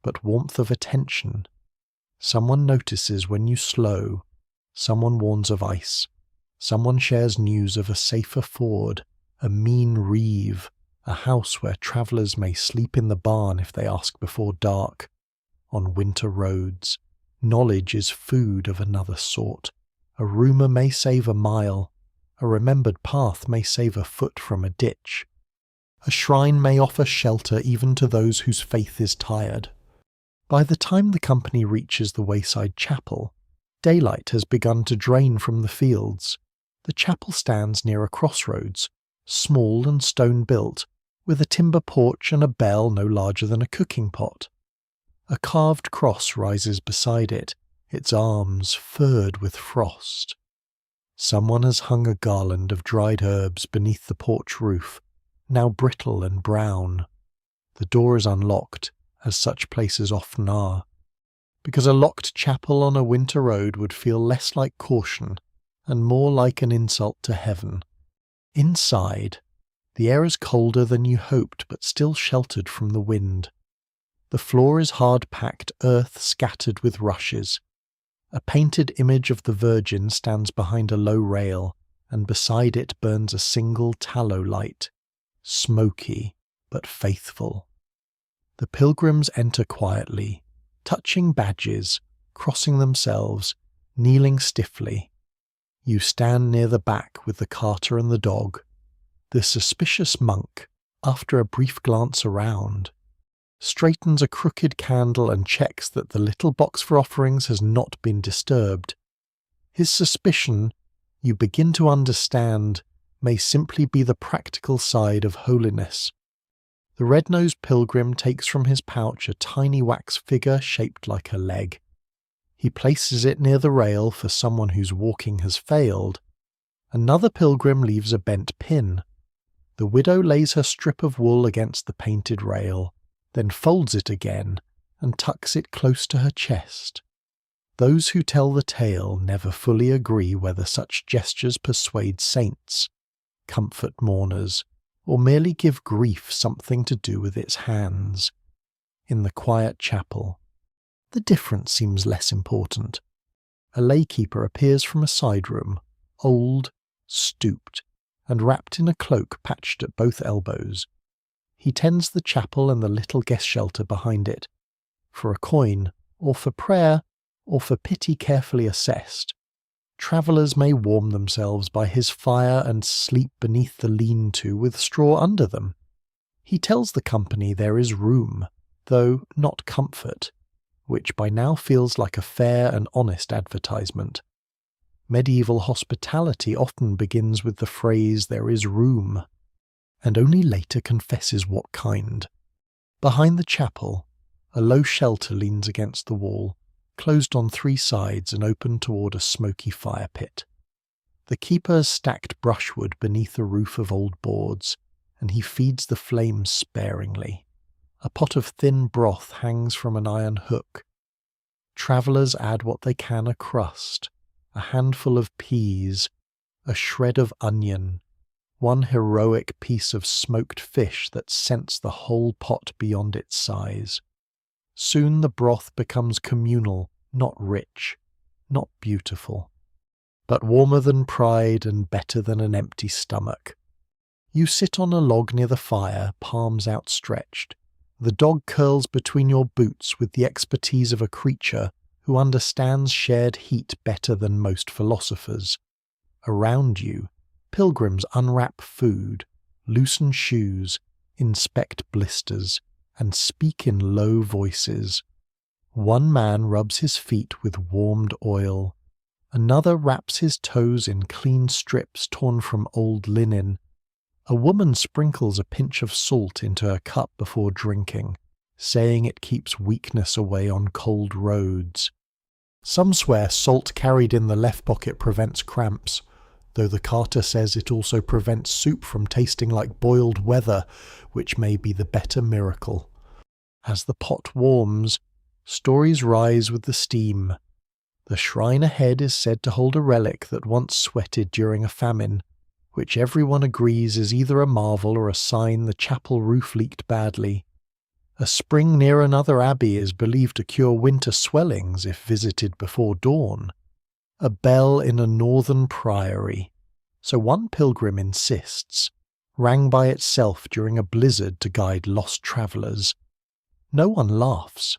but warmth of attention. Someone notices when you slow, someone warns of ice, someone shares news of a safer ford, a mean reeve, a house where travellers may sleep in the barn if they ask before dark. On winter roads, knowledge is food of another sort. A rumour may save a mile, a remembered path may save a foot from a ditch. A shrine may offer shelter even to those whose faith is tired. By the time the company reaches the wayside chapel, daylight has begun to drain from the fields. The chapel stands near a crossroads, small and stone-built, with a timber porch and a bell no larger than a cooking pot. A carved cross rises beside it, its arms furred with frost. Someone has hung a garland of dried herbs beneath the porch roof, now brittle and brown. The door is unlocked, as such places often are, because a locked chapel on a winter road would feel less like caution and more like an insult to heaven. Inside, the air is colder than you hoped, but still sheltered from the wind. The floor is hard-packed earth scattered with rushes. A painted image of the Virgin stands behind a low rail, and beside it burns a single tallow light, smoky but faithful. The pilgrims enter quietly, touching badges, crossing themselves, kneeling stiffly. You stand near the back with the carter and the dog. The suspicious monk, after a brief glance around, straightens a crooked candle and checks that the little box for offerings has not been disturbed. His suspicion, you begin to understand, may simply be the practical side of holiness. The red-nosed pilgrim takes from his pouch a tiny wax figure shaped like a leg. He places it near the rail for someone whose walking has failed. Another pilgrim leaves a bent pin. The widow lays her strip of wool against the painted rail, then folds it again and tucks it close to her chest. Those who tell the tale never fully agree whether such gestures persuade saints, comfort mourners, or merely give grief something to do with its hands. In the quiet chapel, the difference seems less important. A laykeeper appears from a side room, old, stooped, and wrapped in a cloak patched at both elbows. He tends the chapel and the little guest shelter behind it. For a coin, or for prayer, or for pity carefully assessed, travellers may warm themselves by his fire and sleep beneath the lean-to with straw under them. He tells the company there is room, though not comfort, which by now feels like a fair and honest advertisement. Medieval hospitality often begins with the phrase "there is room," and only later confesses what kind. Behind the chapel, a low shelter leans against the wall, closed on three sides and open toward a smoky fire pit. The keeper has stacked brushwood beneath a roof of old boards, and he feeds the flames sparingly. A pot of thin broth hangs from an iron hook. Travellers add what they can: a crust, a handful of peas, a shred of onion, one heroic piece of smoked fish that scents the whole pot beyond its size. Soon the broth becomes communal, not rich, not beautiful, but warmer than pride and better than an empty stomach. You sit on a log near the fire, palms outstretched. The dog curls between your boots with the expertise of a creature who understands shared heat better than most philosophers. Around you, pilgrims unwrap food, loosen shoes, inspect blisters, and speak in low voices. One man rubs his feet with warmed oil. Another wraps his toes in clean strips torn from old linen. A woman sprinkles a pinch of salt into her cup before drinking, saying it keeps weakness away on cold roads. Some swear salt carried in the left pocket prevents cramps, though the carter says it also prevents soup from tasting like boiled weather, which may be the better miracle. As the pot warms, stories rise with the steam. The shrine ahead is said to hold a relic that once sweated during a famine, which everyone agrees is either a marvel or a sign the chapel roof leaked badly. A spring near another abbey is believed to cure winter swellings if visited before dawn. A bell in a northern priory, so one pilgrim insists, rang by itself during a blizzard to guide lost travellers. No one laughs.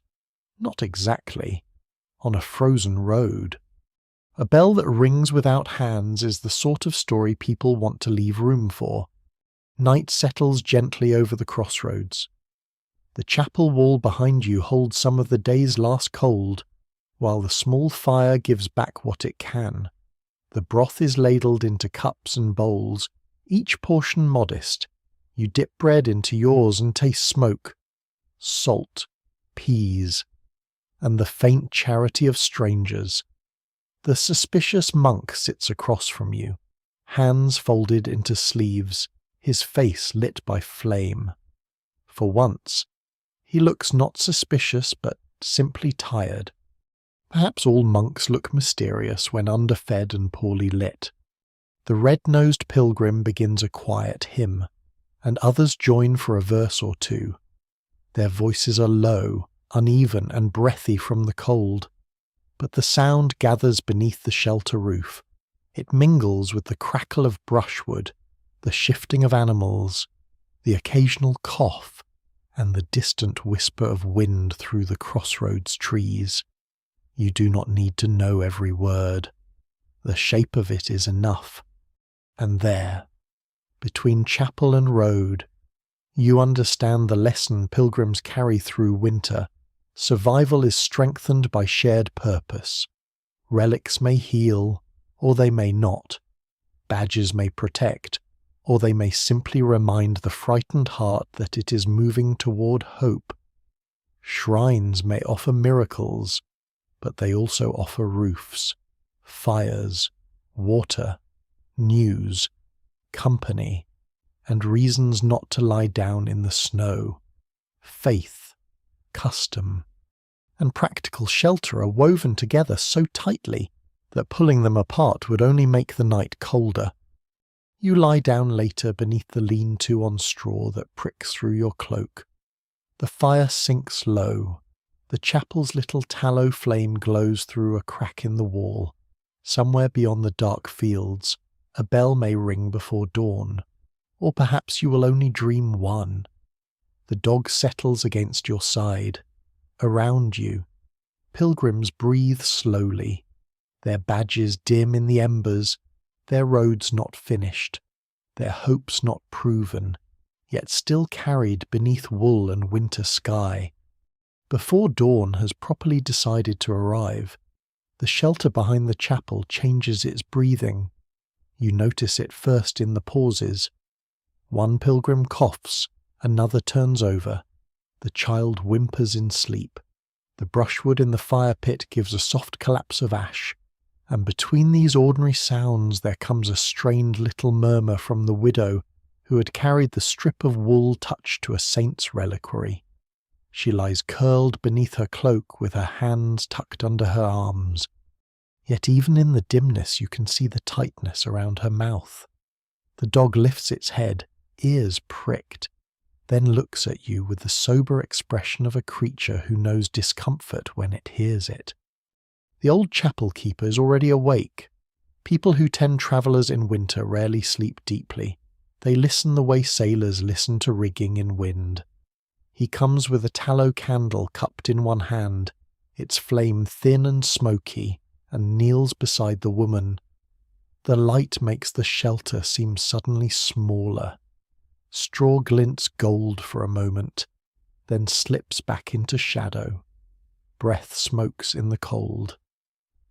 Not exactly. On a frozen road. A bell that rings without hands is the sort of story people want to leave room for. Night settles gently over the crossroads. The chapel wall behind you holds some of the day's last cold, while the small fire gives back what it can. The broth is ladled into cups and bowls, each portion modest. You dip bread into yours and taste smoke, salt, peas, and the faint charity of strangers. The suspicious monk sits across from you, hands folded into sleeves, his face lit by flame. For once, he looks not suspicious but simply tired. Perhaps all monks look mysterious when underfed and poorly lit. The red-nosed pilgrim begins a quiet hymn, and others join for a verse or two. Their voices are low, uneven and breathy from the cold, but the sound gathers beneath the shelter roof. It mingles with the crackle of brushwood, the shifting of animals, the occasional cough, and the distant whisper of wind through the crossroads trees. You do not need to know every word. The shape of it is enough. And there, between chapel and road, you understand the lesson pilgrims carry through winter. Survival is strengthened by shared purpose. Relics may heal, or they may not. Badges may protect, or they may simply remind the frightened heart that it is moving toward hope. Shrines may offer miracles, but they also offer roofs, fires, water, news, company, and reasons not to lie down in the snow. Faith, custom, and practical shelter are woven together so tightly that pulling them apart would only make the night colder. You lie down later beneath the lean-to on straw that pricks through your cloak. The fire sinks low. The chapel's little tallow flame glows through a crack in the wall. Somewhere beyond the dark fields, a bell may ring before dawn, or perhaps you will only dream one. The dog settles against your side. Around you, pilgrims breathe slowly, their badges dim in the embers, their roads not finished, their hopes not proven, yet still carried beneath wool and winter sky. Before dawn has properly decided to arrive, the shelter behind the chapel changes its breathing. You notice it first in the pauses. One pilgrim coughs, another turns over. The child whimpers in sleep. The brushwood in the fire pit gives a soft collapse of ash, and between these ordinary sounds there comes a strained little murmur from the widow who had carried the strip of wool touched to a saint's reliquary. She lies curled beneath her cloak with her hands tucked under her arms. Yet even in the dimness you can see the tightness around her mouth. The dog lifts its head, ears pricked, then looks at you with the sober expression of a creature who knows discomfort when it hears it. The old chapel keeper is already awake. People who tend travellers in winter rarely sleep deeply. They listen the way sailors listen to rigging in wind. He comes with a tallow candle cupped in one hand, its flame thin and smoky, and kneels beside the woman. The light makes the shelter seem suddenly smaller. Straw glints gold for a moment, then slips back into shadow. Breath smokes in the cold.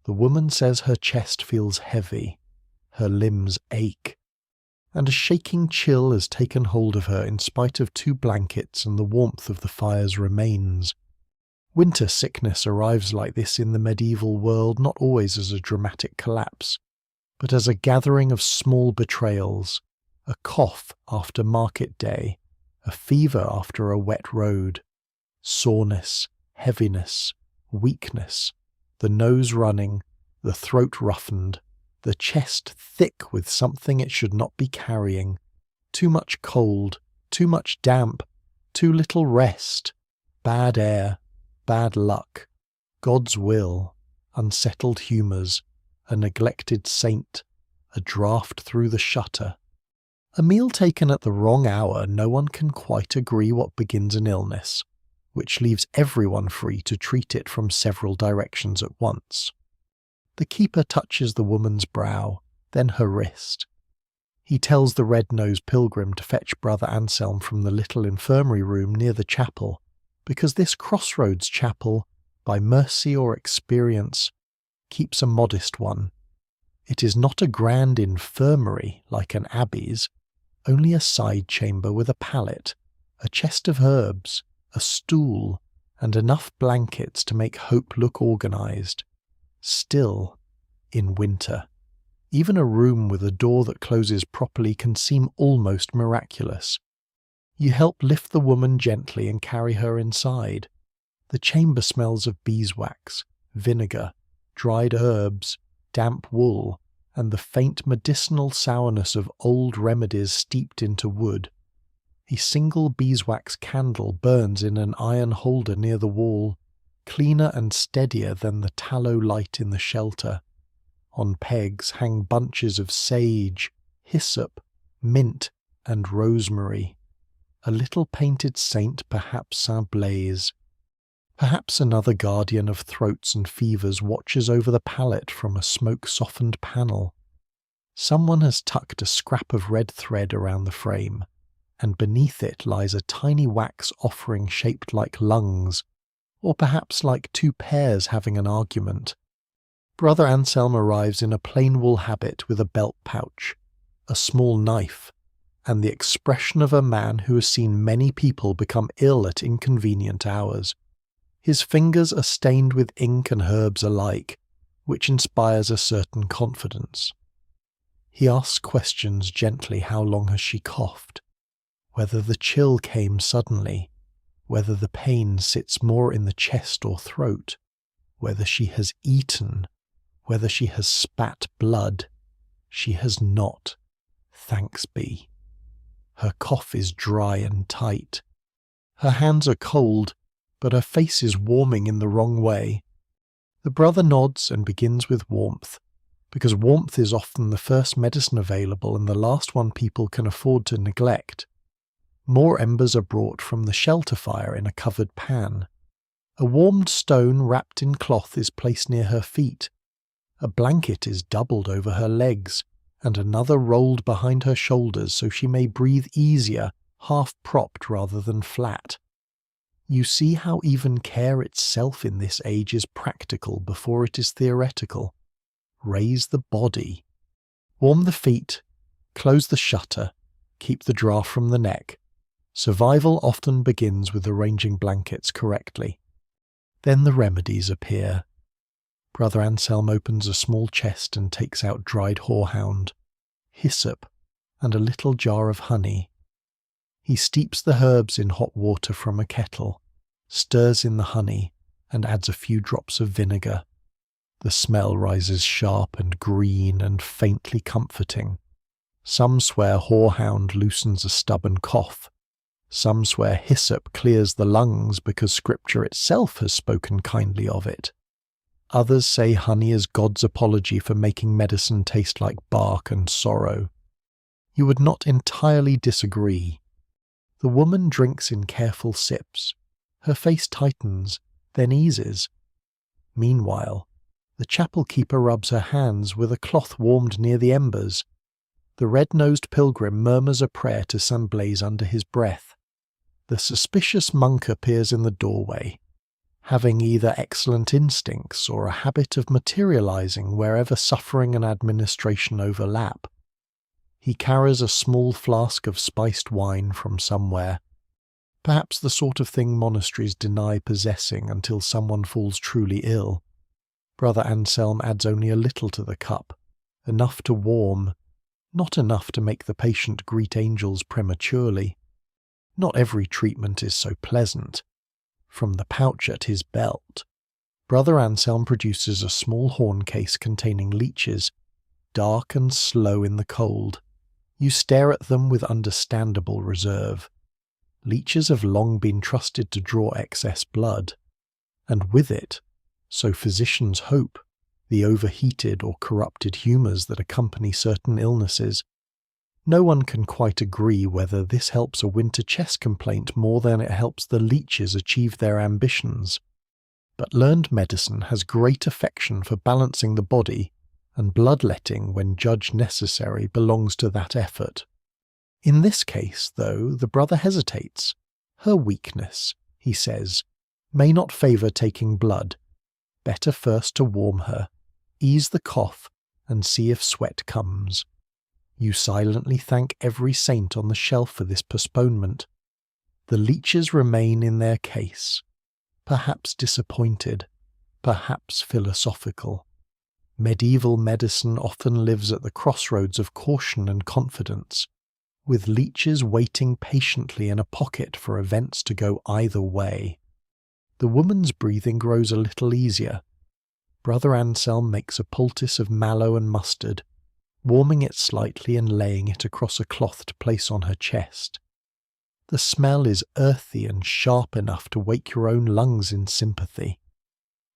The woman says her chest feels heavy, her limbs ache, and a shaking chill has taken hold of her in spite of 2 blankets and the warmth of the fire's remains. Winter sickness arrives like this in the medieval world, not always as a dramatic collapse, but as a gathering of small betrayals, a cough after market day, a fever after a wet road, soreness, heaviness, weakness, the nose running, the throat roughened, the chest thick with something it should not be carrying, too much cold, too much damp, too little rest, bad air, bad luck, God's will, unsettled humours, a neglected saint, a draught through the shutter. A meal taken at the wrong hour, no one can quite agree what begins an illness, which leaves everyone free to treat it from several directions at once. The keeper touches the woman's brow, then her wrist. He tells the red-nosed pilgrim to fetch Brother Anselm from the little infirmary room near the chapel, because this crossroads chapel, by mercy or experience, keeps a modest one. It is not a grand infirmary like an abbey's, only a side chamber with a pallet, a chest of herbs, a stool, and enough blankets to make hope look organised. Still, in winter, even a room with a door that closes properly can seem almost miraculous. You help lift the woman gently and carry her inside. The chamber smells of beeswax, vinegar, dried herbs, damp wool, and the faint medicinal sourness of old remedies steeped into wood. A single beeswax candle burns in an iron holder near the wall, cleaner and steadier than the tallow light in the shelter. On pegs hang bunches of sage, hyssop, mint, and rosemary. A little painted saint, perhaps Saint Blaise. Perhaps another guardian of throats and fevers watches over the pallet from a smoke-softened panel. Someone has tucked a scrap of red thread around the frame, and beneath it lies a tiny wax offering shaped like lungs, or perhaps like 2 pears having an argument. Brother Anselm arrives in a plain wool habit with a belt pouch, a small knife, and the expression of a man who has seen many people become ill at inconvenient hours. His fingers are stained with ink and herbs alike, which inspires a certain confidence. He asks questions gently. How long has she coughed? Whether the chill came suddenly, whether the pain sits more in the chest or throat, whether she has eaten, whether she has spat blood. She has not, thanks be. Her cough is dry and tight. Her hands are cold, but her face is warming in the wrong way. The brother nods and begins with warmth, because warmth is often the first medicine available and the last one people can afford to neglect. More embers are brought from the shelter fire in a covered pan. A warmed stone wrapped in cloth is placed near her feet. A blanket is doubled over her legs, and another rolled behind her shoulders so she may breathe easier, half-propped rather than flat. You see how even care itself in this age is practical before it is theoretical. Raise the body. Warm the feet. Close the shutter. Keep the draught from the neck. Survival often begins with arranging blankets correctly. Then the remedies appear. Brother Anselm opens a small chest and takes out dried horehound, hyssop, and a little jar of honey. He steeps the herbs in hot water from a kettle, stirs in the honey, and adds a few drops of vinegar. The smell rises sharp and green and faintly comforting. Some swear horehound loosens a stubborn cough. Some swear hyssop clears the lungs because Scripture itself has spoken kindly of it. Others say honey is God's apology for making medicine taste like bark and sorrow. You would not entirely disagree. The woman drinks in careful sips. Her face tightens, then eases. Meanwhile, the chapel keeper rubs her hands with a cloth warmed near the embers. The red-nosed pilgrim murmurs a prayer to St. Blaise under his breath. The suspicious monk appears in the doorway, having either excellent instincts or a habit of materializing wherever suffering and administration overlap. He carries a small flask of spiced wine from somewhere, perhaps the sort of thing monasteries deny possessing until someone falls truly ill. Brother Anselm adds only a little to the cup, enough to warm, not enough to make the patient greet angels prematurely. Not every treatment is so pleasant. From the pouch at his belt, Brother Anselm produces a small horn case containing leeches, dark and slow in the cold. You stare at them with understandable reserve. Leeches have long been trusted to draw excess blood, and with it, so physicians hope, the overheated or corrupted humours that accompany certain illnesses. No one can quite agree whether this helps a winter chest complaint more than it helps the leeches achieve their ambitions. But learned medicine has great affection for balancing the body, and bloodletting, when judged necessary, belongs to that effort. In this case, though, the brother hesitates. Her weakness, he says, may not favour taking blood. Better first to warm her, ease the cough, and see if sweat comes. You silently thank every saint on the shelf for this postponement. The leeches remain in their case, perhaps disappointed, perhaps philosophical. Medieval medicine often lives at the crossroads of caution and confidence, with leeches waiting patiently in a pocket for events to go either way. The woman's breathing grows a little easier. Brother Anselm makes a poultice of mallow and mustard, warming it slightly and laying it across a cloth to place on her chest. The smell is earthy and sharp enough to wake your own lungs in sympathy.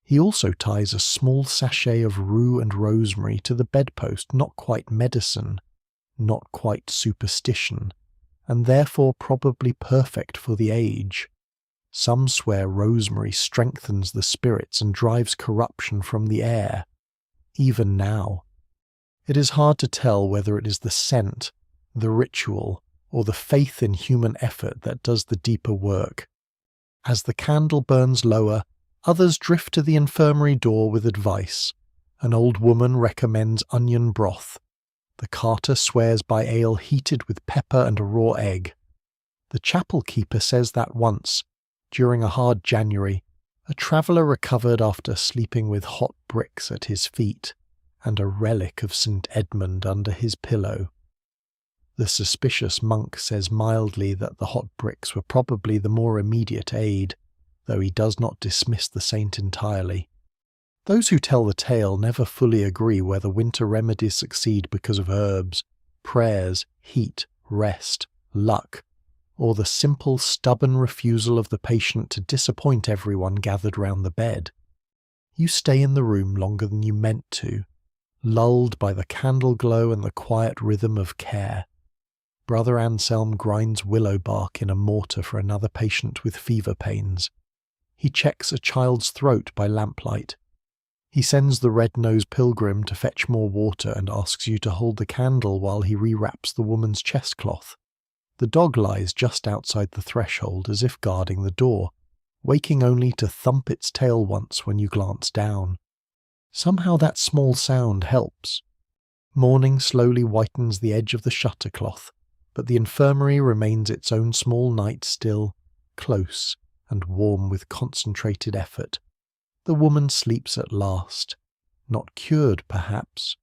He also ties a small sachet of rue and rosemary to the bedpost, not quite medicine, not quite superstition, and therefore probably perfect for the age. Some swear rosemary strengthens the spirits and drives corruption from the air. Even now, it is hard to tell whether it is the scent, the ritual, or the faith in human effort that does the deeper work. As the candle burns lower, others drift to the infirmary door with advice. An old woman recommends onion broth. The carter swears by ale heated with pepper and a raw egg. The chapel keeper says that once, during a hard January, a traveller recovered after sleeping with hot bricks at his feet, and a relic of St. Edmund under his pillow. The suspicious monk says mildly that the hot bricks were probably the more immediate aid, though he does not dismiss the saint entirely. Those who tell the tale never fully agree whether winter remedies succeed because of herbs, prayers, heat, rest, luck, or the simple, stubborn refusal of the patient to disappoint everyone gathered round the bed. You stay in the room longer than you meant to, lulled by the candle glow and the quiet rhythm of care. Brother Anselm grinds willow bark in a mortar for another patient with fever pains. He checks a child's throat by lamplight. He sends the red-nosed pilgrim to fetch more water and asks you to hold the candle while he rewraps the woman's chest cloth. The dog lies just outside the threshold as if guarding the door, waking only to thump its tail once when you glance down. Somehow that small sound helps. Morning slowly whitens the edge of the shutter cloth, but the infirmary remains its own small night still, close and warm with concentrated effort. The woman sleeps at last, not cured perhaps,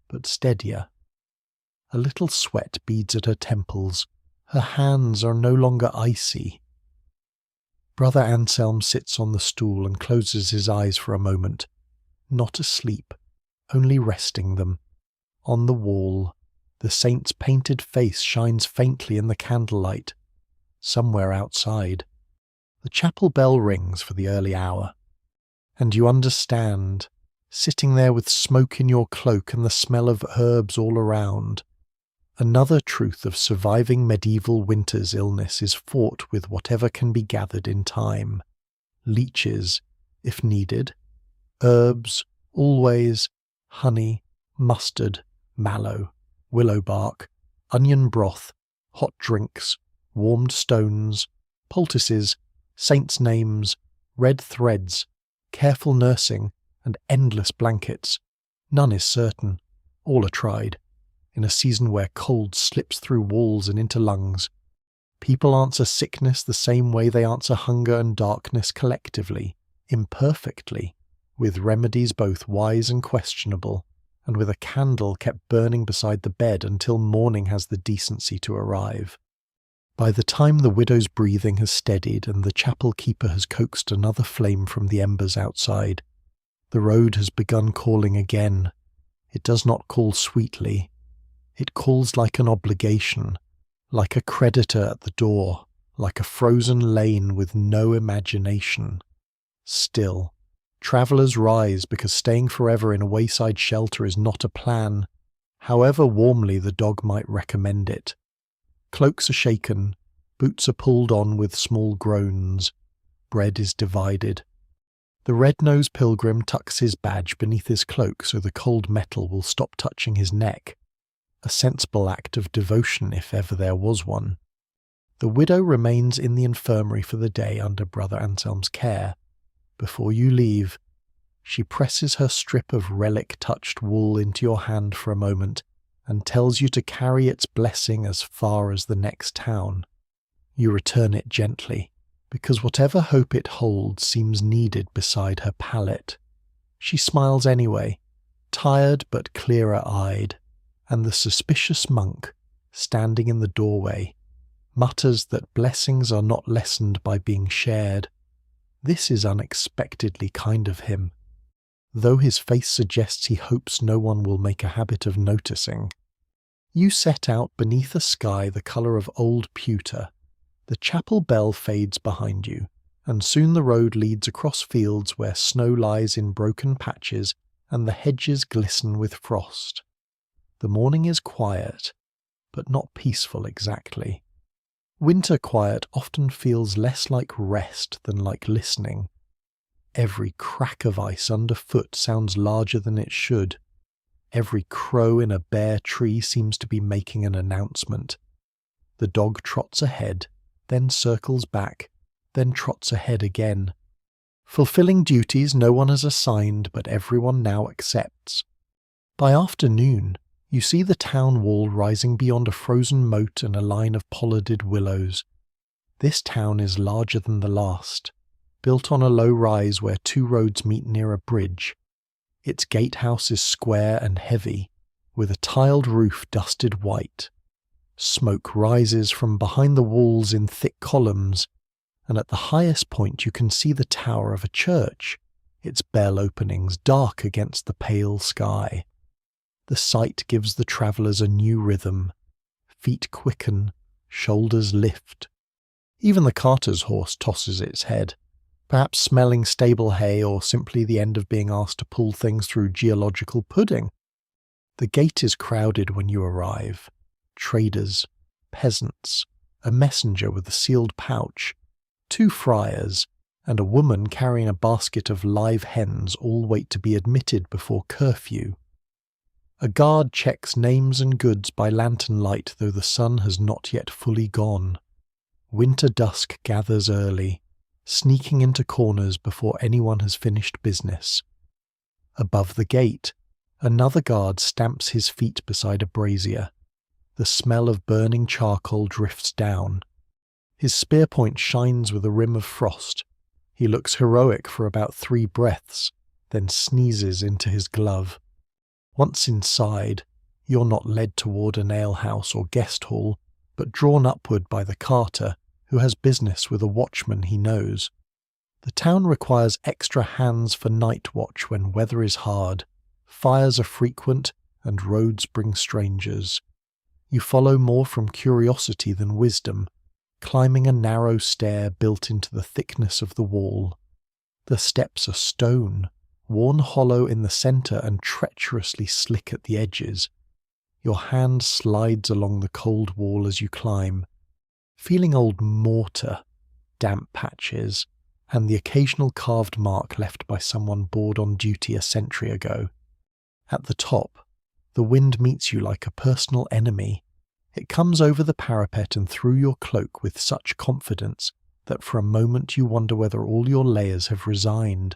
but steadier. A little sweat beads at her temples. Her hands are no longer icy. Brother Anselm sits on the stool and closes his eyes for a moment. not asleep, only resting them. On the wall, the saint's painted face shines faintly in the candlelight. Somewhere outside, the chapel bell rings for the early hour. And you understand, sitting there with smoke in your cloak and the smell of herbs all around. Another truth of surviving medieval winter's illness is fought with whatever can be gathered in time. Leeches, if needed. Herbs, always. Honey, mustard, mallow, willow bark, onion broth, hot drinks, warmed stones, poultices, saints' names, red threads, careful nursing, and endless blankets. None is certain. All are tried. In a season where cold slips through walls and into lungs, people answer sickness the same way they answer hunger and darkness collectively, imperfectly, with remedies both wise and questionable, and with a candle kept burning beside the bed until morning has the decency to arrive. By the time the widow's breathing has steadied and the chapel keeper has coaxed another flame from the embers outside, the road has begun calling again. It does not call sweetly. It calls like an obligation, like a creditor at the door, like a frozen lane with no imagination. Still, travellers rise because staying forever in a wayside shelter is not a plan, however warmly the dog might recommend it. Cloaks are shaken, boots are pulled on with small groans. Bread is divided. The red-nosed pilgrim tucks his badge beneath his cloak so the cold metal will stop touching his neck. A sensible act of devotion if ever there was one. The widow remains in the infirmary for the day under Brother Anselm's care. Before you leave, she presses her strip of relic-touched wool into your hand for a moment and tells you to carry its blessing as far as the next town. You return it gently, because whatever hope it holds seems needed beside her pallet. She smiles anyway, tired but clearer-eyed, and the suspicious monk, standing in the doorway, mutters that blessings are not lessened by being shared. This is unexpectedly kind of him, though his face suggests he hopes no one will make a habit of noticing. You set out beneath a sky the colour of old pewter. The chapel bell fades behind you, and soon the road leads across fields where snow lies in broken patches and the hedges glisten with frost. The morning is quiet, but not peaceful exactly. Winter quiet often feels less like rest than like listening. Every crack of ice underfoot sounds larger than it should. Every crow in a bare tree seems to be making an announcement. The dog trots ahead, then circles back, then trots ahead again. Fulfilling duties no one has assigned but everyone now accepts. By afternoon, you see the town wall rising beyond a frozen moat and a line of pollarded willows. This town is larger than the last, built on a low rise where two roads meet near a bridge. Its gatehouse is square and heavy, with a tiled roof dusted white. Smoke rises from behind the walls in thick columns, and at the highest point you can see the tower of a church, its bell openings dark against the pale sky. The sight gives the travellers a new rhythm. Feet quicken, shoulders lift. Even the carter's horse tosses its head, perhaps smelling stable hay or simply the end of being asked to pull things through geological pudding. The gate is crowded when you arrive. Traders, peasants, a messenger with a sealed pouch, 2 friars, and a woman carrying a basket of live hens all wait to be admitted before curfew. A guard checks names and goods by lantern light, though the sun has not yet fully gone. Winter dusk gathers early, sneaking into corners before anyone has finished business. Above the gate, another guard stamps his feet beside a brazier. The smell of burning charcoal drifts down. His spear point shines with a rim of frost. He looks heroic for about 3 breaths, then sneezes into his glove. Once inside, you're not led toward an alehouse or guest hall, but drawn upward by the carter, who has business with a watchman he knows. The town requires extra hands for night watch when weather is hard, fires are frequent, and roads bring strangers. You follow more from curiosity than wisdom, climbing a narrow stair built into the thickness of the wall. The steps are stone, worn hollow in the centre and treacherously slick at the edges. Your hand slides along the cold wall as you climb, feeling old mortar, damp patches, and the occasional carved mark left by someone bored on duty a century ago. At the top, the wind meets you like a personal enemy. It comes over the parapet and through your cloak with such confidence that for a moment you wonder whether all your layers have resigned.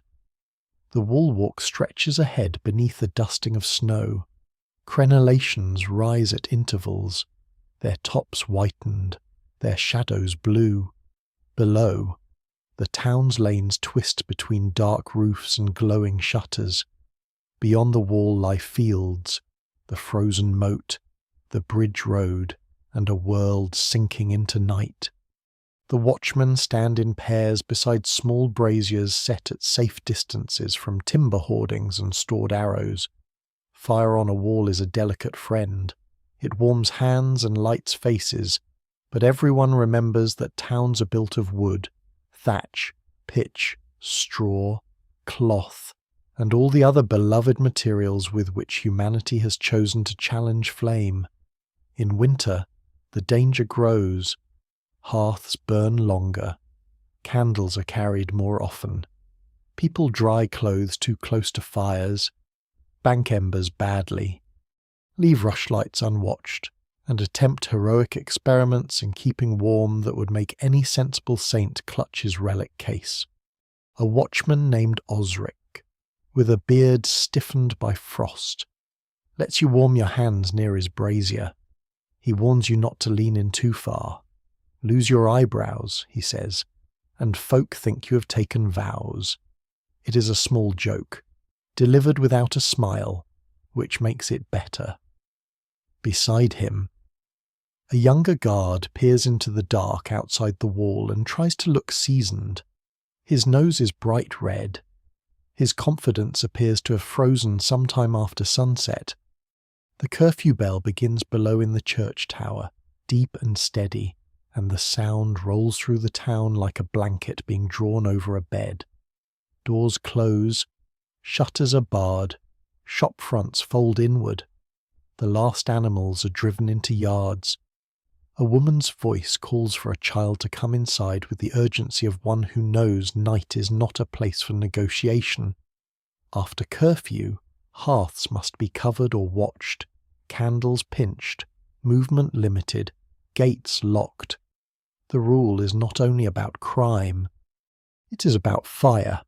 The wall walk stretches ahead beneath a dusting of snow. Crenellations rise at intervals, their tops whitened, their shadows blue. Below, the town's lanes twist between dark roofs and glowing shutters. Beyond the wall lie fields, the frozen moat, the bridge road, and a world sinking into night. The watchmen stand in pairs beside small braziers set at safe distances from timber hoardings and stored arrows. Fire on a wall is a delicate friend. It warms hands and lights faces, but everyone remembers that towns are built of wood, thatch, pitch, straw, cloth, and all the other beloved materials with which humanity has chosen to challenge flame. In winter, the danger grows. Hearths burn longer. Candles are carried more often. People dry clothes too close to fires. Bank embers badly. Leave rushlights unwatched, and attempt heroic experiments in keeping warm that would make any sensible saint clutch his relic case. A watchman named Osric, with a beard stiffened by frost, lets you warm your hands near his brazier. He warns you not to lean in too far. Lose your eyebrows, he says, and folk think you have taken vows. It is a small joke, delivered without a smile, which makes it better. Beside him, a younger guard peers into the dark outside the wall and tries to look seasoned. His nose is bright red. His confidence appears to have frozen some time after sunset. The curfew bell begins below in the church tower, deep and steady, and the sound rolls through the town like a blanket being drawn over a bed. Doors close, shutters are barred, shop fronts fold inward. The last animals are driven into yards. A woman's voice calls for a child to come inside with the urgency of one who knows night is not a place for negotiation. After curfew, hearths must be covered or watched, candles pinched, movement limited, gates locked. The rule is not only about crime, it is about fire.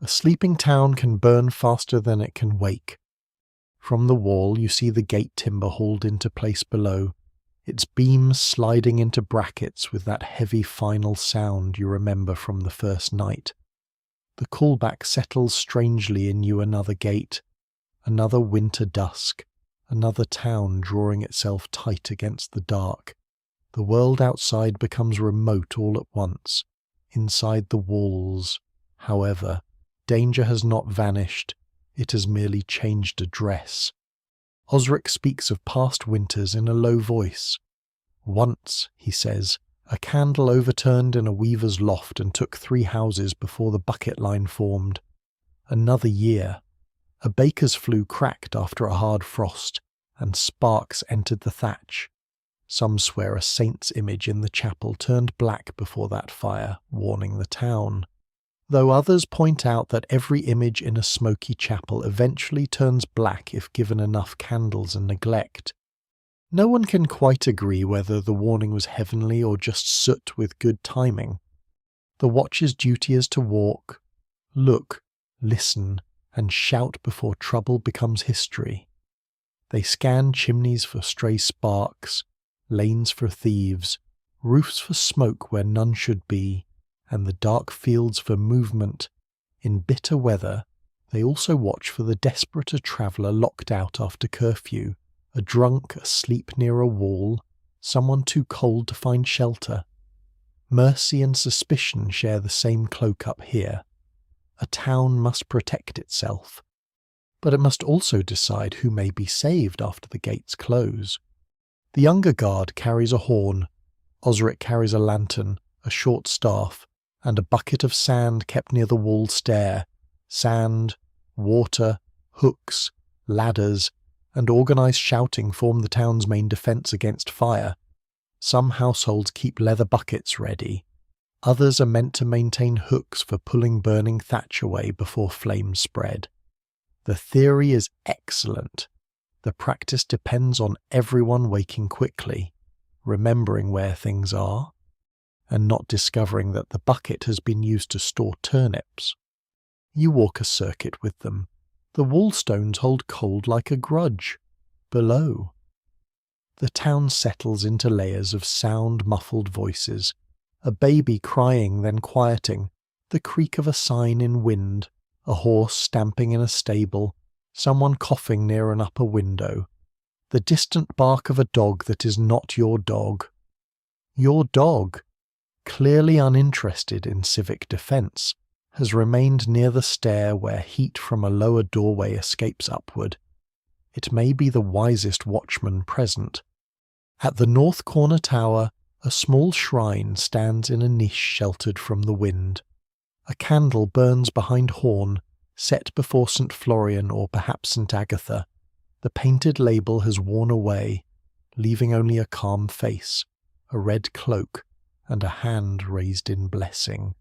A sleeping town can burn faster than it can wake. From the wall you see the gate timber hauled into place below, its beams sliding into brackets with that heavy final sound you remember from the first night. The callback settles strangely in you another gate, another winter dusk, another town drawing itself tight against the dark. The world outside becomes remote all at once. Inside the walls, however, danger has not vanished, it has merely changed address. Osric speaks of past winters in a low voice. Once, he says, a candle overturned in a weaver's loft and took 3 houses before the bucket line formed. Another year, a baker's flue cracked after a hard frost, and sparks entered the thatch. Some swear a saint's image in the chapel turned black before that fire, warning the town, though others point out that every image in a smoky chapel eventually turns black if given enough candles and neglect. No one can quite agree whether the warning was heavenly or just soot with good timing. The watcher's duty is to walk, look, listen, and shout before trouble becomes history. They scan chimneys for stray sparks, lanes for thieves, roofs for smoke where none should be, and the dark fields for movement. In bitter weather, they also watch for the desperate traveller locked out after curfew, a drunk asleep near a wall, someone too cold to find shelter. Mercy and suspicion share the same cloak up here. A town must protect itself, but it must also decide who may be saved after the gates close. The younger guard carries a horn, Osric carries a lantern, a short staff, and a bucket of sand kept near the wall stair. Sand, water, hooks, ladders, and organised shouting form the town's main defence against fire. Some households keep leather buckets ready. Others are meant to maintain hooks for pulling burning thatch away before flames spread. The theory is excellent. The practice depends on everyone waking quickly, remembering where things are, and not discovering that the bucket has been used to store turnips. You walk a circuit with them. The wall stones hold cold like a grudge. Below, the town settles into layers of sound-muffled voices, a baby crying then quieting, the creak of a sign in wind, a horse stamping in a stable, someone coughing near an upper window, the distant bark of a dog that is not your dog. Your dog, clearly uninterested in civic defence, has remained near the stair where heat from a lower doorway escapes upward. It may be the wisest watchman present. At the north corner tower, a small shrine stands in a niche sheltered from the wind. A candle burns behind horn, set before St. Florian or perhaps St. Agatha. The painted label has worn away, leaving only a calm face, a red cloak, and a hand raised in blessing.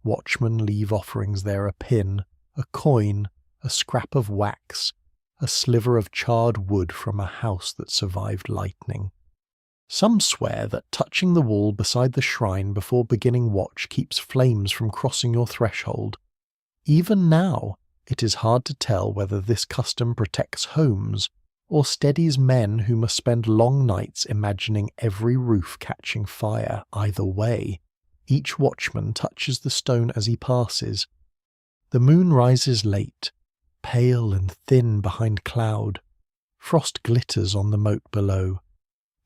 Watchmen leave offerings there: a pin, a coin, a scrap of wax, a sliver of charred wood from a house that survived lightning. Some swear that touching the wall beside the shrine before beginning watch keeps flames from crossing your threshold. Even now, it is hard to tell whether this custom protects homes or steadies men who must spend long nights imagining every roof catching fire. Either way, each watchman touches the stone as he passes. The moon rises late, pale and thin behind cloud. Frost glitters on the moat below.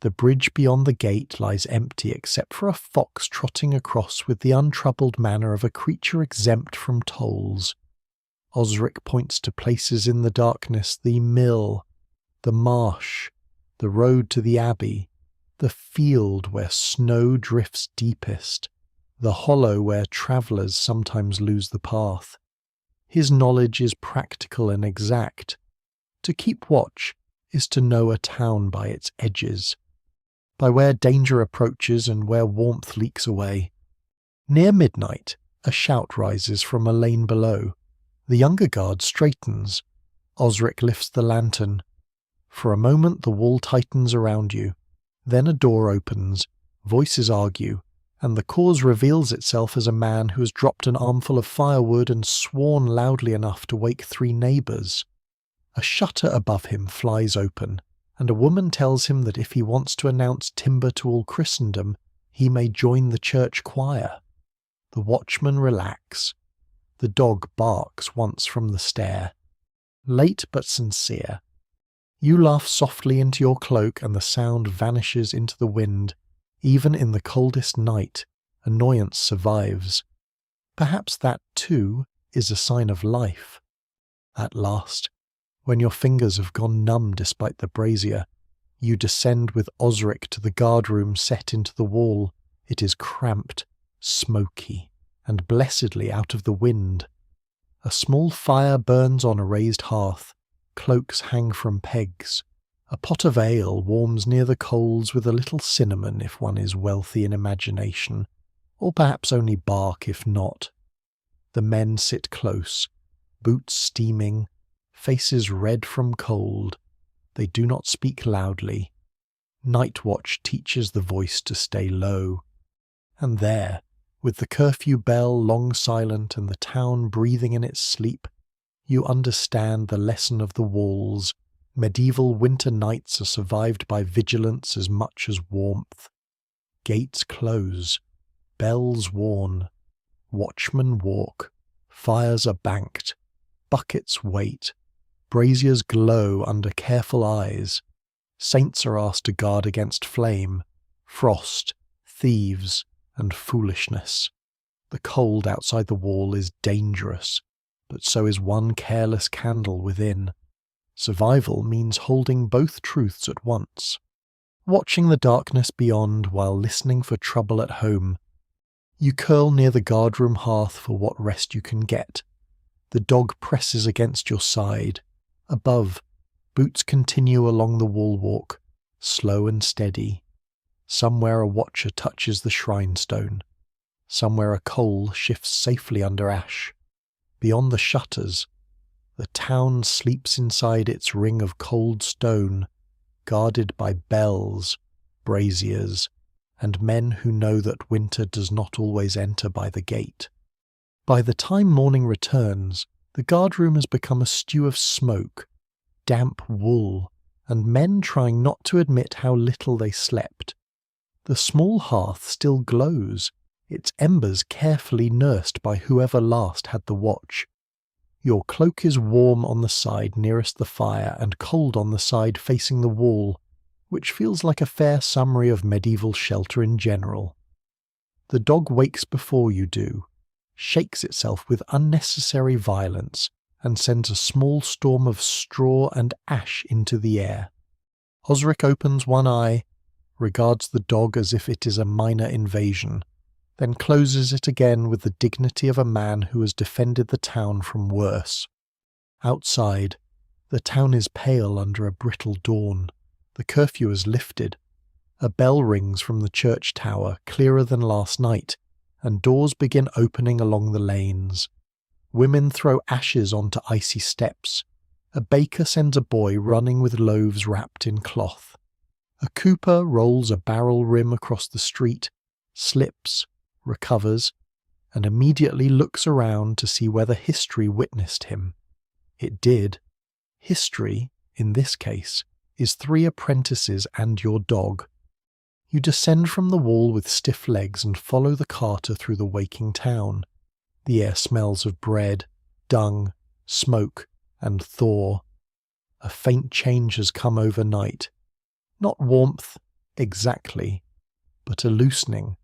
The bridge beyond the gate lies empty except for a fox trotting across with the untroubled manner of a creature exempt from tolls. Osric points to places in the darkness: the mill, the marsh, the road to the abbey, the field where snow drifts deepest, the hollow where travellers sometimes lose the path. His knowledge is practical and exact. To keep watch is to know a town by its edges, by where danger approaches and where warmth leaks away. Near midnight, a shout rises from a lane below. The younger guard straightens. Osric lifts the lantern. For a moment the wall tightens around you. Then a door opens, voices argue, and the cause reveals itself as a man who has dropped an armful of firewood and sworn loudly enough to wake 3 neighbours. A shutter above him flies open, and a woman tells him that if he wants to announce timber to all Christendom, he may join the church choir. The watchmen relax. The dog barks once from the stair. Late but sincere. You laugh softly into your cloak and the sound vanishes into the wind. Even in the coldest night, annoyance survives. Perhaps that, too, is a sign of life. At last, when your fingers have gone numb despite the brazier, you descend with Osric to the guardroom set into the wall. It is cramped, smoky, and blessedly out of the wind. A small fire burns on a raised hearth. Cloaks hang from pegs. A pot of ale warms near the coals with a little cinnamon if one is wealthy in imagination, or perhaps only bark if not. The men sit close, boots steaming, faces red from cold. They do not speak loudly. Night watch teaches the voice to stay low. And there, with the curfew bell long silent and the town breathing in its sleep, you understand the lesson of the walls. Medieval winter nights are survived by vigilance as much as warmth. Gates close, bells warn, watchmen walk, fires are banked, buckets wait, braziers glow under careful eyes. Saints are asked to guard against flame, frost, thieves, and foolishness. The cold outside the wall is dangerous, but so is one careless candle within. Survival means holding both truths at once. Watching the darkness beyond while listening for trouble at home. You curl near the guardroom hearth for what rest you can get. The dog presses against your side. Above, boots continue along the wall walk, slow and steady. Somewhere a watcher touches the shrine stone. Somewhere a coal shifts safely under ash. Beyond the shutters, the town sleeps inside its ring of cold stone, guarded by bells, braziers, and men who know that winter does not always enter by the gate. By the time morning returns, the guardroom has become a stew of smoke, damp wool, and men trying not to admit how little they slept. The small hearth still glows, its embers carefully nursed by whoever last had the watch. Your cloak is warm on the side nearest the fire and cold on the side facing the wall, which feels like a fair summary of medieval shelter in general. The dog wakes before you do, shakes itself with unnecessary violence, and sends a small storm of straw and ash into the air. Osric opens one eye, regards the dog as if it is a minor invasion, then closes it again with the dignity of a man who has defended the town from worse. Outside, the town is pale under a brittle dawn. The curfew is lifted. A bell rings from the church tower, clearer than last night, and doors begin opening along the lanes. Women throw ashes onto icy steps. A baker sends a boy running with loaves wrapped in cloth. A cooper rolls a barrel rim across the street, slips, recovers, and immediately looks around to see whether history witnessed him. It did. History, in this case, is 3 apprentices and your dog. You descend from the wall with stiff legs and follow the carter through the waking town. The air smells of bread, dung, smoke, and thaw. A faint change has come overnight. Not warmth, exactly, but a loosening.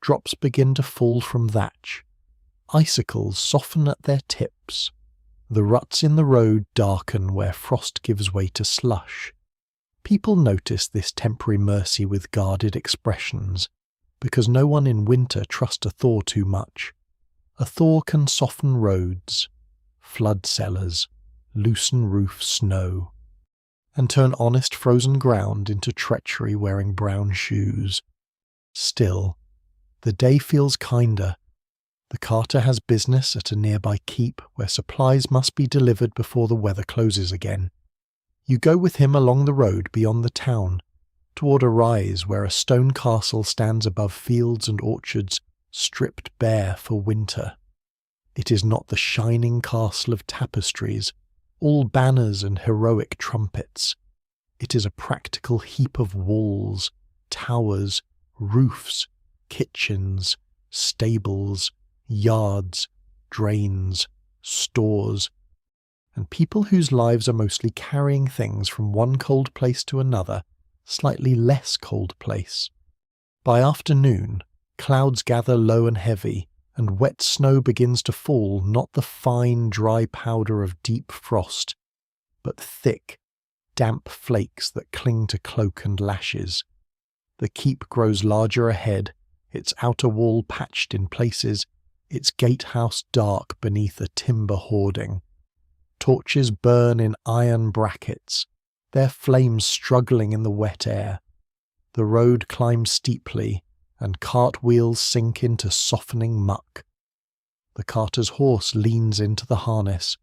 Drops begin to fall from thatch. Icicles soften at their tips. The ruts in the road darken where frost gives way to slush. People notice this temporary mercy with guarded expressions, because no one in winter trusts a thaw too much. A thaw can soften roads, flood cellars, loosen roof snow, and turn honest frozen ground into treachery wearing brown shoes. Still, the day feels kinder. The carter has business at a nearby keep where supplies must be delivered before the weather closes again. You go with him along the road beyond the town, toward a rise where a stone castle stands above fields and orchards stripped bare for winter. It is not the shining castle of tapestries, all banners and heroic trumpets. It is a practical heap of walls, towers, roofs, kitchens, stables, yards, drains, stores, and people whose lives are mostly carrying things from one cold place to another, slightly less cold place. By afternoon, clouds gather low and heavy, and wet snow begins to fall, not the fine, dry powder of deep frost, but thick, damp flakes that cling to cloak and lashes. The keep grows larger ahead, its outer wall patched in places, its gatehouse dark beneath a timber hoarding. Torches burn in iron brackets, their flames struggling in the wet air. The road climbs steeply, and cartwheels sink into softening muck. The carter's horse leans into the harness,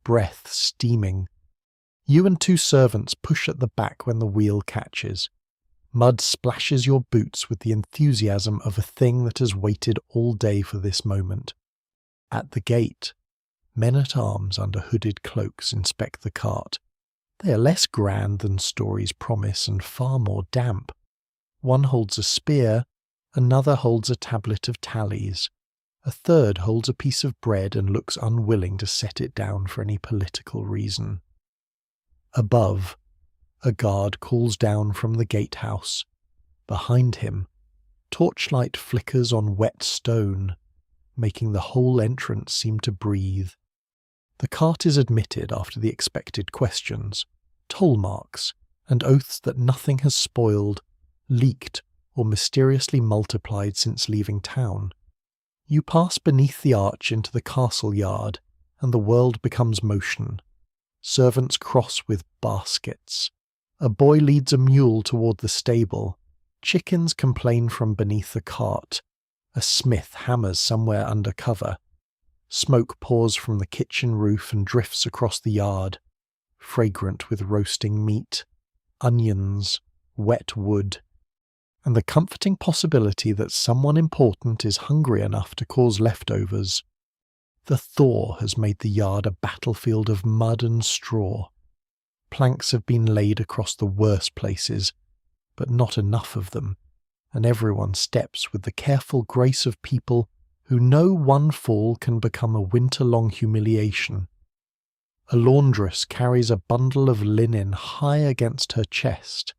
breath steaming. You and 2 servants push at the back when the wheel catches. Mud splashes your boots with the enthusiasm of a thing that has waited all day for this moment. At the gate, men-at-arms under hooded cloaks inspect the cart. They are less grand than stories promise and far more damp. One holds a spear, another holds a tablet of tallies. A third holds a piece of bread and looks unwilling to set it down for any political reason. Above, a guard calls down from the gatehouse. Behind him, Torchlight flickers on wet stone, making the whole entrance seem to breathe. The cart is admitted after the expected questions, toll marks, and oaths that nothing has spoiled, leaked, or mysteriously multiplied since leaving town. You pass beneath the arch into the castle yard, and the world becomes motion. Servants cross with baskets. A boy leads a mule toward the stable. Chickens complain from beneath the cart. A smith hammers somewhere under cover. Smoke pours from the kitchen roof and drifts across the yard, fragrant with roasting meat, onions, wet wood, and the comforting possibility that someone important is hungry enough to cause leftovers. The thaw has made the yard a battlefield of mud and straw. Planks have been laid across the worst places, but not enough of them, and everyone steps with the careful grace of people who know one fall can become a winter-long humiliation. A laundress carries a bundle of linen high against her chest,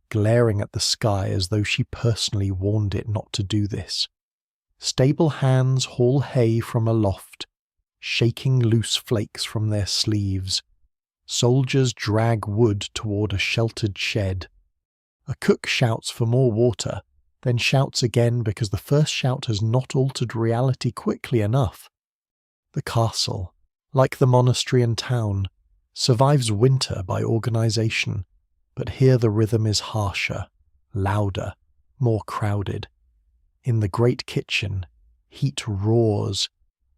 glaring at the sky as though she personally warned it not to do this. Stable hands haul hay from aloft, shaking loose flakes from their sleeves. Soldiers drag wood toward a sheltered shed. A cook shouts for more water, then shouts again because the first shout has not altered reality quickly enough. The castle, like the monastery and town, survives winter by organization, but here the rhythm is harsher, louder, more crowded. In the great kitchen, heat roars.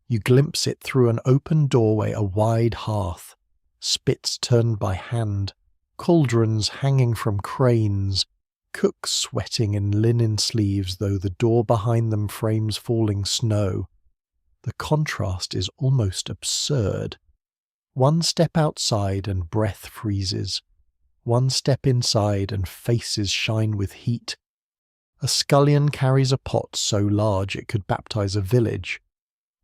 You glimpse it through an open doorway, a wide hearth, spits turned by hand, cauldrons hanging from cranes, cooks sweating in linen sleeves though the door behind them frames falling snow. The contrast is almost absurd. One step outside and breath freezes. One step inside and faces shine with heat. A scullion carries a pot so large it could baptize a village.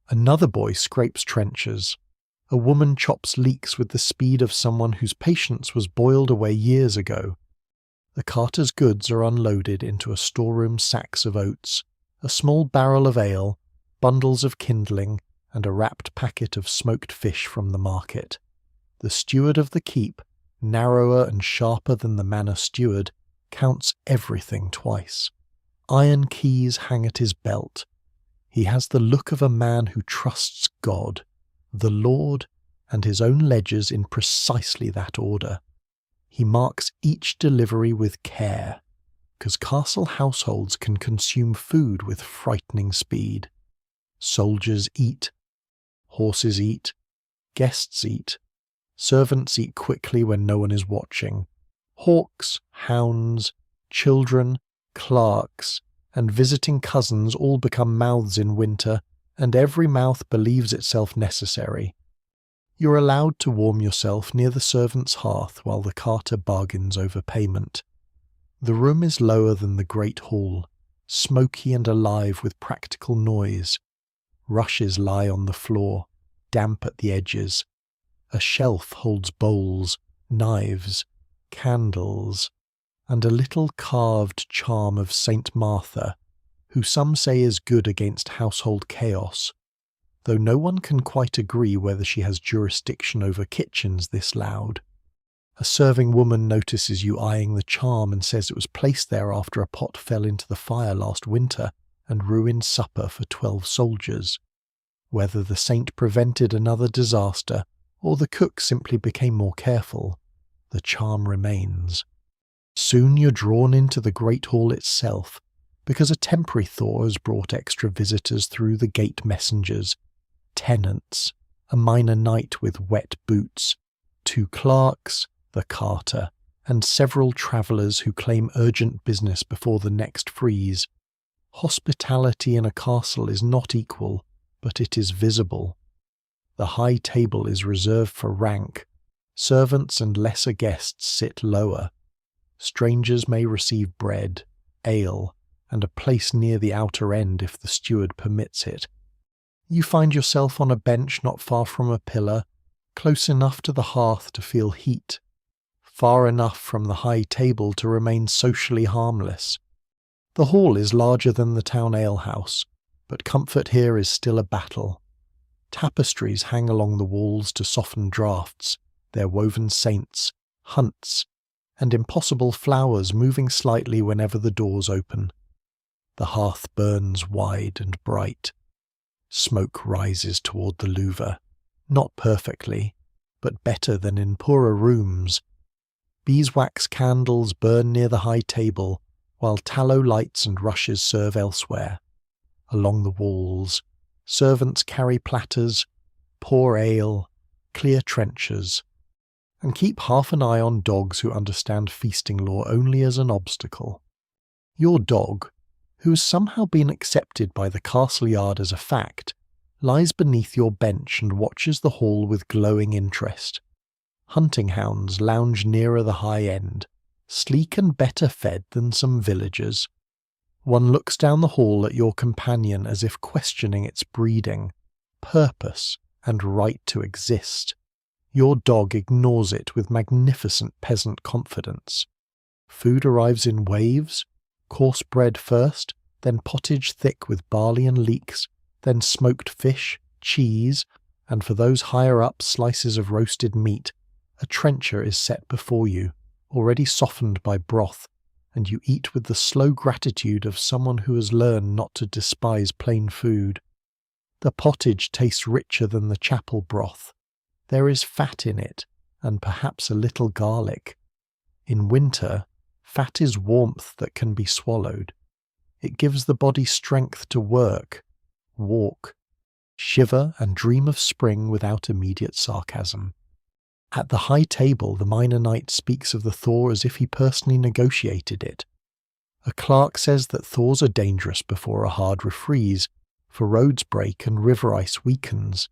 Another boy scrapes trenches. A woman chops leeks with the speed of someone whose patience was boiled away years ago. The carter's goods are unloaded into a storeroom, sacks of oats, a small barrel of ale, bundles of kindling, and a wrapped packet of smoked fish from the market. The steward of the keep, narrower and sharper than the manor steward, counts everything twice. Iron keys hang at his belt. He has the look of a man who trusts God, the Lord, and his own ledgers in precisely that order. He marks each delivery with care, because castle households can consume food with frightening speed. Soldiers eat, horses eat, guests eat, servants eat quickly when no one is watching. Hawks, hounds, children, clerks, and visiting cousins all become mouths in winter, and every mouth believes itself necessary. You're allowed to warm yourself near the servant's hearth while the carter bargains over payment. The room is lower than the great hall, smoky and alive with practical noise. Rushes lie on the floor, damp at the edges. A shelf holds bowls, knives, candles, and a little carved charm of Saint Martha, who some say is good against household chaos, though no one can quite agree whether she has jurisdiction over kitchens this loud. A serving woman notices you eyeing the charm and says it was placed there after a pot fell into the fire last winter and ruined supper for 12 soldiers. Whether the saint prevented another disaster or the cook simply became more careful, the charm remains. Soon you're drawn into the great hall itself, because a temporary thaw has brought extra visitors through the gate messengers, tenants, a minor knight with wet boots, 2 clerks, the carter, and several travellers who claim urgent business before the next freeze. Hospitality in a castle is not equal, but it is visible. The high table is reserved for rank. Servants and lesser guests sit lower. Strangers may receive bread, ale, and a place near the outer end if the steward permits it. You find yourself on a bench not far from a pillar, close enough to the hearth to feel heat, far enough from the high table to remain socially harmless. The hall is larger than the town alehouse, but comfort here is still a battle. Tapestries hang along the walls to soften draughts, their woven saints, hunts, and impossible flowers moving slightly whenever the doors open. The hearth burns wide and bright. Smoke rises toward the louver, not perfectly, but better than in poorer rooms. Beeswax candles burn near the high table, while tallow lights and rushes serve elsewhere. Along the walls, servants carry platters, pour ale, clear trenchers, and keep half an eye on dogs who understand feasting law only as an obstacle. Your dog, who has somehow been accepted by the castle yard as a fact, lies beneath your bench and watches the hall with glowing interest. Hunting hounds lounge nearer the high end, sleek and better fed than some villagers. One looks down the hall at your companion as if questioning its breeding, purpose, and right to exist. Your dog ignores it with magnificent peasant confidence. Food arrives in waves, coarse bread first, then pottage thick with barley and leeks, then smoked fish, cheese, and for those higher up, slices of roasted meat. A trencher is set before you, already softened by broth, and you eat with the slow gratitude of someone who has learned not to despise plain food. The pottage tastes richer than the chapel broth. There is fat in it, and perhaps a little garlic. In winter, fat is warmth that can be swallowed. It gives the body strength to work, walk, shiver and dream of spring without immediate sarcasm. At the high table, the minor knight speaks of the thaw as if he personally negotiated it. A clerk says that thaws are dangerous before a hard refreeze, for roads break and river ice weakens.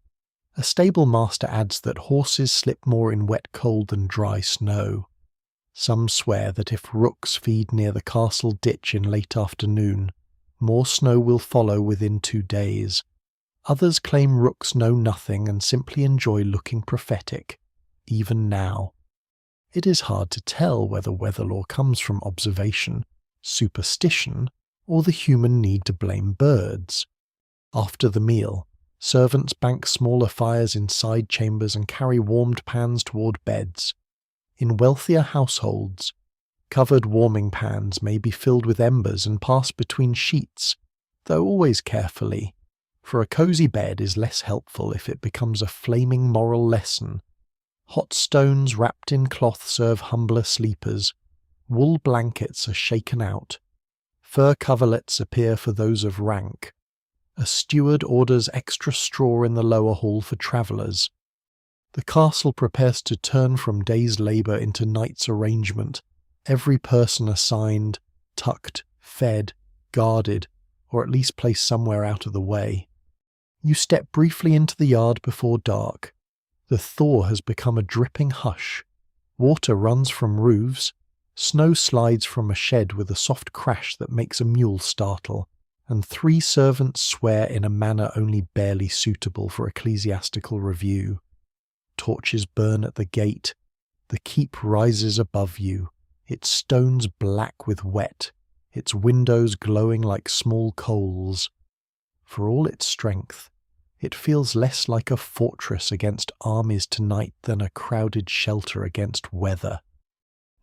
A stable master adds that horses slip more in wet cold than dry snow. Some swear that if rooks feed near the castle ditch in late afternoon, more snow will follow within 2 days. Others claim rooks know nothing and simply enjoy looking prophetic, even now. It is hard to tell whether weather lore comes from observation, superstition, or the human need to blame birds. After the meal, servants bank smaller fires in side chambers and carry warmed pans toward beds. In wealthier households, covered warming pans may be filled with embers and pass between sheets, though always carefully, for a cosy bed is less helpful if it becomes a flaming moral lesson. Hot stones wrapped in cloth serve humbler sleepers. Wool blankets are shaken out. Fur coverlets appear for those of rank. A steward orders extra straw in the lower hall for travellers. The castle prepares to turn from day's labour into night's arrangement, every person assigned, tucked, fed, guarded, or at least placed somewhere out of the way. You step briefly into the yard before dark. The thaw has become a dripping hush. Water runs from roofs. Snow slides from a shed with a soft crash that makes a mule startle, and 3 servants swear in a manner only barely suitable for ecclesiastical review. Torches burn at the gate. The keep rises above you, its stones black with wet, its windows glowing like small coals. For all its strength, it feels less like a fortress against armies tonight than a crowded shelter against weather.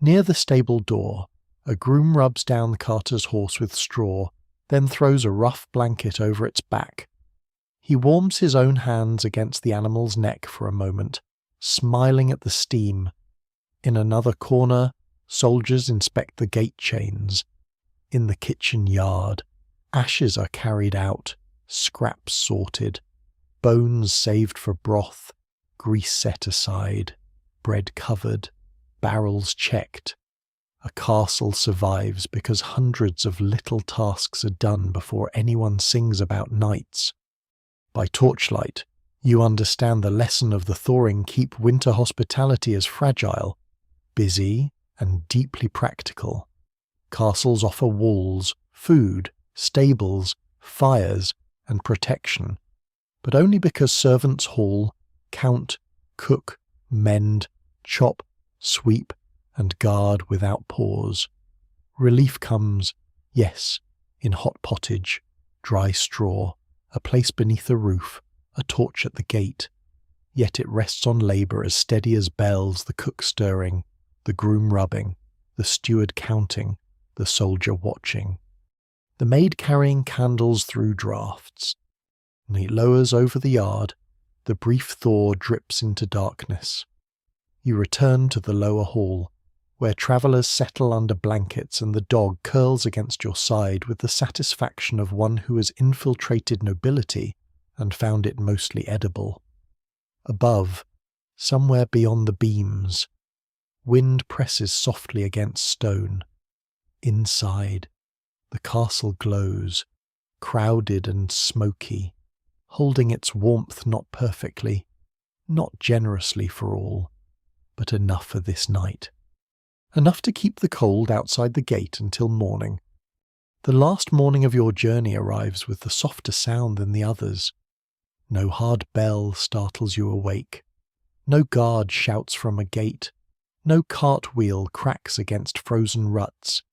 Near the stable door, a groom rubs down the carter's horse with straw, then throws a rough blanket over its back. He warms his own hands against the animal's neck for a moment, smiling at the steam. In another corner, soldiers inspect the gate chains. In the kitchen yard, ashes are carried out, scraps sorted, bones saved for broth, grease set aside, bread covered, barrels checked. A castle survives because hundreds of little tasks are done before anyone sings about nights. By torchlight, you understand the lesson of the thawing keep winter hospitality as fragile, busy, and deeply practical. Castles offer walls, food, stables, fires, and protection, but only because servants haul, count, cook, mend, chop, sweep, and guard without pause. Relief comes, yes, in hot pottage, dry straw, a place beneath a roof, a torch at the gate. Yet it rests on labour as steady as bells, the cook stirring, the groom rubbing, the steward counting, the soldier watching. The maid carrying candles through draughts. And he lowers over the yard, the brief thaw drips into darkness. You return to the lower hall, where travellers settle under blankets and the dog curls against your side with the satisfaction of one who has infiltrated nobility and found it mostly edible. Above, somewhere beyond the beams, wind presses softly against stone. Inside, the castle glows, crowded and smoky, holding its warmth not perfectly, not generously for all, but enough for this night. Enough to keep the cold outside the gate until morning. The last morning of your journey arrives with the softer sound than the others. No hard bell startles you awake. No guard shouts from a gate. No cartwheel cracks against frozen ruts.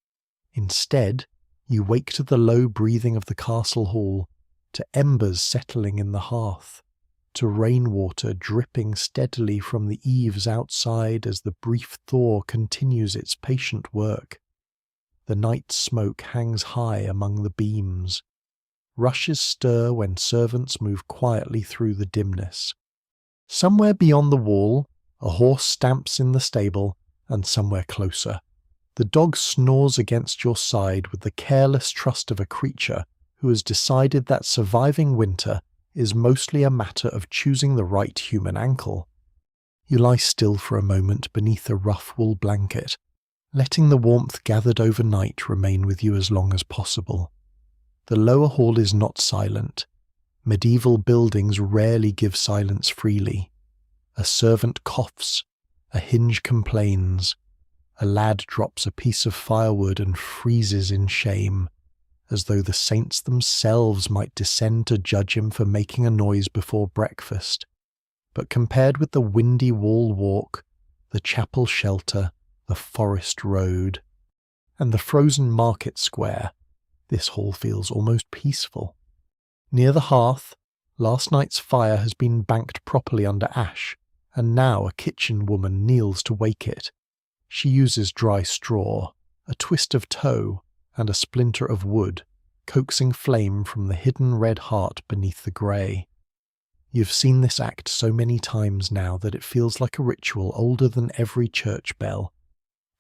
Instead, you wake to the low breathing of the castle hall, to embers settling in the hearth, to rainwater dripping steadily from the eaves outside as the brief thaw continues its patient work. The night smoke hangs high among the beams. Rushes stir when servants move quietly through the dimness. Somewhere beyond the wall, a horse stamps in the stable, and somewhere closer, the dog snores against your side with the careless trust of a creature who has decided that surviving winter is mostly a matter of choosing the right human ankle. You lie still for a moment beneath a rough wool blanket, letting the warmth gathered overnight remain with you as long as possible. The lower hall is not silent. Medieval buildings rarely give silence freely. A servant coughs, a hinge complains, a lad drops a piece of firewood and freezes in shame, as though the saints themselves might descend to judge him for making a noise before breakfast. But compared with the windy wall walk, the chapel shelter, the forest road, and the frozen market square, this hall feels almost peaceful. Near the hearth, last night's fire has been banked properly under ash, and now a kitchen woman kneels to wake it. She uses dry straw, a twist of tow, and a splinter of wood, coaxing flame from the hidden red heart beneath the grey. You've seen this act so many times now that it feels like a ritual older than every church bell.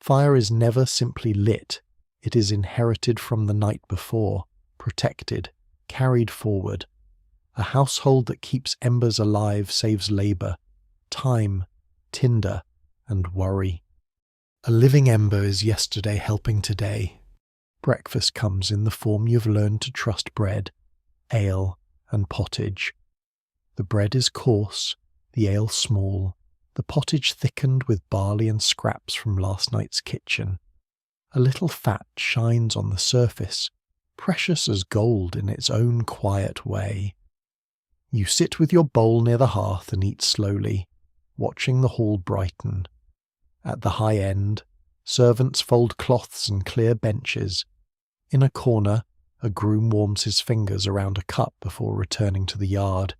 Fire is never simply lit, it is inherited from the night before, protected, carried forward. A household that keeps embers alive saves labour, time, tinder, and worry. A living ember is yesterday helping today. Breakfast comes in the form you've learned to trust: bread, ale, and pottage. The bread is coarse, the ale small, the pottage thickened with barley and scraps from last night's kitchen. A little fat shines on the surface, precious as gold in its own quiet way. You sit with your bowl near the hearth and eat slowly, watching the hall brighten. At the high end, servants fold cloths and clear benches. In a corner, a groom warms his fingers around a cup before returning to the yard.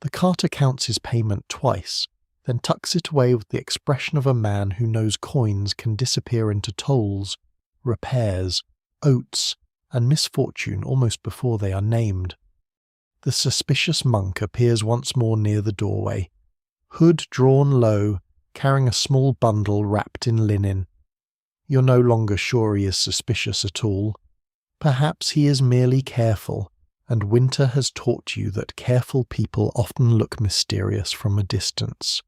The carter counts his payment twice, then tucks it away with the expression of a man who knows coins can disappear into tolls, repairs, oats, and misfortune almost before they are named. The suspicious monk appears once more near the doorway, hood drawn low, carrying a small bundle wrapped in linen. You're no longer sure he is suspicious at all. Perhaps he is merely careful, and winter has taught you that careful people often look mysterious from a distance.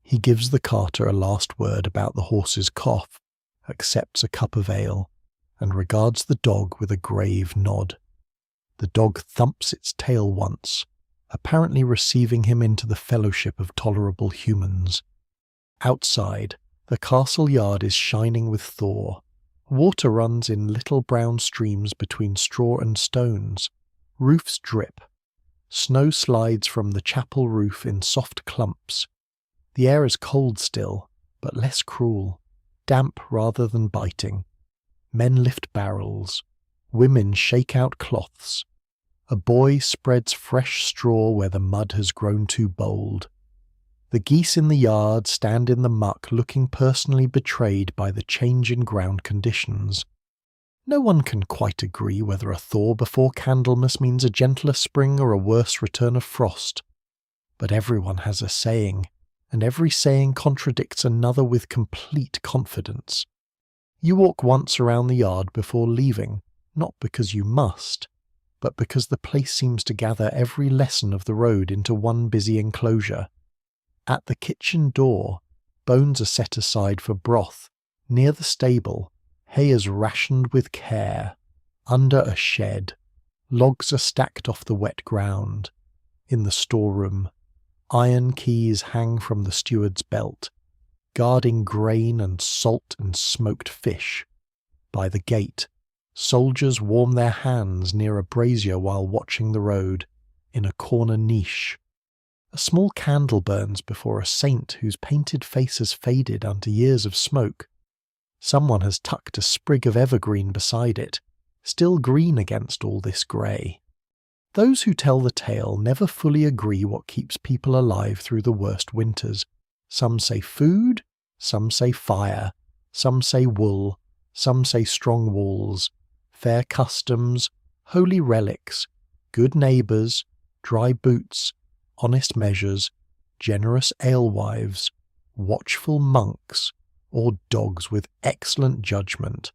He gives the carter a last word about the horse's cough, accepts a cup of ale, and regards the dog with a grave nod. The dog thumps its tail once, apparently receiving him into the fellowship of tolerable humans. Outside, the castle yard is shining with thaw. Water runs in little brown streams between straw and stones. Roofs drip. Snow slides from the chapel roof in soft clumps. The air is cold still, but less cruel, damp rather than biting. Men lift barrels. Women shake out cloths. A boy spreads fresh straw where the mud has grown too bold. The geese in the yard stand in the muck looking personally betrayed by the change in ground conditions. No one can quite agree whether a thaw before Candlemas means a gentler spring or a worse return of frost. But everyone has a saying, and every saying contradicts another with complete confidence. You walk once around the yard before leaving, not because you must, but because the place seems to gather every lesson of the road into one busy enclosure. At the kitchen door, bones are set aside for broth. Near the stable, hay is rationed with care. Under a shed, logs are stacked off the wet ground. In the storeroom, iron keys hang from the steward's belt, guarding grain and salt and smoked fish. By the gate, soldiers warm their hands near a brazier while watching the road. In a corner niche, a small candle burns before a saint whose painted face has faded under years of smoke. Someone has tucked a sprig of evergreen beside it, still green against all this grey. Those who tell the tale never fully agree what keeps people alive through the worst winters. Some say food, some say fire, some say wool, some say strong walls, fair customs, holy relics, good neighbours, dry boots, honest measures, generous alewives, watchful monks, or dogs with excellent judgment.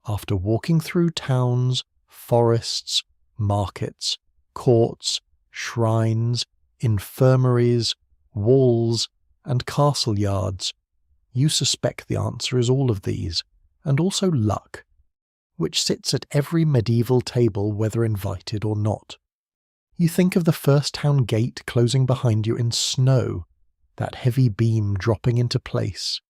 After walking through towns, forests, markets, courts, shrines, infirmaries, walls, and castle yards, you suspect the answer is all of these, and also luck, which sits at every medieval table whether invited or not. You think of the first town gate closing behind you in snow, that heavy beam dropping into place.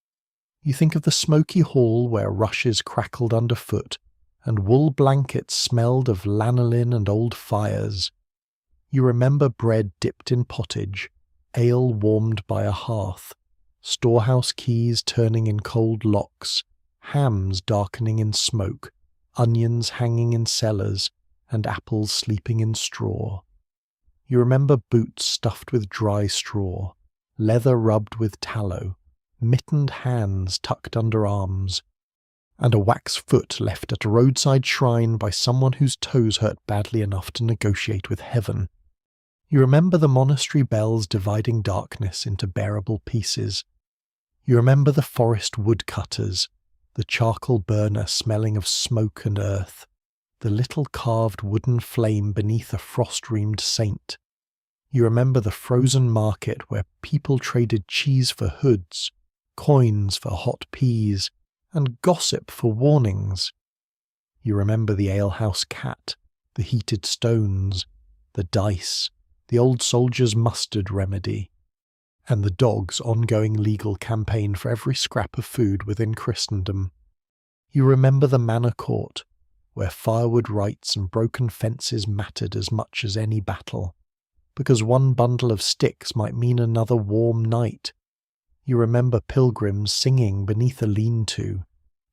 You think of the smoky hall where rushes crackled underfoot, and wool blankets smelled of lanolin and old fires. You remember bread dipped in pottage, ale warmed by a hearth, storehouse keys turning in cold locks, hams darkening in smoke, onions hanging in cellars, and apples sleeping in straw. You remember boots stuffed with dry straw, leather rubbed with tallow, mittened hands tucked under arms, and a wax foot left at a roadside shrine by someone whose toes hurt badly enough to negotiate with heaven. You remember the monastery bells dividing darkness into bearable pieces. You remember the forest woodcutters, the charcoal burner smelling of smoke and earth, the little carved wooden flame beneath a frost-reamed saint. You remember the frozen market where people traded cheese for hoods, coins for hot peas, and gossip for warnings. You remember the alehouse cat, the heated stones, the dice, the old soldier's mustard remedy, and the dog's ongoing legal campaign for every scrap of food within Christendom. You remember the manor court, where firewood rights and broken fences mattered as much as any battle, because one bundle of sticks might mean another warm night. You remember pilgrims singing beneath a lean-to,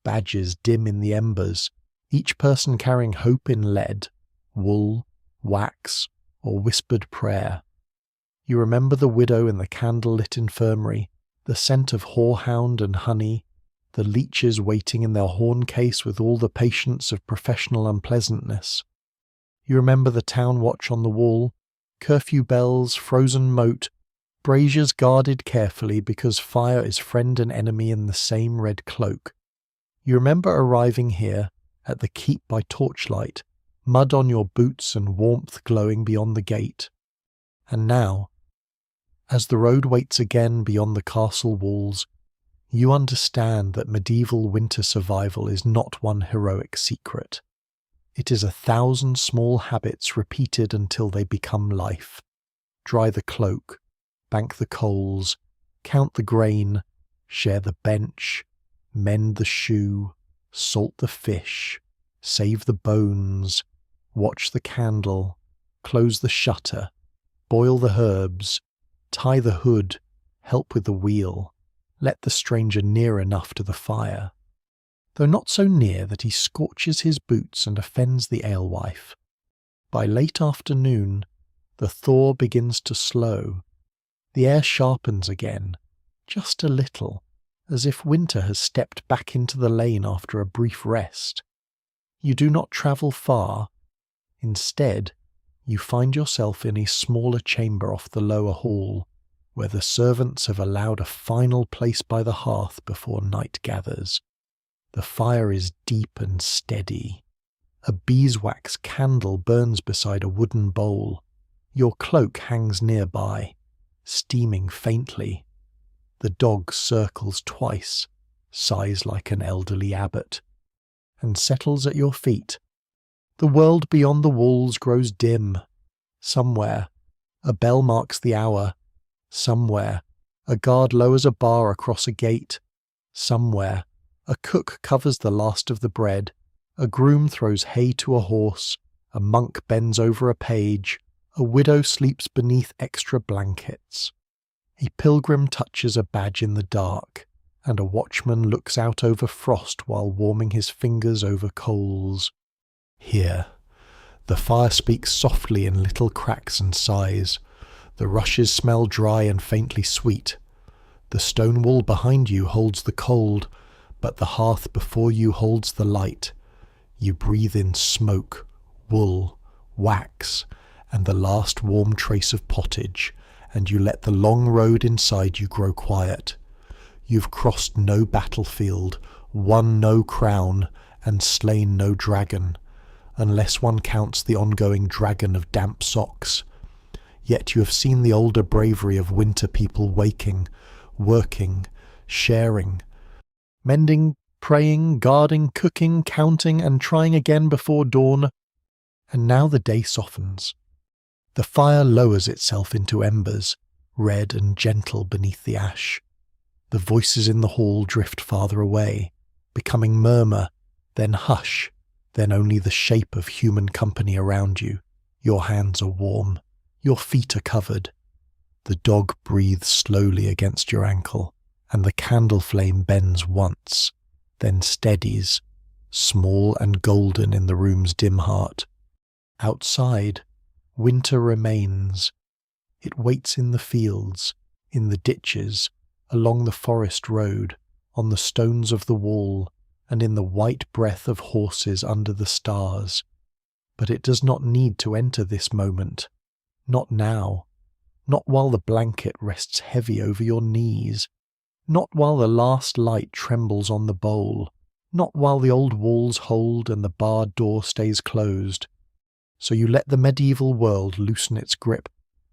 badges dim in the embers, each person carrying hope in lead, wool, wax, or whispered prayer. You remember the widow in the candle-lit infirmary, the scent of horehound and honey, the leeches waiting in their horn case with all the patience of professional unpleasantness. You remember the town watch on the wall, curfew bells, frozen moat, braziers guarded carefully because fire is friend and enemy in the same red cloak. You remember arriving here, at the keep by torchlight, mud on your boots and warmth glowing beyond the gate. And now, as the road waits again beyond the castle walls, you understand that medieval winter survival is not one heroic secret. It is 1,000 small habits repeated until they become life. Dry the cloak, bank the coals, count the grain, share the bench, mend the shoe, salt the fish, save the bones, watch the candle, close the shutter, boil the herbs, tie the hood, help with the wheel, let the stranger near enough to the fire. though not so near that he scorches his boots and offends the alewife. By late afternoon, the thaw begins to slow. The air sharpens again, just a little, as if winter has stepped back into the lane after a brief rest. You do not travel far. Instead, you find yourself in a smaller chamber off the lower hall, where the servants have allowed a final place by the hearth before night gathers. The fire is deep and steady. A beeswax candle burns beside a wooden bowl. Your cloak hangs nearby, steaming faintly. The dog circles twice, sighs like an elderly abbot, and settles at your feet. The world beyond the walls grows dim. Somewhere, a bell marks the hour. Somewhere, a guard lowers a bar across a gate. Somewhere, a cook covers the last of the bread. A groom throws hay to a horse. A monk bends over a page. A widow sleeps beneath extra blankets. A pilgrim touches a badge in the dark, and a watchman looks out over frost while warming his fingers over coals. Here, the fire speaks softly in little cracks and sighs. The rushes smell dry and faintly sweet. The stone wall behind you holds the cold, but the hearth before you holds the light. You breathe in smoke, wool, wax, and the last warm trace of pottage, and you let the long road inside you grow quiet. You've crossed no battlefield, won no crown, and slain no dragon, unless one counts the ongoing dragon of damp socks. Yet you have seen the older bravery of winter people waking, working, sharing, mending, praying, guarding, cooking, counting, and trying again before dawn. And now the day softens. The fire lowers itself into embers, red and gentle beneath the ash. The voices in the hall drift farther away, becoming murmur, then hush, then only the shape of human company around you. Your hands are warm. Your feet are covered. The dog breathes slowly against your ankle, and the candle flame bends once, then steadies, small and golden in the room's dim heart. Outside, winter remains. It waits in the fields, in the ditches, along the forest road, on the stones of the wall, and in the white breath of horses under the stars. But it does not need to enter this moment. Not now. Not while the blanket rests heavy over your knees. Not while the last light trembles on the bowl. Not while the old walls hold and the barred door stays closed. So you let the medieval world loosen its grip.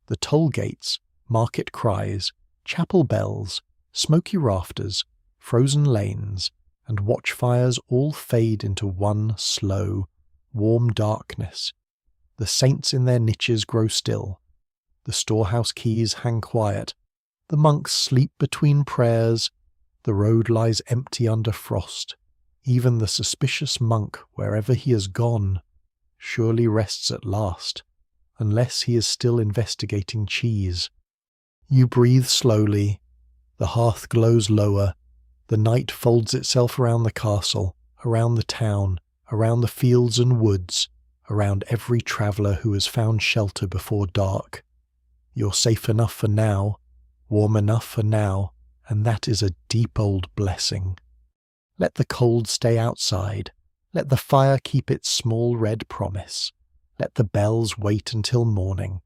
The toll gates, market cries, chapel bells, smoky rafters, frozen lanes, and watchfires all fade into one slow, warm darkness. The saints in their niches grow still. The storehouse keys hang quiet. The monks sleep between prayers. The road lies empty under frost. Even the suspicious monk, wherever he has gone, surely rests at last, unless he is still investigating cheese. You breathe slowly. The hearth glows lower. The night folds itself around the castle, around the town, around the fields and woods, around every traveller who has found shelter before dark. You're safe enough for now, warm enough for now, and that is a deep old blessing. Let the cold stay outside. Let the fire keep its small red promise. Let the bells wait until morning.